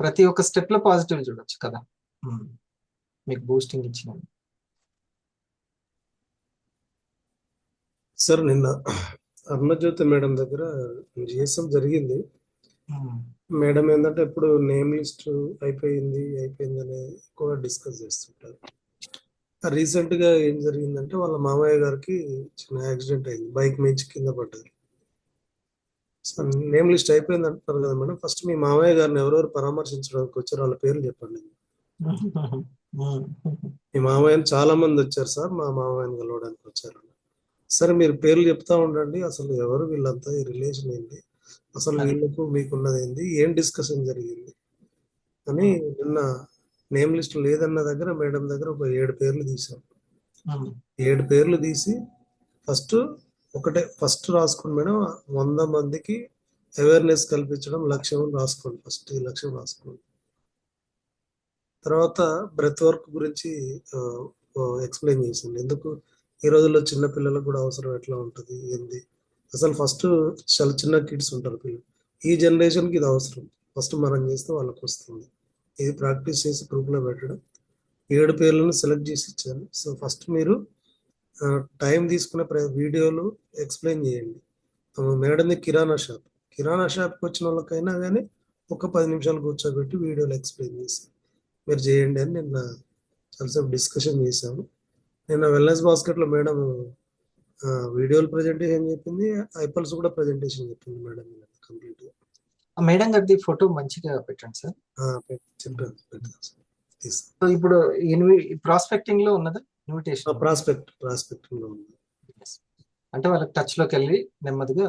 ప్రతి ఒక్క స్టెప్ లో పాజిటివ్ చూడొచ్చు కదా, మీకు బూస్టింగ్ ఇచ్చిన. సార్ నిన్న అరుణజ్యోతి మేడం దగ్గర జిఎస్ఎం జరిగింది. మేడం ఏంటంటే ఇప్పుడు నేమ్ లిస్ట్ అయిపోయిందని ఎక్కువగా డిస్కస్ చేస్తుంటారు. రీసెంట్ గా ఏం జరిగిందంటే వాళ్ళ మామయ్య గారికి చిన్న యాక్సిడెంట్ అయింది, బైక్ మించి కింద పడ్డారు. సార్ నేమ్ లిస్ట్ అయిపోయింది అంటున్నారు కదా మేడం, ఫస్ట్ మీ మామయ్య గారిని ఎవరెవరు పరామర్శించడానికి వచ్చారో వాళ్ళ పేర్లు చెప్పండి. మీ మామయ్యని చాలా మంది వచ్చారు సార్, మా మామయ్యని కలవడానికి వచ్చారు. సరే మీరు పేర్లు చెప్తా ఉండండి, అసలు ఎవరు వీళ్ళంతా, ఈ రిలేషన్ ఏంటి, అసలు వీళ్ళకు మీకున్నది ఏంటి, ఏం డిస్కషన్ జరిగింది అని నిన్న నేమ్ లిస్ట్ లేదన్న దగ్గర మేడం దగ్గర ఒక 7 పేర్లు తీసాం. 7 పేర్లు తీసి ఫస్ట్ రాసుకోండి మేడం, 100 మందికి అవేర్నెస్ కల్పించడం లక్ష్యం రాసుకోండి. ఫస్ట్ ఈ లక్ష్యం రాసుకోండి. తర్వాత బ్రెత్ వర్క్ గురించి ఎక్స్ప్లెయిన్ చేసింది. ఎందుకు ఈ రోజుల్లో చిన్న పిల్లలకు కూడా అవసరం ఎట్లా ఉంటుంది ఏంది, అసలు ఫస్ట్ చాలా చిన్న కిడ్స్ ఉంటారు పిల్లలు, ఈ జనరేషన్కి ఇది అవసరం, ఫస్ట్ మనం చేస్తే వాళ్ళకి వస్తుంది. ఇది ప్రాక్టీస్ చేసి గ్రూప్లో పెట్టడం. 7 పేర్లను సెలెక్ట్ చేసి ఇచ్చాను. సో ఫస్ట్ మీరు టైం తీసుకునే వీడియోలు ఎక్స్ప్లెయిన్ చేయండి. మేడంది కిరాణా షాప్కి వచ్చిన వాళ్ళకైనా కానీ ఒక 10 నిమిషాలు కూర్చోబెట్టి వీడియోలు ఎక్స్ప్లెయిన్ చేసి మీరు చేయండి అని నిన్న చాలాసేపు డిస్కషన్ చేశాము. నిన్న వెల్నెస్ బాస్కెట్లో మేడం వీడియోలు ప్రజెంటేషన్ చెప్పింది, ఐపల్స్ కూడా ప్రజెంటేషన్ చెప్పింది మేడం కంప్లీట్గా. మేడం గారిది ఫోటో మంచిగా పెట్టండి సార్. చెప్పాను. ఇప్పుడు ప్రాస్పెక్టింగ్ లో ఉన్నదా ఇన్విటేషన్? ప్రాస్పెక్టింగ్ లో ఉంది. అంటే వాళ్ళకి టచ్ లోకి వెళ్ళి నెమ్మదిగా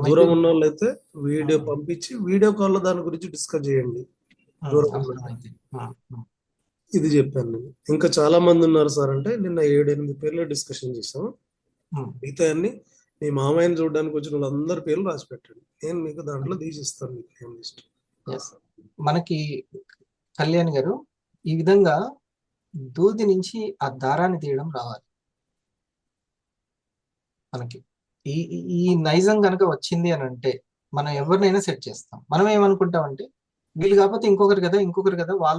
దూరం ఉన్న వాళ్ళు అయితే వీడియో పంపించి వీడియో కాల్ లో దాని గురించి డిస్కస్ చేయండి. ఇది చెప్పాను నేను. ఇంకా చాలా మంది ఉన్నారు సార్ అంటే నిన్న 7-8 పేర్లు డిస్కషన్ చేసాం. మిగతా అన్ని మీ మామయ్యని చూడడానికి వచ్చిన వాళ్ళందరి పేర్లు రాసి పెట్టండి, నేను మీకు దాంట్లో తీసిస్తాను మీకు నేమ్ లిస్ట్. మనకి కళ్యాణ్ గారు ఈ విధంగా దూది నుంచి ఆ దారాన్ని తీయడం రావాలి మనకి. ఈ నైజం కనుక వచ్చింది అని అంటే మనం ఎవరినైనా సెట్ చేస్తాం. మనం ఏమనుకుంటామంటే వీళ్ళు కాకపోతే ఇంకొకరు కదా వాళ్ళు